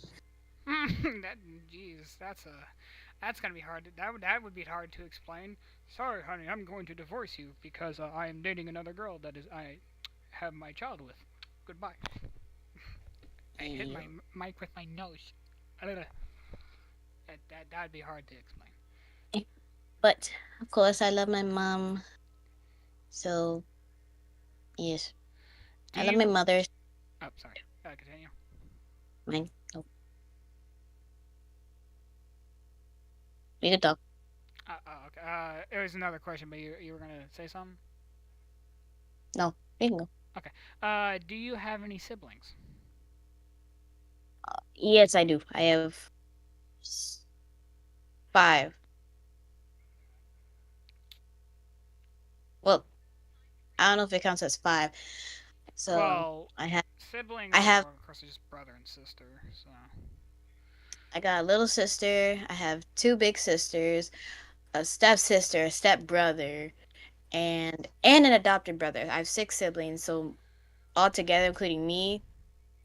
that jeez, that's gonna be hard. That would be hard to explain. Sorry, honey, I'm going to divorce you because I am dating another girl that is I have my child with. Goodbye. I hit my Yeah. mic with my nose. That that'd be hard to explain. But of course, I love my mom. So yes, Do I love my you? mother. Oh, sorry. Continue. Mine. Oh, we could talk. Okay. It was another question, but you were gonna say something. No, we can go. Okay. Do you have any siblings? Yes, I do. I have s- five. Well, I don't know if it counts as five. So Well, I have. siblings I are have. well, of course, just brother and sister. So I got a little sister. I have two big sisters, a stepsister, a stepbrother, and an adopted brother. I have six siblings. So altogether, including me,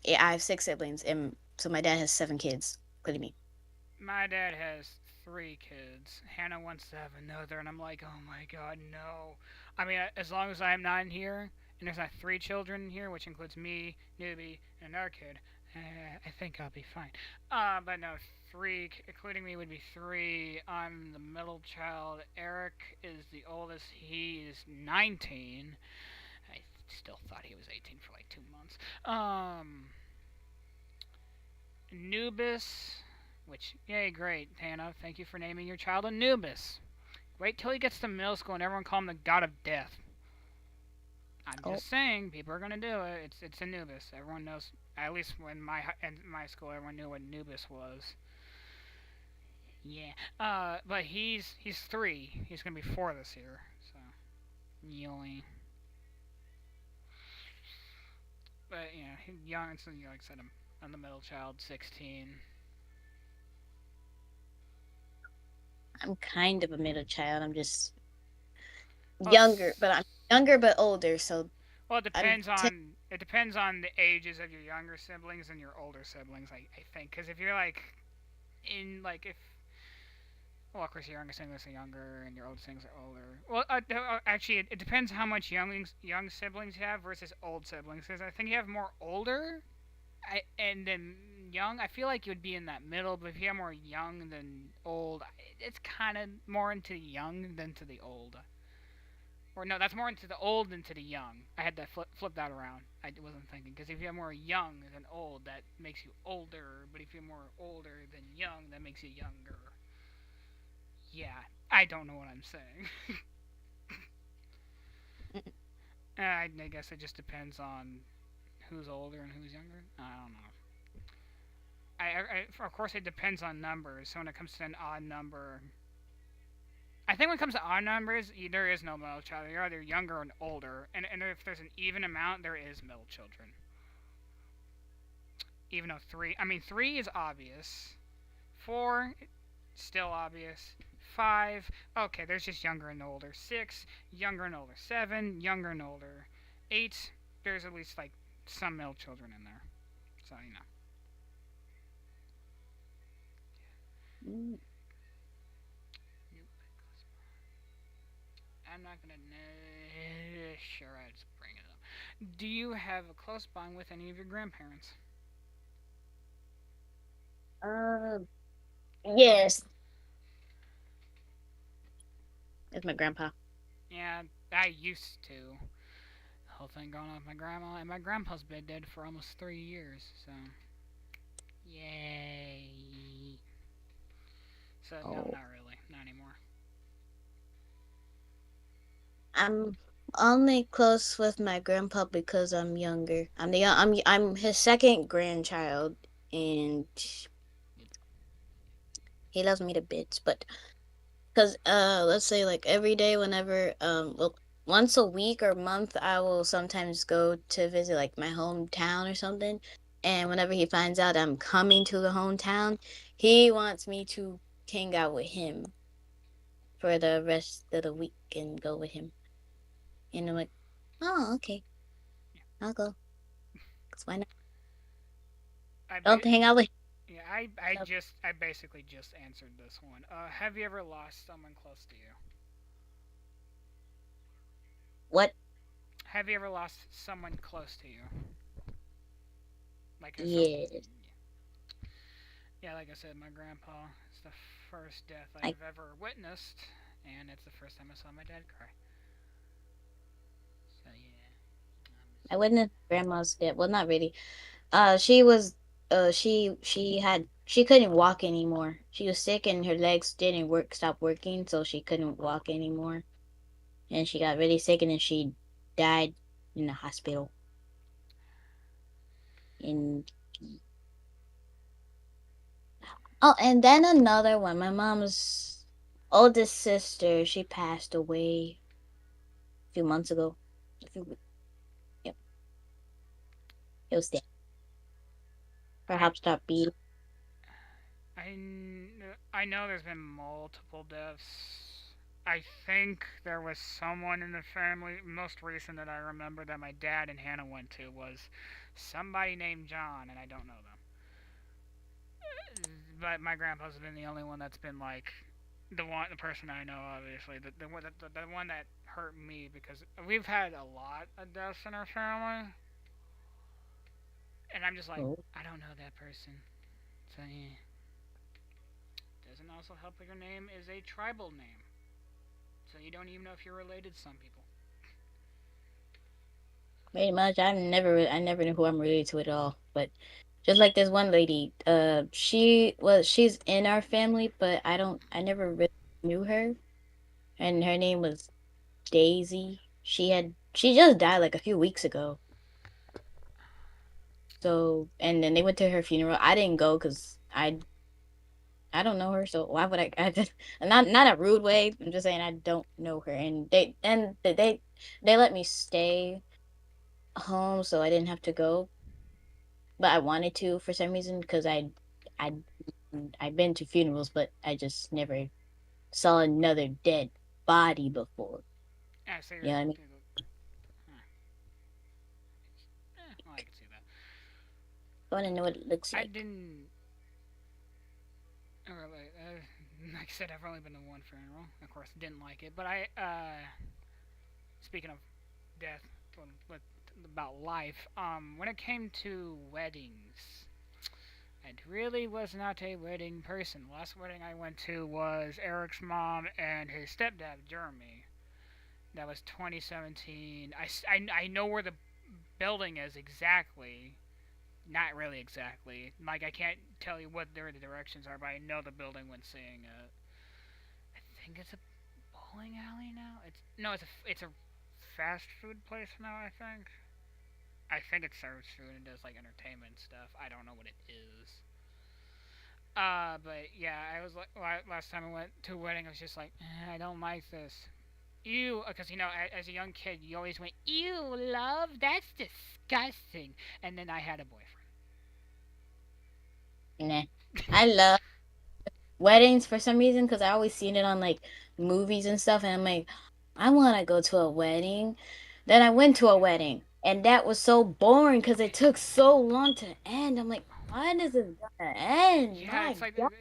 yeah, I have six siblings, and so my dad has seven kids, including me. my dad has three kids. Hannah wants to have another, and I'm like, oh my god, no. I mean, as long as I'm not in here, and there's not three children in here, which includes me, newbie, and another kid, I think I'll be fine. But no, three, including me, would be three. I'm the middle child. Eric is the oldest. He is 19. I still thought he was 18 for like 2 months. Anubis, which, yay, great, Hannah. Thank you for naming your child Anubis. Wait till he gets to middle school and everyone call him the god of death. I'm Oh, just saying, people are gonna do it. It's Anubis. Everyone knows. At least when in my school, everyone knew what Anubis was. Yeah. But he's three. He's gonna be four this year. So, yoing. But yeah, young. So like I said, I'm the middle child, 16. I'm kind of a middle child. I'm just Well, younger, but I'm younger but older. So Well, I'm. it depends on the ages of your younger siblings and your older siblings. I think because if you're like in like if well, of course your younger siblings are younger and your older siblings are older. Well, actually, it depends how much young siblings you have versus old siblings. Because I think you have more older, and then young. I feel like you would be in that middle. But if you have more young than old, it's kind of more into the young than to the old. Or no, that's more into the old than to the young. I had to flip that around. I wasn't thinking because if you're more young than old, that makes you older. But if you're more older than young, that makes you younger. Yeah, I don't know what I'm saying. I guess it just depends on who's older and who's younger. I don't know. Of course, it depends on numbers. So when it comes to an odd number, I think when it comes to odd numbers, there is no middle child. You're either younger or older, and if there's an even amount, there is middle children. Even though three is obvious. Four, still obvious. Five, okay, there's just younger and older. Six, younger and older. Seven, younger and older. Eight, there's at least like some middle children in there. So you know, Mm, I'm not gonna. Sure, I just bring it up. Do you have a close bond with any of your grandparents? Uh, yes, it's my grandpa. Yeah, I used to. The whole thing going on with my grandma, and my grandpa's been dead for almost 3 years. So, yay. So no, Oh, not really, not anymore. I'm only close with my grandpa because I'm younger. I'm his second grandchild, and he loves me to bits. But because let's say like every day, whenever well, once a week or month, I will sometimes go to visit like my hometown or something, And whenever he finds out I'm coming to the hometown, he wants me to hang out with him for the rest of the week and go with him. And I'm like, oh, okay, I'll go. 'Cause why not? I I'll ba- hang out with yeah, I him. just I basically just answered this one. Have you ever lost someone close to you? What? Have you ever lost someone close to you? Like some Yes. yeah, like I said, my grandpa is the first death I I've ever witnessed, and it's the first time I saw my dad cry. So yeah, I witnessed grandma's death. Well, not really. She was she couldn't walk anymore. She was sick and her legs didn't stop working, so she couldn't walk anymore. And she got really sick and then she died in the hospital. In Oh, and then another one. My mom's oldest sister, she passed away a few months ago. A few, yep, it was dead. I Perhaps not be. I know there's been multiple deaths. I think there was someone in the family. Most recent that I remember that my dad and Hannah went to was somebody named John, and I don't know them. But my grandpa's been the only one that's been like the person I know, obviously, the one that hurt me because we've had a lot of deaths in our family, and I'm just like, Oh, I don't know that person. So yeah, doesn't also help that your name is a tribal name, so you don't even know if you're related to some people. pretty much. I never knew who I'm related to at all. But just like this one lady, she's in our family, but I never really knew her. And her name was Daisy. She just died like a few weeks ago. So, and then they went to her funeral. I didn't go because I don't know her, so why would I? I just, not a rude way. I'm just saying I don't know her, and they let me stay home, so I didn't have to go. But I wanted to for some reason because I I've been to funerals, but I just never saw another dead body before. Yeah, so You know you're, what I mean? huh, well, I can see that. I want to know what it looks I like. didn't really. Like I said, I've only been to one funeral. Of course, didn't like it. But speaking of death, with about life. When it came to weddings, I really was not a wedding person. The last wedding I went to was Eric's mom and his stepdad, Jeremy. That was 2017. I know where the building is exactly. Not really exactly. Like, I can't tell you what the directions are, but I know the building when seeing it. I think it's a bowling alley now. It's no, it's a fast food place now. I think it serves food and does like entertainment stuff. I don't know what it is. But yeah, I was like last time I went to a wedding, I was just like, I don't like this. Ew, because as a young kid, you always went, ew, love, that's disgusting. And then I had a boyfriend. Nah, I love weddings for some reason because I always seen it on like movies and stuff, and I'm like, I want to go to a wedding. Then I went to a wedding, and that was so boring because it took so long to end. I'm like, when is it gonna end? Yeah, My it's like God.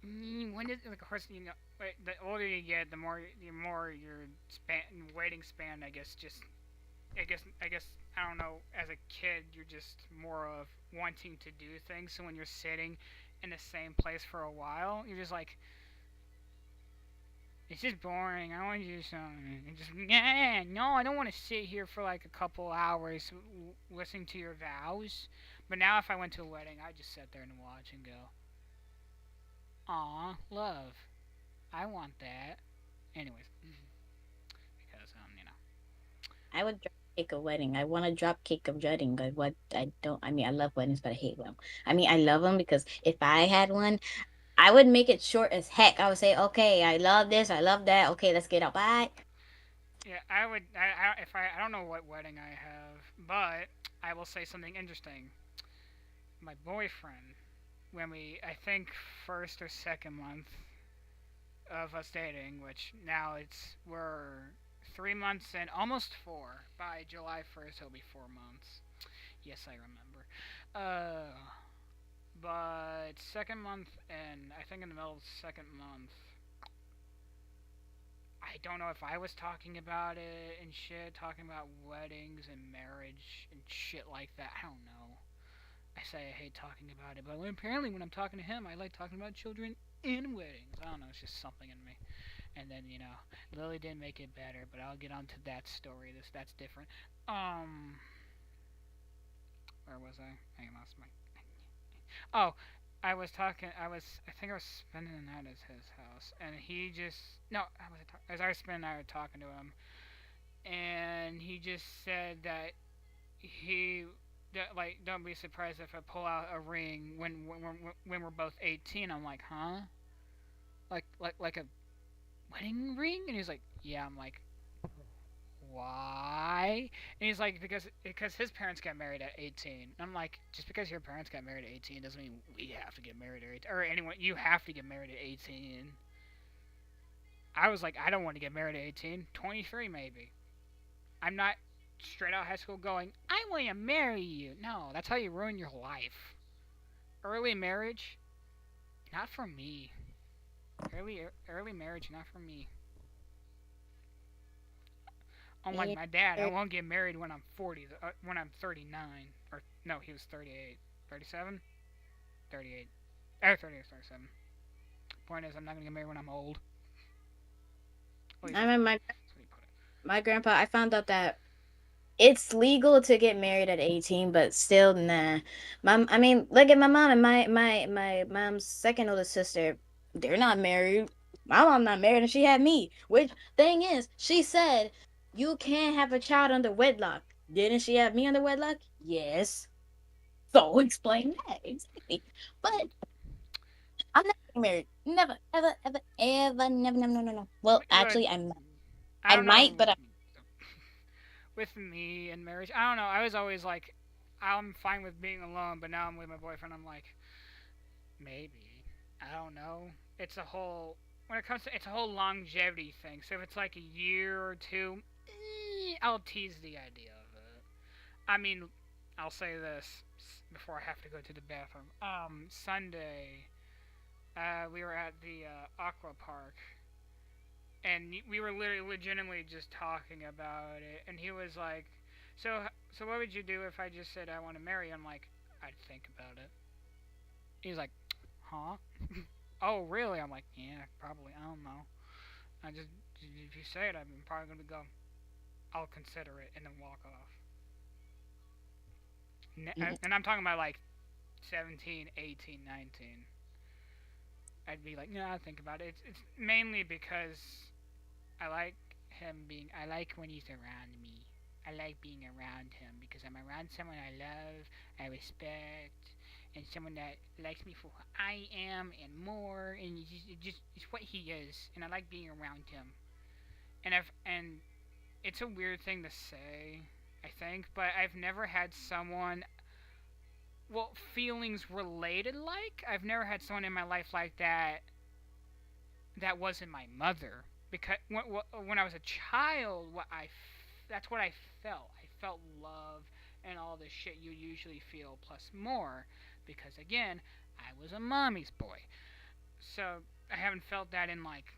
when did like of course the older you get, the more your waiting span I guess just I guess I don't know. As a kid, you're just more of wanting to do things. So when you're sitting in the same place for a while, you're just like, it's just boring. I want to do something. And just yeah, no, I don't want to sit here for like a couple hours listening to your vows. But now, if I went to a wedding, I just sit there and watch and go, aw, love, I want that. Anyways, because I would drop kick a wedding. I want to drop kick a wedding. I what I don't. I mean, I love weddings, but I hate them. I mean, I love them because if I had one, I would make it short as heck. I would say, okay, I love this, I love that. Okay, let's get out. Bye. yeah, I would. I don't know what wedding I have, but I will say something interesting. my boyfriend when I think, first or second month of us dating, which now we're 3 months in, almost four. By July 1st, it'll be 4 months. Yes, I remember. But second month, and I think in the middle of the second month, I don't know if I was talking about it and shit, talking about weddings and marriage and shit like that. I don't know. I say I hate talking about it, but apparently when I'm talking to him, I like talking about children and weddings. I don't know, it's just something in me. And then, Lily didn't make it better, but I'll get onto that story. That's different. Where was I? I lost my. Oh, I think I was spending the night at his house, and he just no. As I was spending the night talking to him, and he just said that he like, don't be surprised if I pull out a ring when we're both 18. I'm like, huh? Like a wedding ring? And he's like, yeah. I'm like, why? And he's like, because his parents got married at 18. And I'm like, just because your parents got married at 18 doesn't mean we have to get married at 18. Or anyone, you have to get married at 18. I was like, I don't want to get married at 18. 23 maybe. I'm not straight out of high school going, I want to marry you. No, that's how you ruin your life. Early marriage, not for me. Early marriage, not for me. Unlike my dad, I won't get married when I'm 40, when I'm 39. Or, no, he was 38. 37? 38. 38, 37. Point is, I'm not going to get married when I'm old. I remember my grandpa. I found out that it's legal to get married at 18, but still, nah. I mean, look at my mom and my mom's second oldest sister. They're not married. My mom not married, and she had me. Which thing is, she said you can't have a child under wedlock. Didn't she have me under wedlock? Yes. So explain that exactly. But I'm not getting married. Never, ever, ever, ever, never, never, no, no, no. Well, Look, actually, I I don't know. might, but With me and marriage, I don't know. I was always like, I'm fine with being alone, but now I'm with my boyfriend. I'm like, maybe. I don't know. It's a whole when it comes to it's a whole longevity thing. So if it's like a year or two, I'll tease the idea of it. I mean, I'll say this before I have to go to the bathroom. Sunday, we were at the aqua park, and we were literally legitimately just talking about it, and he was like, so what would you do if I just said I want to marry you? I'm like, I'd think about it. He's like, huh? Oh, really? I'm like, yeah, probably. I don't know. I just, if you say it, I'm probably going to go, I'll consider it, and then walk off. And I'm talking about like 17, 18, 19. I'd be like, no, I'll think about it. It's mainly because I like I like when he's around me. I like being around him because I'm around someone I love, I respect, and someone that likes me for who I am and more, and it's what he is, and I like being around him. And it's a weird thing to say, I think, but I've never had someone, well, feelings related like. I've never had someone in my life like that wasn't my mother. Because when I was a child, that's what I felt. I felt love and all the shit you usually feel plus more. Because again, I was a mommy's boy. So I haven't felt that in like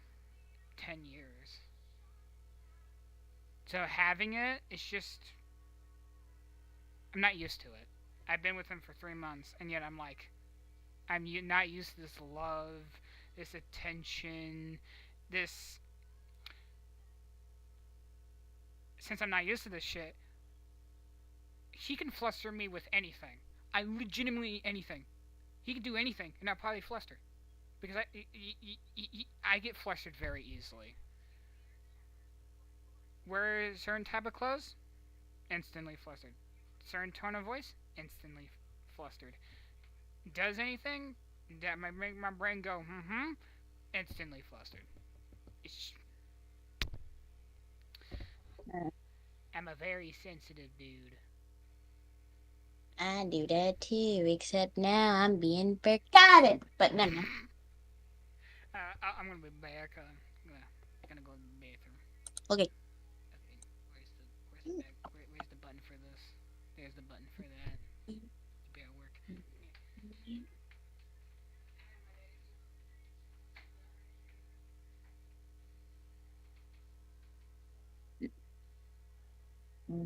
10 years. So having it, it's just, I'm not used to it. I've been with him for 3 months, and yet I'm like, I'm not used to this love, this attention, this. Since I'm not used to this shit, he can fluster me with anything. I legitimately anything. He can do anything, and I'll probably fluster because I get flustered very easily. Wear a certain type of clothes, instantly flustered. Certain tone of voice, instantly flustered. Does anything that might make my brain go, instantly flustered. It's, I'm a very sensitive dude. I do that too, except now I'm being forgotten. But no, no. I'm gonna be back. Gonna go to the bathroom. Okay. Okay, where's the back? Where's the button for this? There's the button for that. You better work. Oh.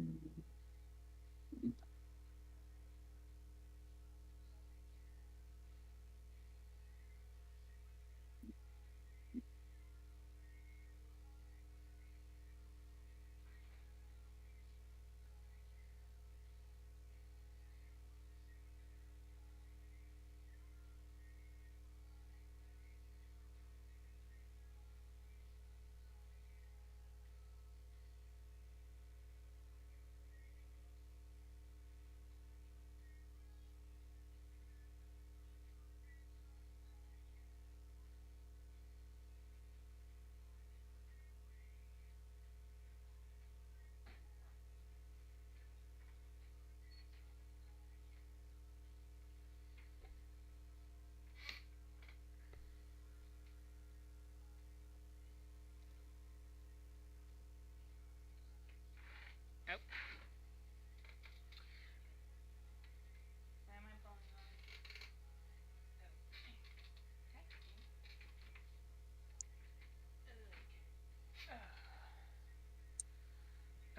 Am I falling on?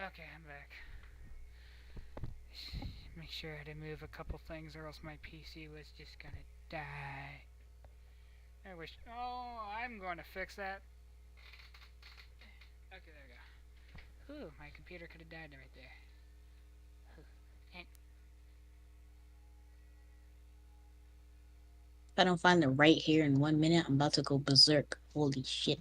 Okay, I'm back. Make sure I had to move a couple things, or else my PC was just gonna die. I wish. Oh, I'm going to fix that. Okay, there we go. Ooh, my computer could have died right there. And If I don't find the right here in 1 minute, I'm about to go berserk. Holy shit.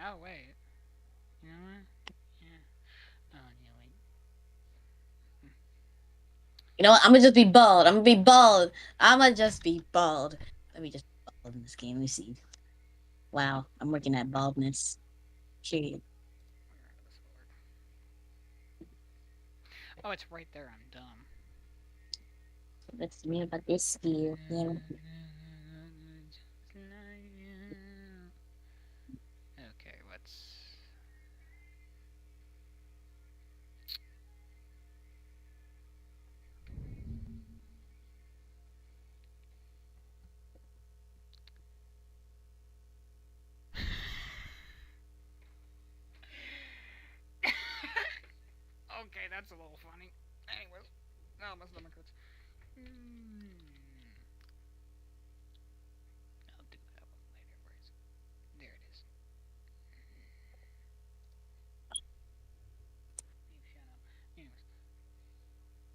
oh wait, you know what? Yeah. Oh no, wait. You know what? I'm gonna just be bald. I'm gonna be bald. I'm gonna just be bald. Let me just be bald in this game. Let me see. Wow, I'm working at baldness. Shit. Oh, it's right there. I'm dumb. Let's see me about this skill. Yeah. Okay, what's okay, that's a little funny. Anyways, oh, my stomach hurts. I'll do that one later. Where is it? There it is. You shut up. Anyways,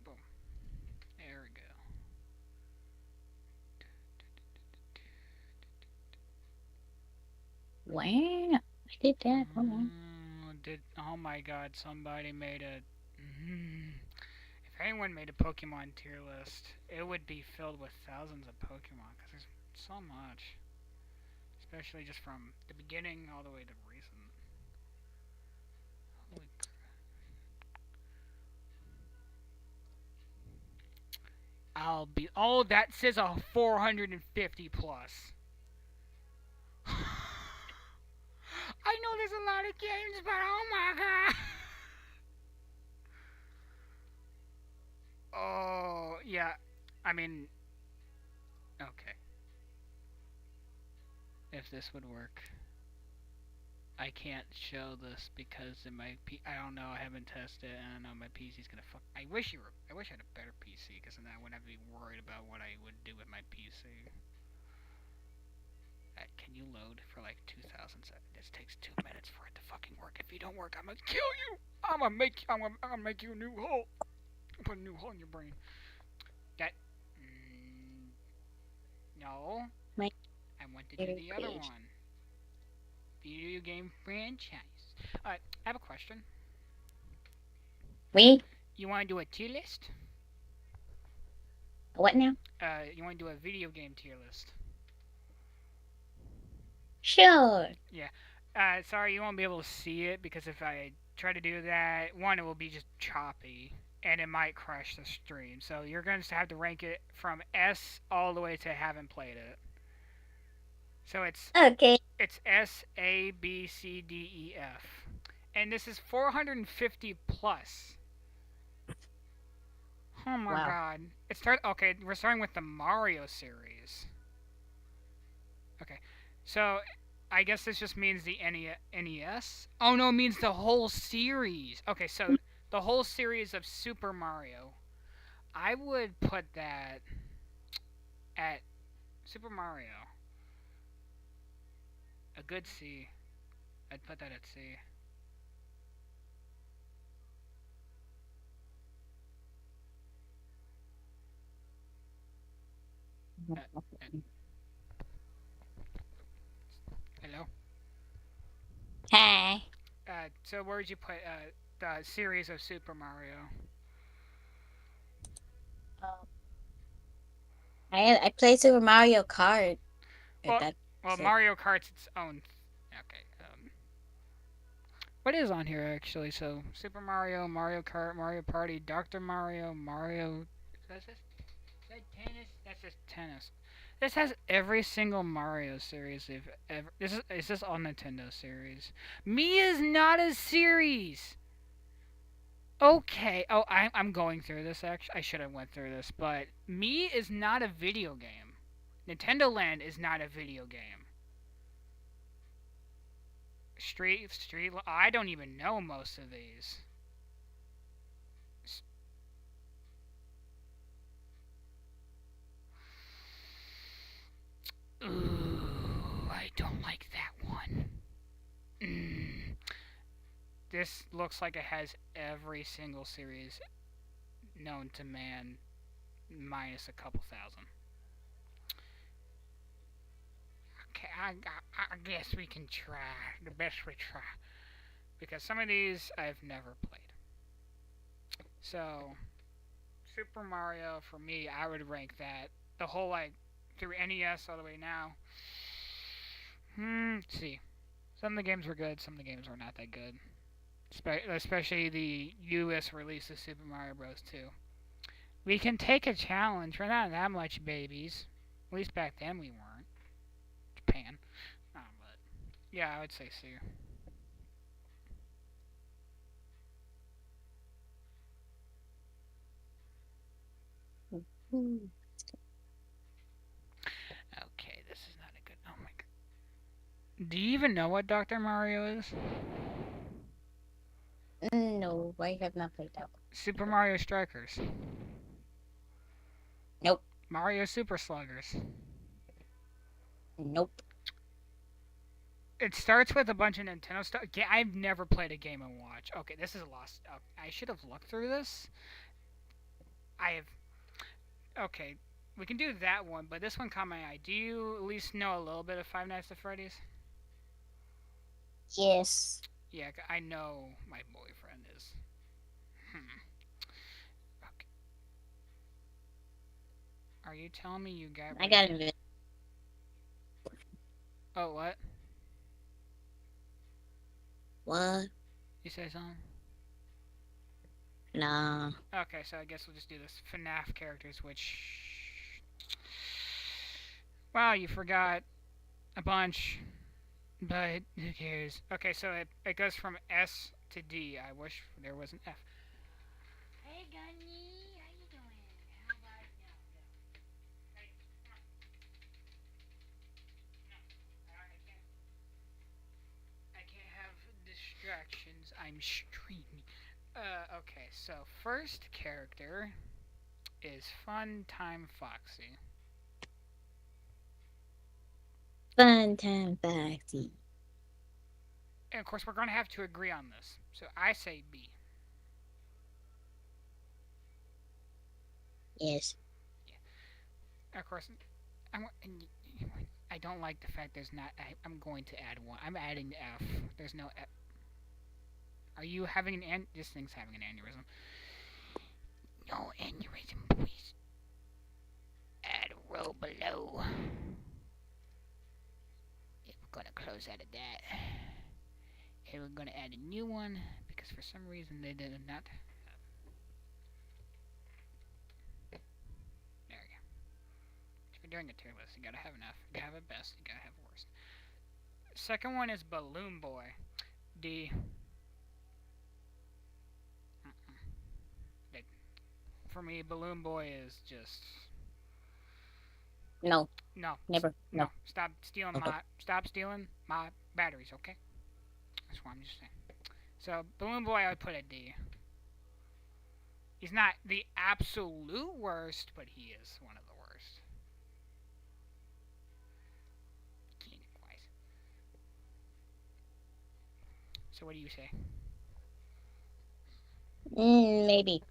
boom. There we go. Wow. I did that. Hold on. Oh my god, somebody made a. If anyone made a Pokemon tier list, it would be filled with thousands of Pokemon because there's so much. Especially just from the beginning all the way to recent. Holy crap. I'll be. Oh, that says a 450 plus. I know there's a lot of games, but oh my god. Oh, yeah. I mean, okay. If this would work. I can't show this because in my I don't know. I haven't tested, and I know my PC's gonna fuck. I wish I wish I had a better PC because then I wouldn't have to be worried about what I would do with my PC. Can you load for like 2,000 seconds? This takes 2 minutes for it to fucking work. If you don't work, I'm gonna kill you. I'm gonna make you a new hole. Put a new hole in your brain. That. No. My I want to do the other page. one. Video game franchise. Alright, I have a question. We? You want to do a tier list? What now? You want to do a video game tier list? Sure. Yeah. Sorry, you won't be able to see it because if I try to do that, one, it will be just choppy and it might crash the stream. So you're going to have to rank it from S all the way to haven't played it. So Okay. it's S A B C D E F, and this is 450 plus. Oh my Wow. god! Okay, we're starting with the Mario series. Okay, so I guess this just means the NES. Oh no, it means the whole series. Okay, so the whole series of Super Mario. I would put that at Super Mario. A good C. I'd put that at C. Uh, uh, hello. Hey. So where would you put the series of Super Mario? Um, I play Super Mario Kart. If Well, that's well, it. Mario Kart's its own. Okay. What is on here actually? So Super Mario, Mario Kart, Mario Party, Doctor Mario, Mario. That's just is that tennis. That's just tennis. This has every single Mario series they've ever. This all Nintendo series. Me is not a series. Okay. Oh, I'm going through this. Actually, I should have went through this, but Me is not a video game. Nintendo Land is not a video game. Street. I don't even know most of these. Ooh, I don't like that one. Mm. This looks like it has every single series known to man, minus a couple thousand. Okay, I guess we can try the best we try because some of these I've never played. So Super Mario for me, I would rank that the whole like through NES all the way now. Let's see. Some of the games were good, some of the games were not that good. Especially the US release of Super Mario Bros. 2. We can take a challenge. We're not that much babies. At least back then we weren't. Japan. But yeah, I would say C. Okay, this is not a good. Oh my god. Do you even know what Dr. Mario is? No, I have not played that one. Super Mario Strikers. Nope. Mario Super Sluggers. Nope. It starts with a bunch of Nintendo stuff. I've never played a Game & Watch. Okay, this is a lost. I should have looked through this. I have. Okay, we can do that one, but this one caught my eye. Do you at least know a little bit of Five Nights at Freddy's? Yes. Yeah, I know my boyfriend is. Okay. Are you telling me you got I rid of? got it. Oh, what? What? You say something? Nah. Okay, so I guess we'll just do this. FNAF characters, which. Wow, you forgot a bunch. But who cares? Okay, so it goes from S to D. I wish there was an F. Hey, Gunny, how you doing? How about no, no? Hey, come on. No, I can't have distractions. I'm streaming. Okay, so first character is Fun Time Foxy. Fun time Foxy. And of course, we're gonna have to agree on this. So I say B. Yes. Of course, I don't like the fact there's not. I'm going to add one. I'm adding F. There's no F. Are you having an this thing's having an aneurysm? No aneurysm, please. Add a row below. Yeah, we're gonna close out of that. Okay, we're gonna add a new one because for some reason they did not. There we go. If you're doing a tier list, you gotta have enough. You gotta have a best. You gotta have a worst. Second one is Balloon Boy. D. For me, Balloon Boy is just No, no, never. no. No. Okay. Stop stealing my batteries. Okay, that's what I'm just saying. So Balloon Boy, I would put at D. He's not the absolute worst, but he is one of the worst. Mechanic wise. So what do you say? Maybe.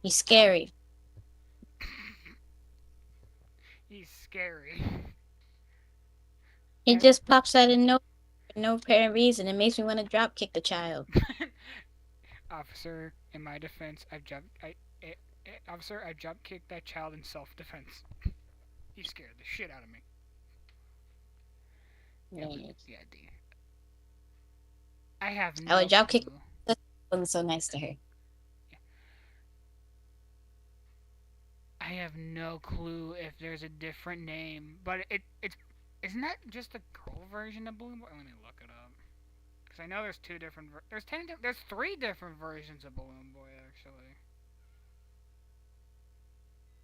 He's scary. He's scary. He just pops out of no apparent reason. It makes me want to drop kick the child. Officer, in my defense, officer, I jump kicked that child in self-defense. He scared the shit out of me. Yeah, Yeah. yeah, D. I have I no would drop kick. clue. That wasn't so nice to her. I have no clue if there's a different name, but it's isn't that just a girl version of Balloon Boy? Let me look it up because I know there's two different. There's three different versions of Balloon Boy actually.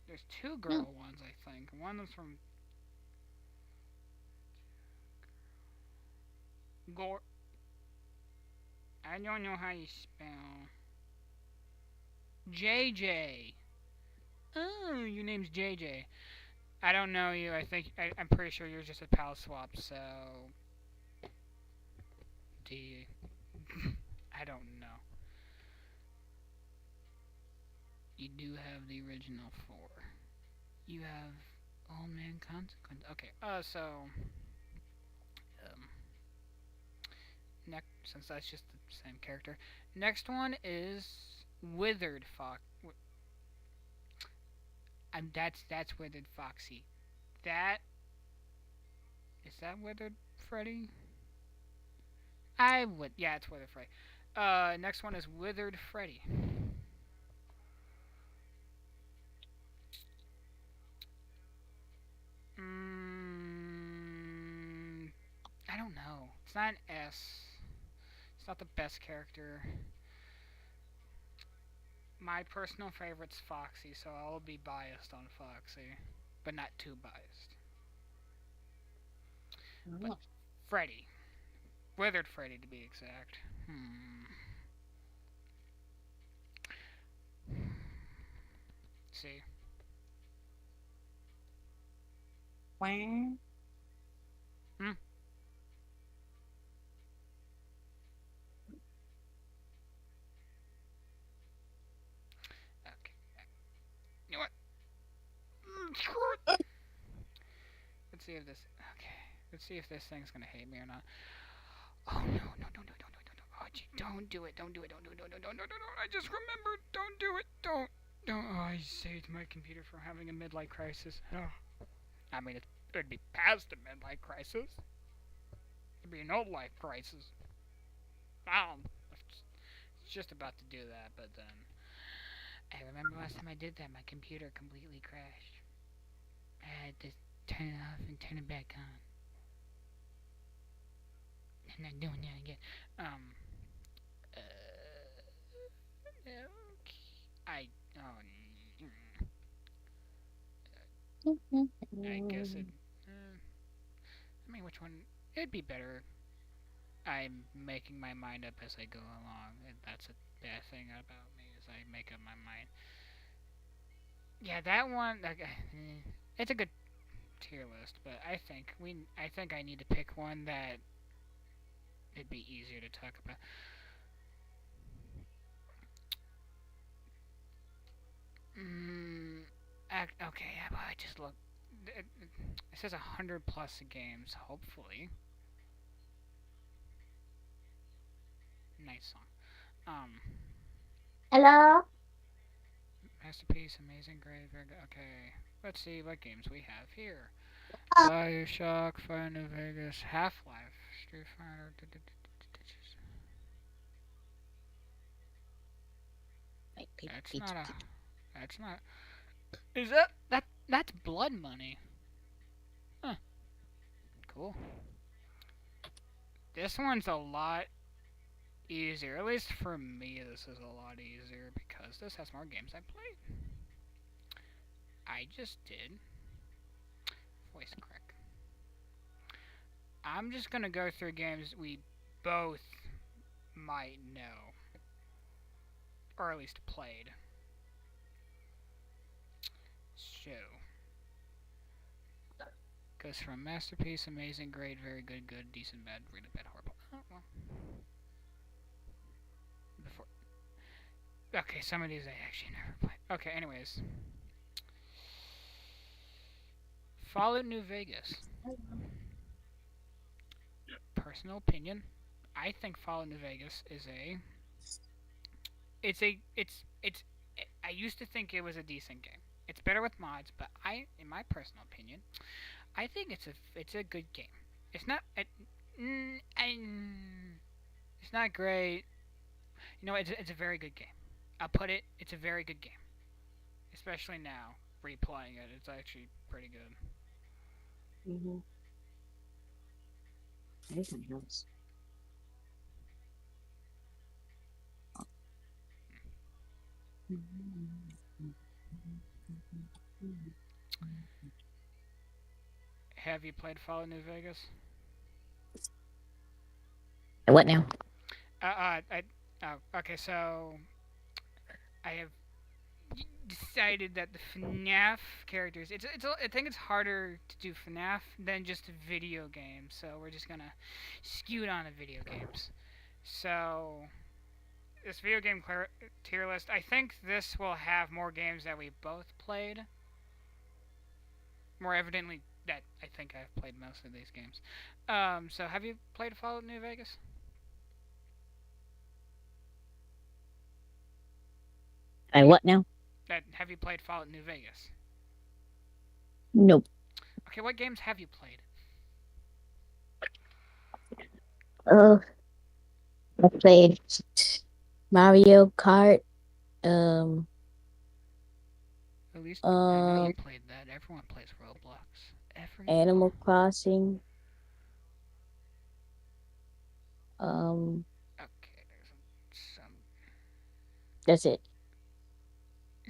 There's two Hmm. girl ones I think. One is from Gore. I don't know how you spell JJ. Oh, your name's JJ. I don't know you. I'm pretty sure you're just a pal swap. So D. I don't know. You do have the original four. You have Old Man Consequence. Okay. Um, next, since that's just the same character. Next one is Withered Fox. That's Withered Foxy. That is that Withered Freddy? I would. Yeah, it's Withered Freddy. Next one is Withered Freddy. Mm, I don't know. It's not an S. It's not the best character. My personal favorite's Foxy, so I'll be biased on Foxy, but not too biased. But Oh. Freddy, Withered Freddy to be exact. Hmm. See. Wow. Hmm. Okay. You know what? Screw it. Let's see if this. Okay. Let's see if this thing's gonna hate me or not. Oh no! No! No! No! No! No! No! No! Oh, don't do it! Don't do it! Don't do it! Don't do it! Don't do it! Don't do it! I just remembered! Don't do it! Don't! Don't! Oh, I saved my computer from having a midlife crisis. Oh. I mean, it'd be past a midlife crisis. It'd be an old life crisis. Um, it's just about to do that, but then I remember last time I did that, my computer completely crashed. I had to turn it off and turn it back on. I'm not doing that again. Um, uh, okay. I oh, I guess it. I mean, which one? It'd be better. I'm making my mind up as I go along, and that's a bad thing about me is I make up my mind. Yeah, that one. Like, it's a good tier list, but I think I need to pick one that it'd be easier to talk about. Mm, okay, how about I just look? It says 100+ games. Hopefully, nice song. Um, Hello. masterpiece, amazing, great, very good. Okay, let's see what games we have here. Bioshock, Fire New Vegas, Half-Life, Street Fighter. That's not a. That's not. Is that's blood money? Huh. Cool. This one's a lot easier. At least for me, this is a lot easier because this has more games I played. I just did. Voice crack. I'm just gonna go through games we both might know, or at least played. So, goes from masterpiece, amazing, great, very good, good, decent, bad, really bad, horrible. Oh, well. Before. Okay, some of these I actually never played. Okay, anyways. Fallout New Vegas. Personal opinion. I think Fallout New Vegas is a. It's a. It's. I used to think it was a decent game. It's better with mods, but in my personal opinion, I think it's a good game. It's not. It's not great. You know, it's a very good game. I'll put it. It's a very good game, especially now replaying it. It's actually pretty good. Mm-hmm. Anything else? Have you played Fallout New Vegas? What now? I. Oh, okay. So I have decided that the FNAF characters. I think it's harder to do FNAF than just video games. So we're just gonna skew it on the video games. So this video game tier list. I think this will have more games that we both played. More evidently that I think I've played most of these games. So have you played Fallout New Vegas? I what now? Have you played Fallout New Vegas? Nope. Okay, what games have you played? Uh, I played Mario Kart. Um. At least I know you played that. Everyone plays Roblox. Animal Everyone. Crossing. Okay, there's some. That's it.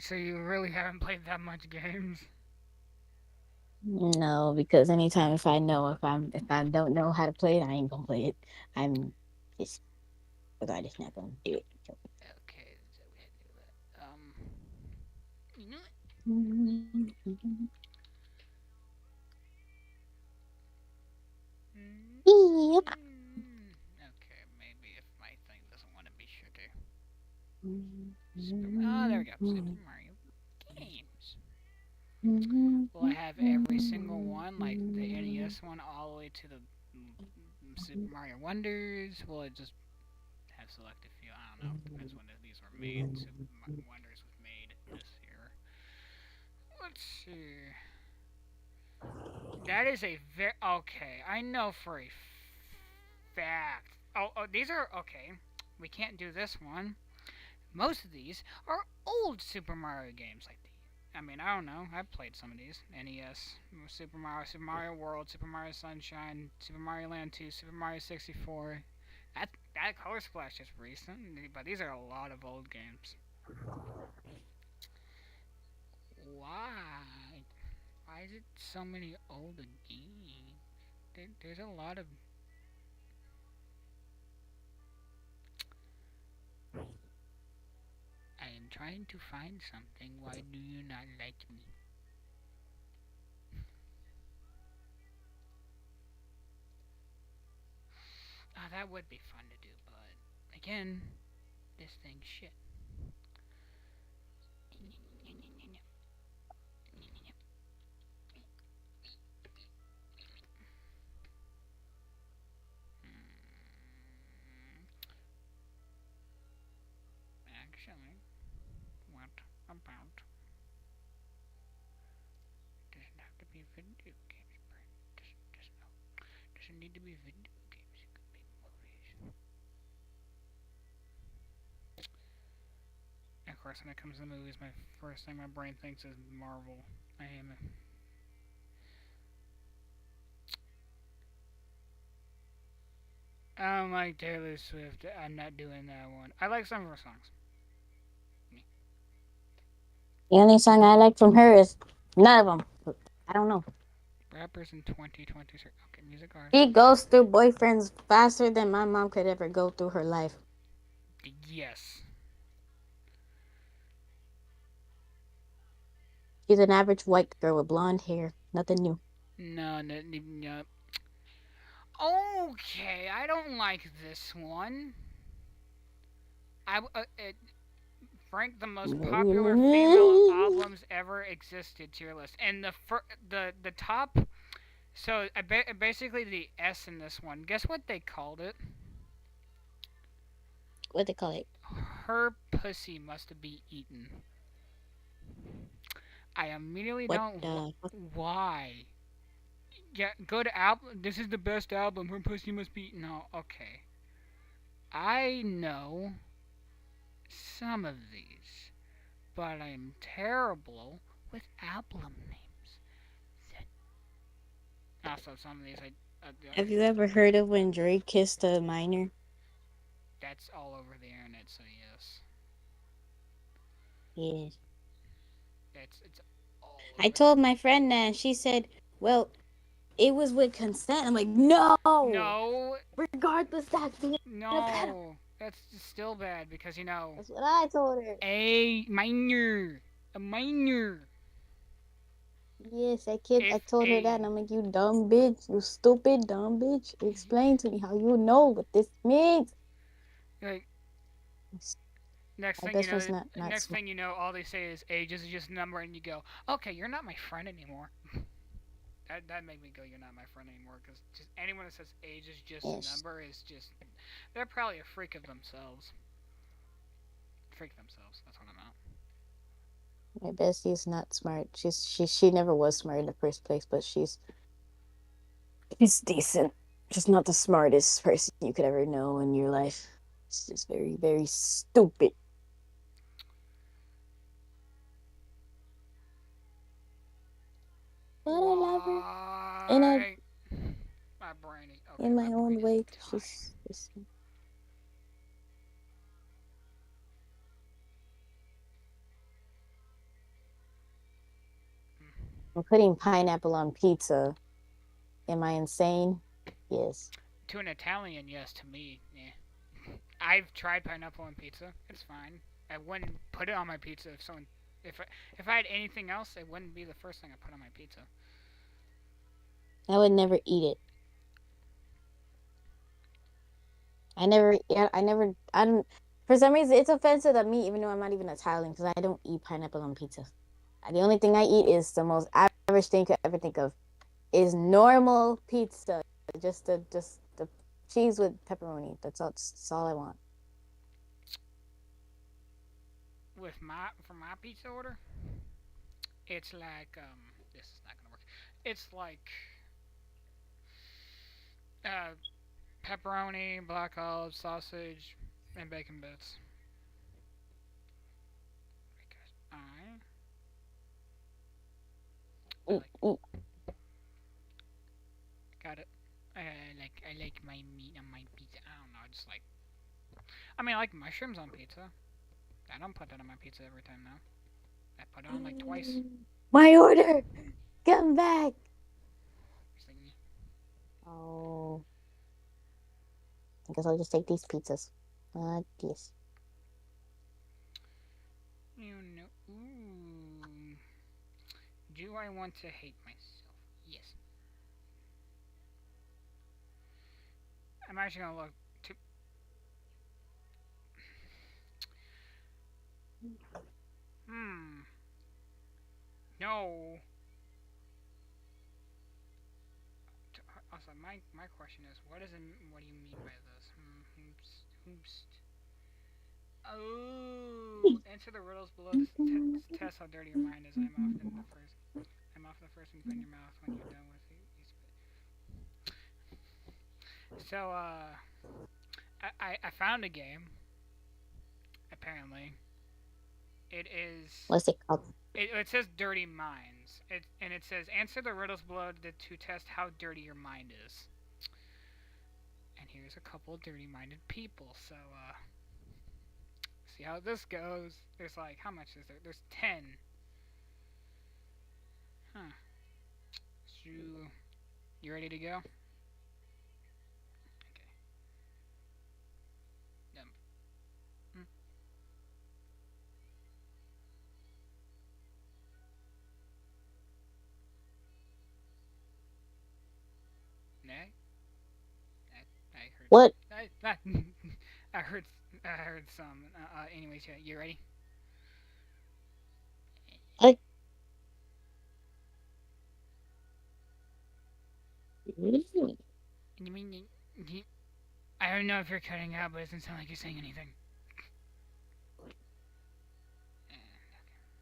So you really haven't played that much games? No, because anytime if I don't know how to play it, I ain't gonna play it. I'm just regardless not gonna do it. So. Okay, so we had to do that. You know what? Yep. Okay, maybe if my thing doesn't want to be sugar. There we go. Super Mario games. Will I have every single one, like the NES one, all the way to the Super Mario Wonders? Will it just have selected few? I don't know. Depends when these were made. Super Mario Wonders was made this year. Let's see. That is a very okay. I know for a fact. These are okay. We can't do this one. Most of these are old Super Mario games. Like I mean, I don't know. I've played some of these. NES, Super Mario World, Super Mario Sunshine, Super Mario Land 2, Super Mario 64. That Color Splash is recent, but these are a lot of old games. Why? Why is it so many old games? There's a lot of. I am trying to find something. Why do you not like me? Oh, that would be fun to do, but again, this thing's shit. Actually, what about? Does it have to be video games? doesn't need to be video games. It could be movies. Of course, when it comes to movies, my first thing my brain thinks is Marvel. I am. I don't like Taylor Swift. I'm not doing that one. I like some of her songs. The only song I like from her is none of them. I don't know. Rappers in 2023. Okay, music artists. She goes through boyfriends faster than my mom could ever go through her life. Yes. She's an average white girl with blonde hair. Nothing new. No, no, no. Okay, I don't like this one. Frank, the most popular female albums ever existed to your list, and the top. So basically the S in this one. Guess what they called it? What they call it? Her pussy must be eaten. I immediately What don't. the fuck? Why? Yeah, go to album. This is the best album. Her pussy must be eaten. No, okay. I know some of these, but I'm terrible with album names. Also, some of these Have you ever heard of when Drake kissed a minor? that's all over the internet. So yes, Yes. it's all I over the. told my friend that, and she said, "Well, it was with consent." I'm like, "No." No, Regardless, that's being a pedophile. no, that's still bad because That's what I told her. a minor. Yes, that kid. I If told her that, a and I'm like, "You dumb bitch, you stupid dumb bitch. Explain to me how you know what this means." like next My thing you best know, friend's not next smart. thing you know, all they say is age is just a number, and you go, okay, you're not my friend anymore. That made me go, you're not my friend anymore, because just anyone that says age is just a Yes, number is just, they're probably a freak of themselves. Freak themselves. That's what I'm at. my bestie is not smart. She never was smart in the first place, but she's decent. Just not the smartest person you could ever know in your life. She's just very, very stupid. But I love her in a Why? My brain is okay. in My my brain own is way. dying. She's just. I'm putting pineapple on pizza. Am I insane? Yes. To an Italian, yes. To me, yeah. I've tried pineapple on pizza. It's fine. I wouldn't put it on my pizza if someone. If I had anything else, it wouldn't be the first thing I put on my pizza. I would never eat it. I never, yeah, I don't, for some reason, it's offensive to me, even though I'm not even Italian, because I don't eat pineapple on pizza. The only thing I eat is the most average thing you could ever think of is normal pizza. Just the cheese with pepperoni. That's all I want. With my for my pizza order, it's like this is not gonna work. It's like uh pepperoni, black olive, sausage, and bacon bits. Because I Eat, like eat. got it. I like my meat on my pizza. I don't know. I just like. I mean, I like mushrooms on pizza. I don't put that on my pizza every time now. I put it on like twice. My order. Come back. It's like, Oh, I guess I'll just take these pizzas. Yes. you know. Ooh. Do I want to hate myself? Yes. I'm actually gonna look to. Hmm. No. Also, my question is, what do you mean by this? Oops. Oh, answer the riddles below to test how dirty your mind is. I'm off the first one you put in your mouth when you're done with it. So, I found a game. Apparently, it is. What's it called? It says Dirty Minds. And it says answer the riddles below to test how dirty your mind is. And here's a couple of dirty-minded people. So, see how this goes. There's like, how much is there? There's 10. Huh. So, you ready to go? Okay. Hmm. Nay? I heard. What? I heard. I heard some. Anyways, yeah, you ready? I, You mean I don't know if you're cutting out, but it doesn't sound like you're saying anything.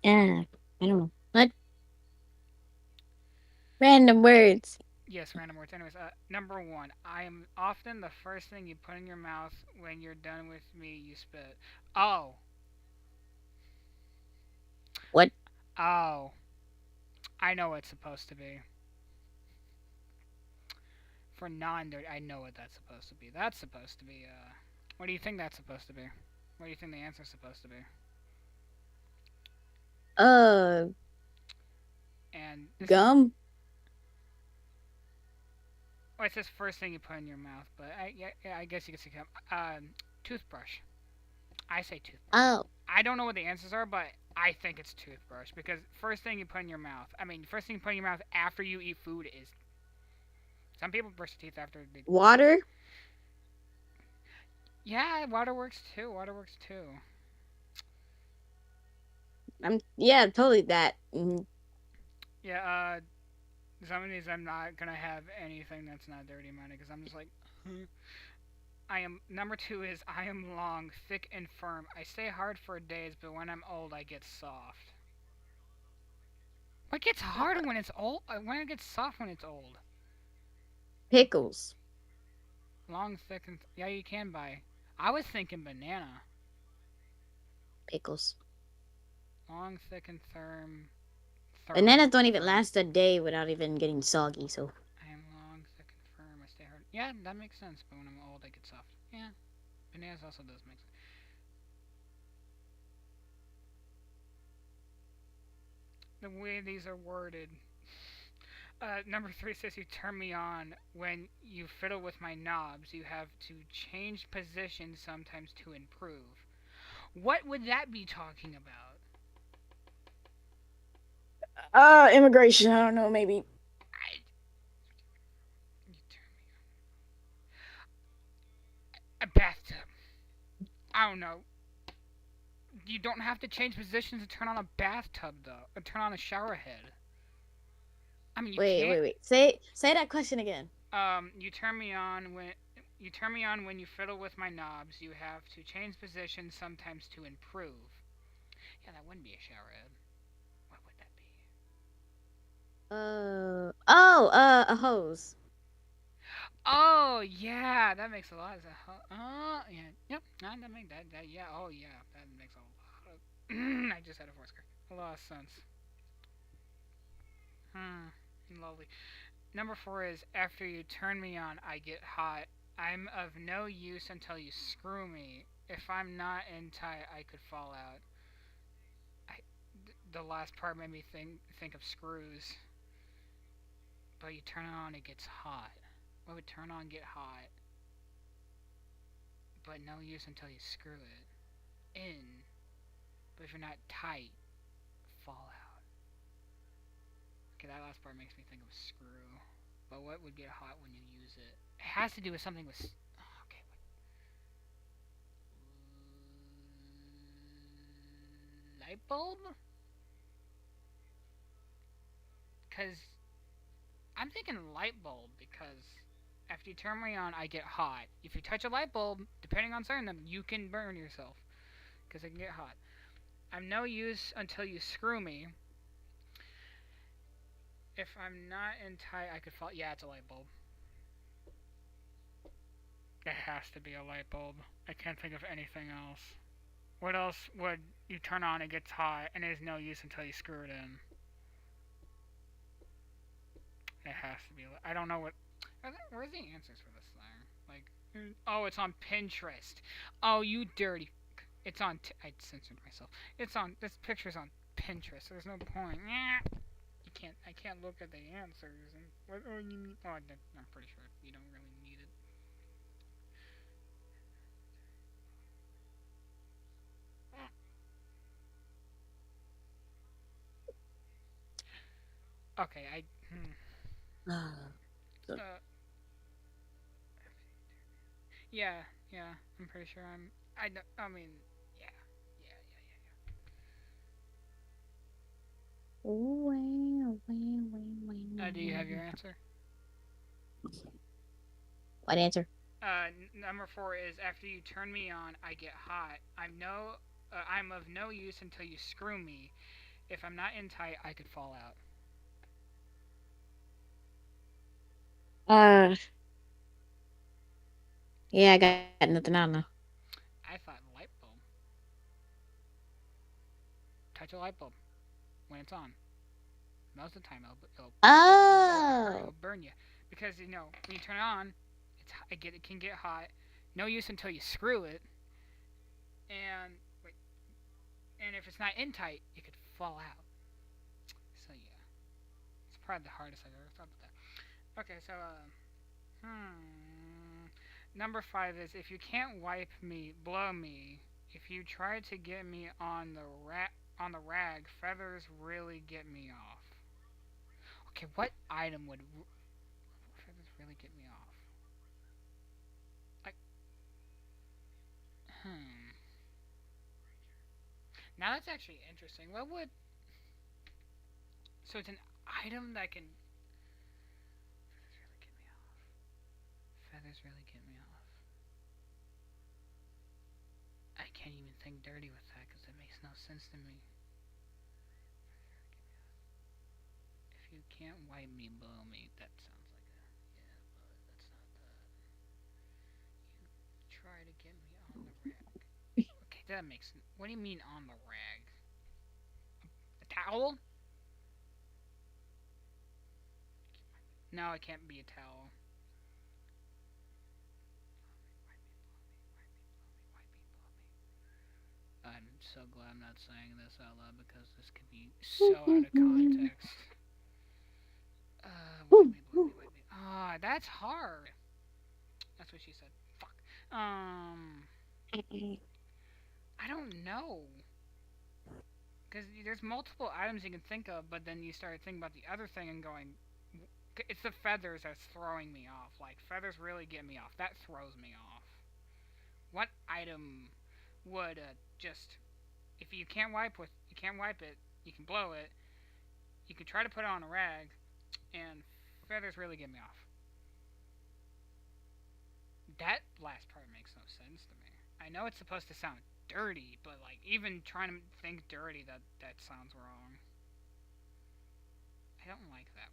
yeah, I don't know. What? Random words. Yes, random words. Anyways, number one, I am often the first thing you put in your mouth when you're done with me. You spit. Oh, What? oh, I know what it's supposed to be. For non-dirty, I know what that's supposed to be. That's supposed to be. What do you think that's supposed to be? What do you think the answer's supposed to be? Uh, And this is. gum. Well, it says first thing you put in your mouth, but yeah, I guess you could say toothbrush. I say toothbrush. Oh, I don't know what the answers are, but I think it's toothbrush because first thing you put in your mouth. I mean, first thing you put in your mouth after you eat food is. Some people brush their teeth after they. water. Yeah, water works too. Water works too. Yeah, totally that. Yeah. Some of these I'm not gonna have anything that's not dirty money because I'm just like. I am number two is I am long, thick, and firm. I stay hard for days, but when I'm old, I get soft. What gets hard when it's old? When it gets soft when it's old? Pickles. Long, thick, and yeah, you can buy. I was thinking banana. Pickles. Long, thick, and firm. Bananas don't even last a day without even getting soggy. So I am long, thick, and firm. I stay hard. Yeah, that makes sense. But when I'm old, I get soft. Yeah, bananas also does make sense. The way these are worded. Number three says you turn me on when you fiddle with my knobs. You have to change position sometimes to improve. What would that be talking about? immigration. I don't know. Maybe I, you turn me on. A bathtub. I don't know. You don't have to change positions to turn on a bathtub, though. Or turn on a shower head. I mean, you can't. wait. Say that question again. You turn me on when you fiddle with my knobs. You have to change positions sometimes to improve. Yeah, that wouldn't be a shower head. What would that be? A hose. Oh yeah, that makes a lot of sense. Yeah, yep. That make that yeah. Oh yeah, that makes a lot of. I just had a voice crack. A lot of sense. Hmm. Lovely. Number four is after you turn me on, I get hot. I'm of no use until you screw me. If I'm not in tight, I could fall out. The last part made me think of screws. But you turn it on, it gets hot. What would turn on get hot? But no use until you screw it in. But if you're not tight, fall out. Okay, that last part makes me think of screw. But what would get hot when you use it? It has to do with something with. Okay, light bulb? Because I'm thinking light bulb because after you turn me on, I get hot. If you touch a light bulb, depending on certain them, you can burn yourself because it can get hot. I'm no use until you screw me. If I'm not in tight, I could fall. Yeah, it's a light bulb. It has to be a light bulb. I can't think of anything else. What else would you turn on, it gets hot, and there's no use until you screw it in? It has to be. I don't know what. Where's the answers for this thing? Like, oh, it's on Pinterest. Oh, you dirty. It's on. I censored myself. It's on. This picture's on Pinterest. There's no point. You can't. I can't look at the answers. And what? Oh, you mean? Oh, I'm pretty sure you don't really need it. Okay. So, Uh. Yeah. Yeah. I'm pretty sure I'm. I. I mean. Yeah. Yeah. Yeah. Do you have your answer? what answer? Number four is after you turn me on, I get hot. I'm of no use until you screw me. If I'm not in tight, I could fall out. Uh, yeah, I got nothing. I don't know. I thought light bulb. Touch a light bulb when it's on. Most of the time, it'll Oh, burn you because when you turn it on, it can get hot. No use until you screw it, and wait, and if it's not in tight, it could fall out. So yeah, it's probably the hardest I've ever thought about that. Okay, so Number five is if you can't wipe me, blow me. If you try to get me on the rag, feathers really get me off. Okay, what item would feathers really get me off? Like, hmm. Now that's actually interesting. What would so it's an item that can feathers really get me off. Feathers really get me off. I can't even think dirty with that because it makes no sense to me. If you can't wipe me, blow me. That sounds like a yeah, but that's not that. You try to get me on the rag. Okay, that makes. What do you mean on the rag? A towel? No, it can't be a towel. I'm so glad I'm not saying this out loud because this could be so out of context. Wipe me, blow me, wipe me. Ah, that's hard. That's what she said. Fuck. I don't know. Because there's multiple items you can think of, but then you start thinking about the other thing and going, it's the feathers that's throwing me off. Like, feathers really get me off. That throws me off. What item would just, if you can't wipe it, you can blow it, you can try to put it on a rag, and feathers really get me off. That last part makes no sense to me. I know it's supposed to sound dirty, but like even trying to think dirty, that sounds wrong. I don't like that.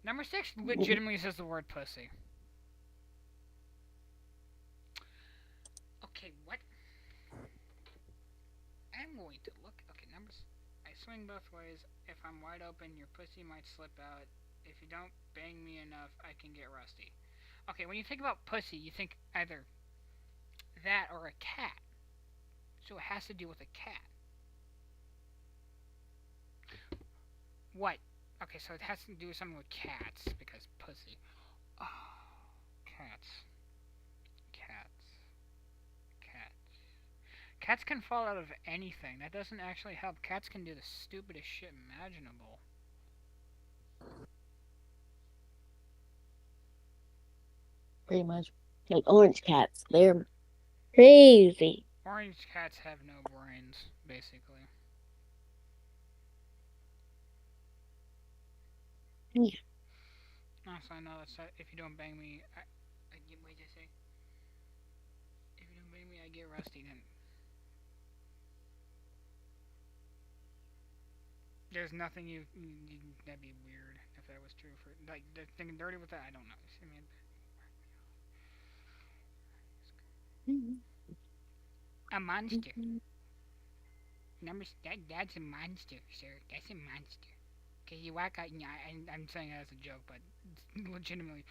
Number six legitimately says the word pussy. Okay, what? I'm going to look. Okay, numbers. I swing both ways. If I'm wide open, your pussy might slip out. If you don't bang me enough, I can get rusty. Okay, when you think about pussy, you think either that or a cat. So it has to do with a cat. What? Okay, so it has to do with something with cats because pussy. Oh, cats. Cats. Cats. Cats can fall out of anything. That doesn't actually help. Cats can do the stupidest shit imaginable. pretty much like orange cats. They're crazy. Orange cats have no brains, basically. Yeah. Also, I know that if you don't bang me, wait, did I say? If you don't bang me, I get rusty. Then there's nothing that'd be weird if that was true for like thinking dirty with that. I don't know. I mean, a monster. That's a monster, sir. That's a monster. Okay, you whack out. Yeah, I'm saying that as a joke, but legitimately,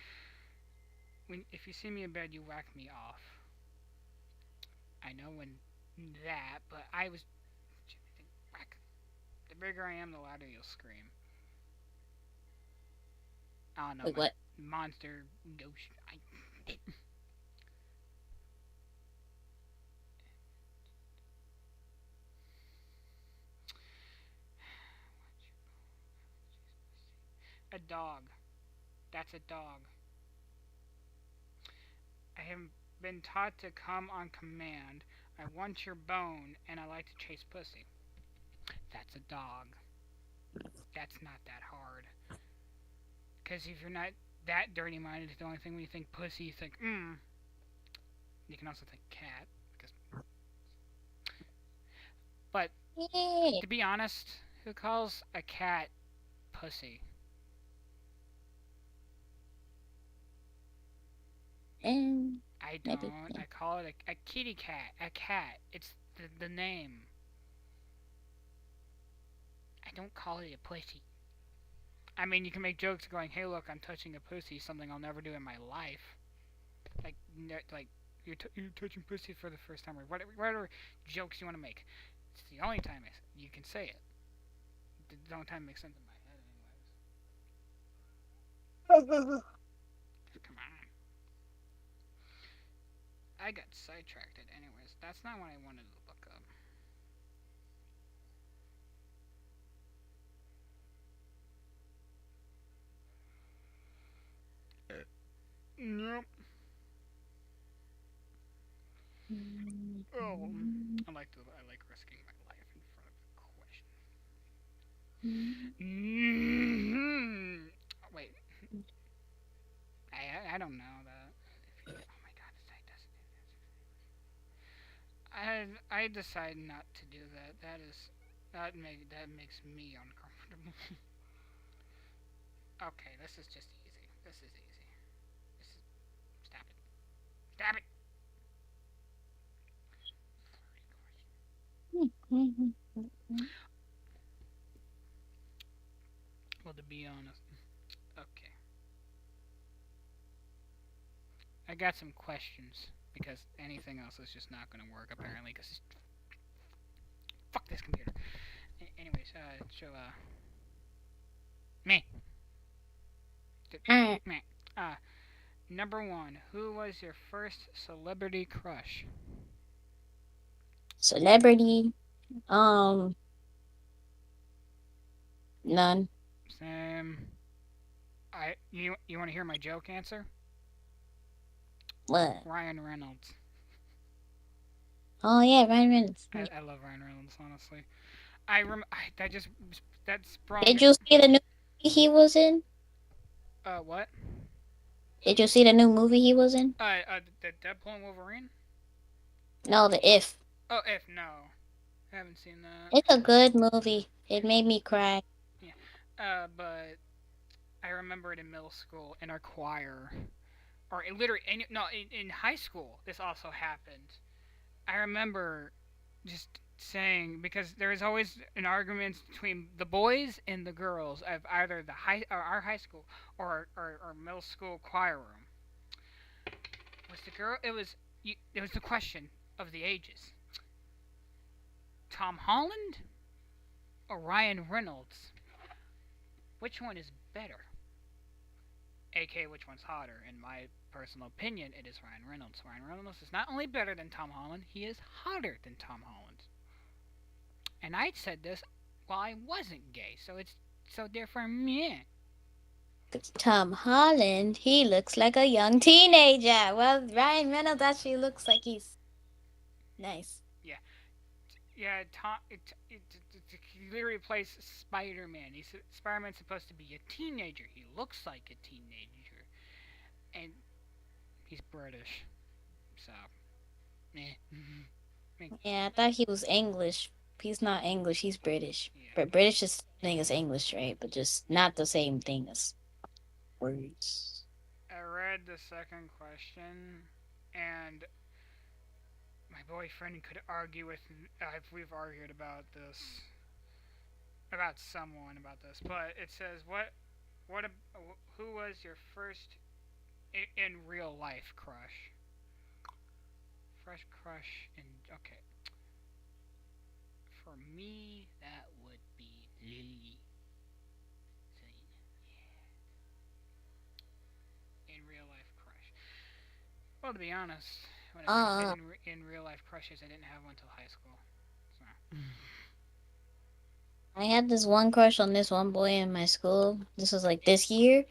when if you see me in bed, you whack me off. I know when that, but I was whack. The bigger I am, the louder you'll scream. I don't know, Wait, my what? monster ghost. A dog. That's a dog. I have been taught to come on command. I want your bone, and I like to chase pussy. That's a dog. That's not that hard. Because if you're not that dirty minded, the only thing when you think pussy, you think, You can also think cat. Because, but Yeah. to be honest, who calls a cat pussy? And I maybe. don't. I call it a kitty cat. A cat. It's the name. I don't call it a pussy. I mean, you can make jokes going, "Hey, look, I'm touching a pussy," something I'll never do in my life. Like you're touching pussy for the first time, or whatever jokes you want to make. It's the only time you can say it. The only time it makes sense in my head, anyways. Come on. I got sidetracked. Anyways, that's not what I wanted to look up. Nope. Oh, I like risking my life in front of the question. Wait, I don't know that. Oh my god, this site doesn't do this. I decide not to do that. That makes me uncomfortable. Okay, this is just easy. This is easy. This is stop it. Stop it. Well, to be honest, okay. I got some questions because anything else is just not going to work apparently. Because fuck this computer. Anyways, me, Alright. me. Uh, Number one, who was your first celebrity crush? Celebrity. Um, none. Sam. You want to hear my joke answer? What? Ryan Reynolds. Oh yeah, Ryan Reynolds. I love Ryan Reynolds honestly. I just that sprung. Did you see the new movie he was in? What? Did you see the new movie he was in? The Deadpool and Wolverine. No, the If. Oh, if no, I haven't seen that. It's a good movie. It made me cry. Yeah. But I remember it in middle school in our choir, or literally, no, in high school. This also happened. I remember just saying because there was always an argument between the boys and the girls of either the high or our high school or middle school choir room. Was the girl? It was the question of the ages. Tom Holland or Ryan Reynolds? Which one is better? AK, which one's hotter? In my personal opinion, it is Ryan Reynolds. Ryan Reynolds is not only better than Tom Holland, he is hotter than Tom Holland. And I said this while I wasn't gay, so therefore meh. Tom Holland, he looks like a young teenager. Well, Ryan Reynolds actually looks like he's nice. Yeah, yeah. He literally plays Spider-Man. Spider-Man's supposed to be a teenager. He looks like a teenager, and he's British, so eh. Yeah, I thought he was English. He's not English. He's British. Yeah. But British is thing as English, right? But just not the same thing as words. I read the second question, and my boyfriend could argue with. We've argued about this, about someone about this, but it says what who was your first in real life crush? Fresh crush in okay. For me, that would be Lily. So, in real life crush. Well, to be honest, when it comes to Uh, in real life crushes, I didn't have one till high school. So. I had this one crush on this one boy in my school. This was like this year.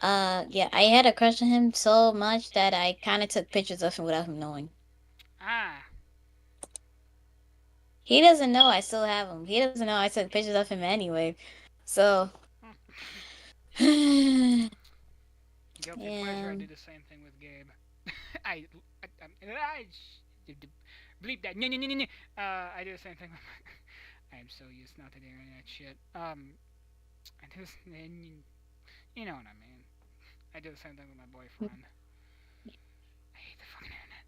Yeah, I had a crush on him so much that I kind of took pictures of him without him knowing. Ah. He doesn't know I still have him. He doesn't know I took pictures of him anyway. So, yeah. Guilty pleasure. I do the same thing with Gabe. I, bleep that. I do the same thing. I am so used not to doing that shit. I do. You know what I mean. I do the same thing with my boyfriend. I hate the fucking internet.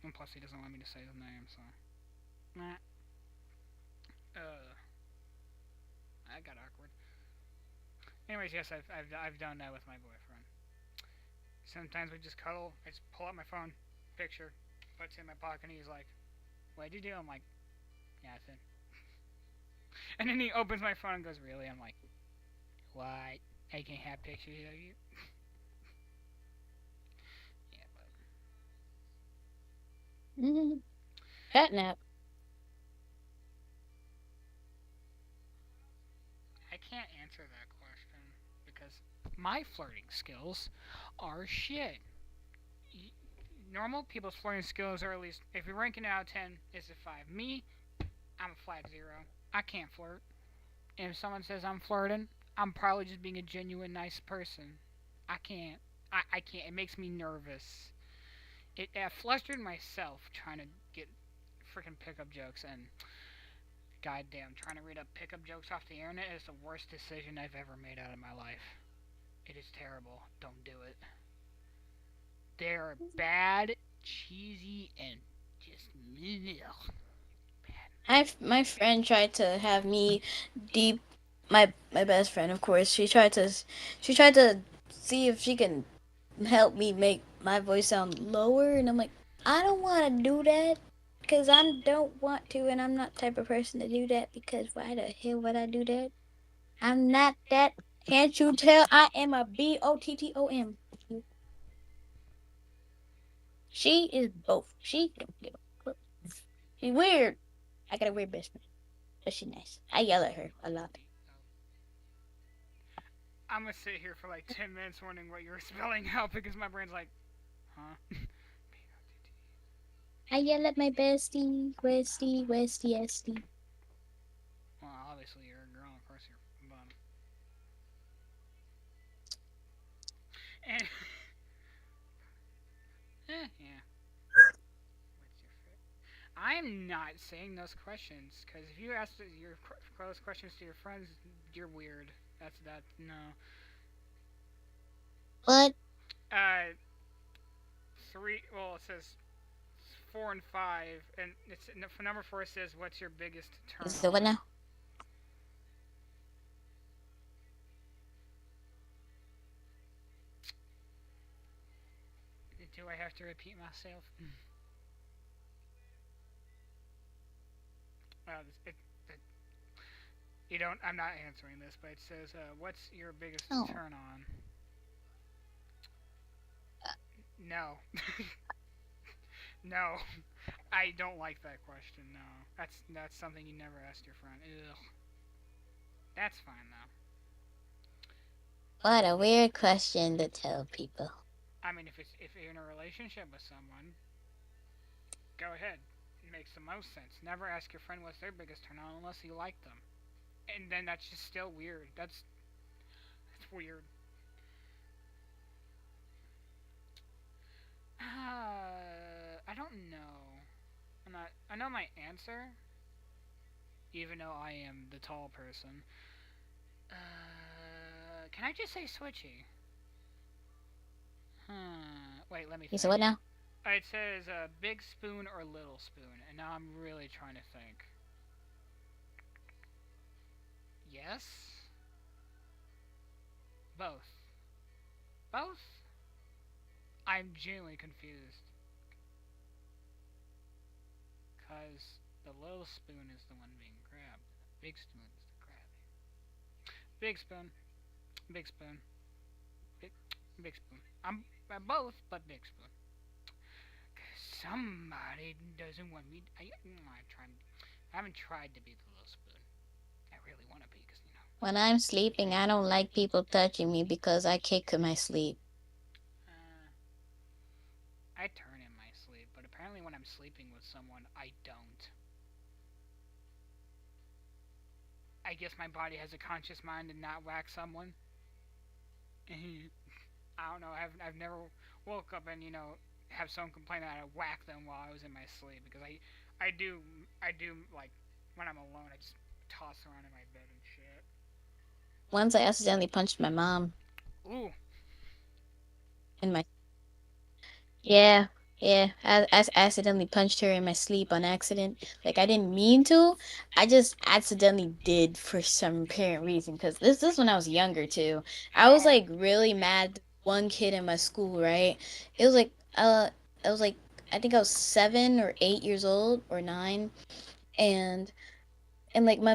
And plus he doesn't want me to say his name, so. Nah. I got awkward. Anyways, yes, I've done that with my boyfriend. Sometimes we just cuddle. I just pull out my phone, picture, puts it in my pocket, and he's like, "What'd you do?" I'm like, "Nothing." And then he opens my phone and goes, "Really?" I'm like, "What? I can have pictures of you?" Yeah, but Catnap. I can't answer that question because my flirting skills are shit. Normal people's flirting skills are at least, if you're ranking out of 10, it's a 5. Me, I'm a flat 0. I can't flirt. And if someone says I'm flirting, I'm probably just being a genuine nice person. I can't. I can't. It makes me nervous. I flustered myself trying to get freaking pickup jokes, and goddamn, trying to read up pickup jokes off the internet is the worst decision I've ever made out of my life. It is terrible. Don't do it. They're bad, cheesy, and just ugh, bad. My friend tried to have me deep. My best friend, of course. She tried to see if she can help me make my voice sound lower, and I'm like, I don't want to do that because I don't want to, and I'm not the type of person to do that. Because why the hell would I do that? I'm not that. Can't you tell? I am a BOTTOM. She is both. She don't give a fuck. She's weird. I got a weird best friend, but she's nice. I yell at her a lot. I'm gonna sit here for like 10 minutes wondering what you're spelling out because my brain's like, huh? I yell at my bestie, Westy, Westy, Esty. Well, obviously you're a girl, of course you're bum. And yeah. What's your favorite? I'm not saying those questions because if you ask your close questions to your friends, you're weird. That. No. What Uh, three. Well, it says 4 and 5, and it's for number 4. It says, "What's your biggest turn is the what on?" now? Do I have to repeat myself? It, you don't. I'm not answering this, but it says, "What's your biggest Oh, turn on?" No, no, I don't like that question. No, that's something you never ask your friend. Ugh. That's fine though. what a weird question to tell people. I mean, if you're in a relationship with someone, go ahead. It makes the most sense. Never ask your friend what's their biggest turn on unless you like them, and then that's just still weird. That's weird. I don't know. I know my answer, even though I am the tall person. Can I just say Switchy? Wait, let me You said think. what now? It says big spoon or little spoon, and now I'm really trying to think. Yes? Both. Both? I'm genuinely confused. Because the little spoon is the one being grabbed. The big spoon is the grabbing. Big spoon. Big spoon. Big, big spoon. I'm both, but big spoon. Somebody doesn't want me. I haven't tried to be the little spoon. I really want to be because When I'm sleeping, I don't like people touching me because I kick my sleep. uh, I turn in my sleep, but apparently when I'm sleeping with someone, I don't. I guess my body has a conscious mind to not whack someone. I don't know. I've never woke up and have someone complain that I whacked them while I was in my sleep because I do like when I'm alone I just toss around in my bed and shit. Once I accidentally punched my mom Ooh, in my yeah, yeah. I accidentally punched her in my sleep on accident. Like I didn't mean to. I just accidentally did for some apparent reason. Cause this when I was younger too. I was oh, like really mad. One kid in my school, right? It was like I was like I think I was 7 or 8 years old or 9, and like my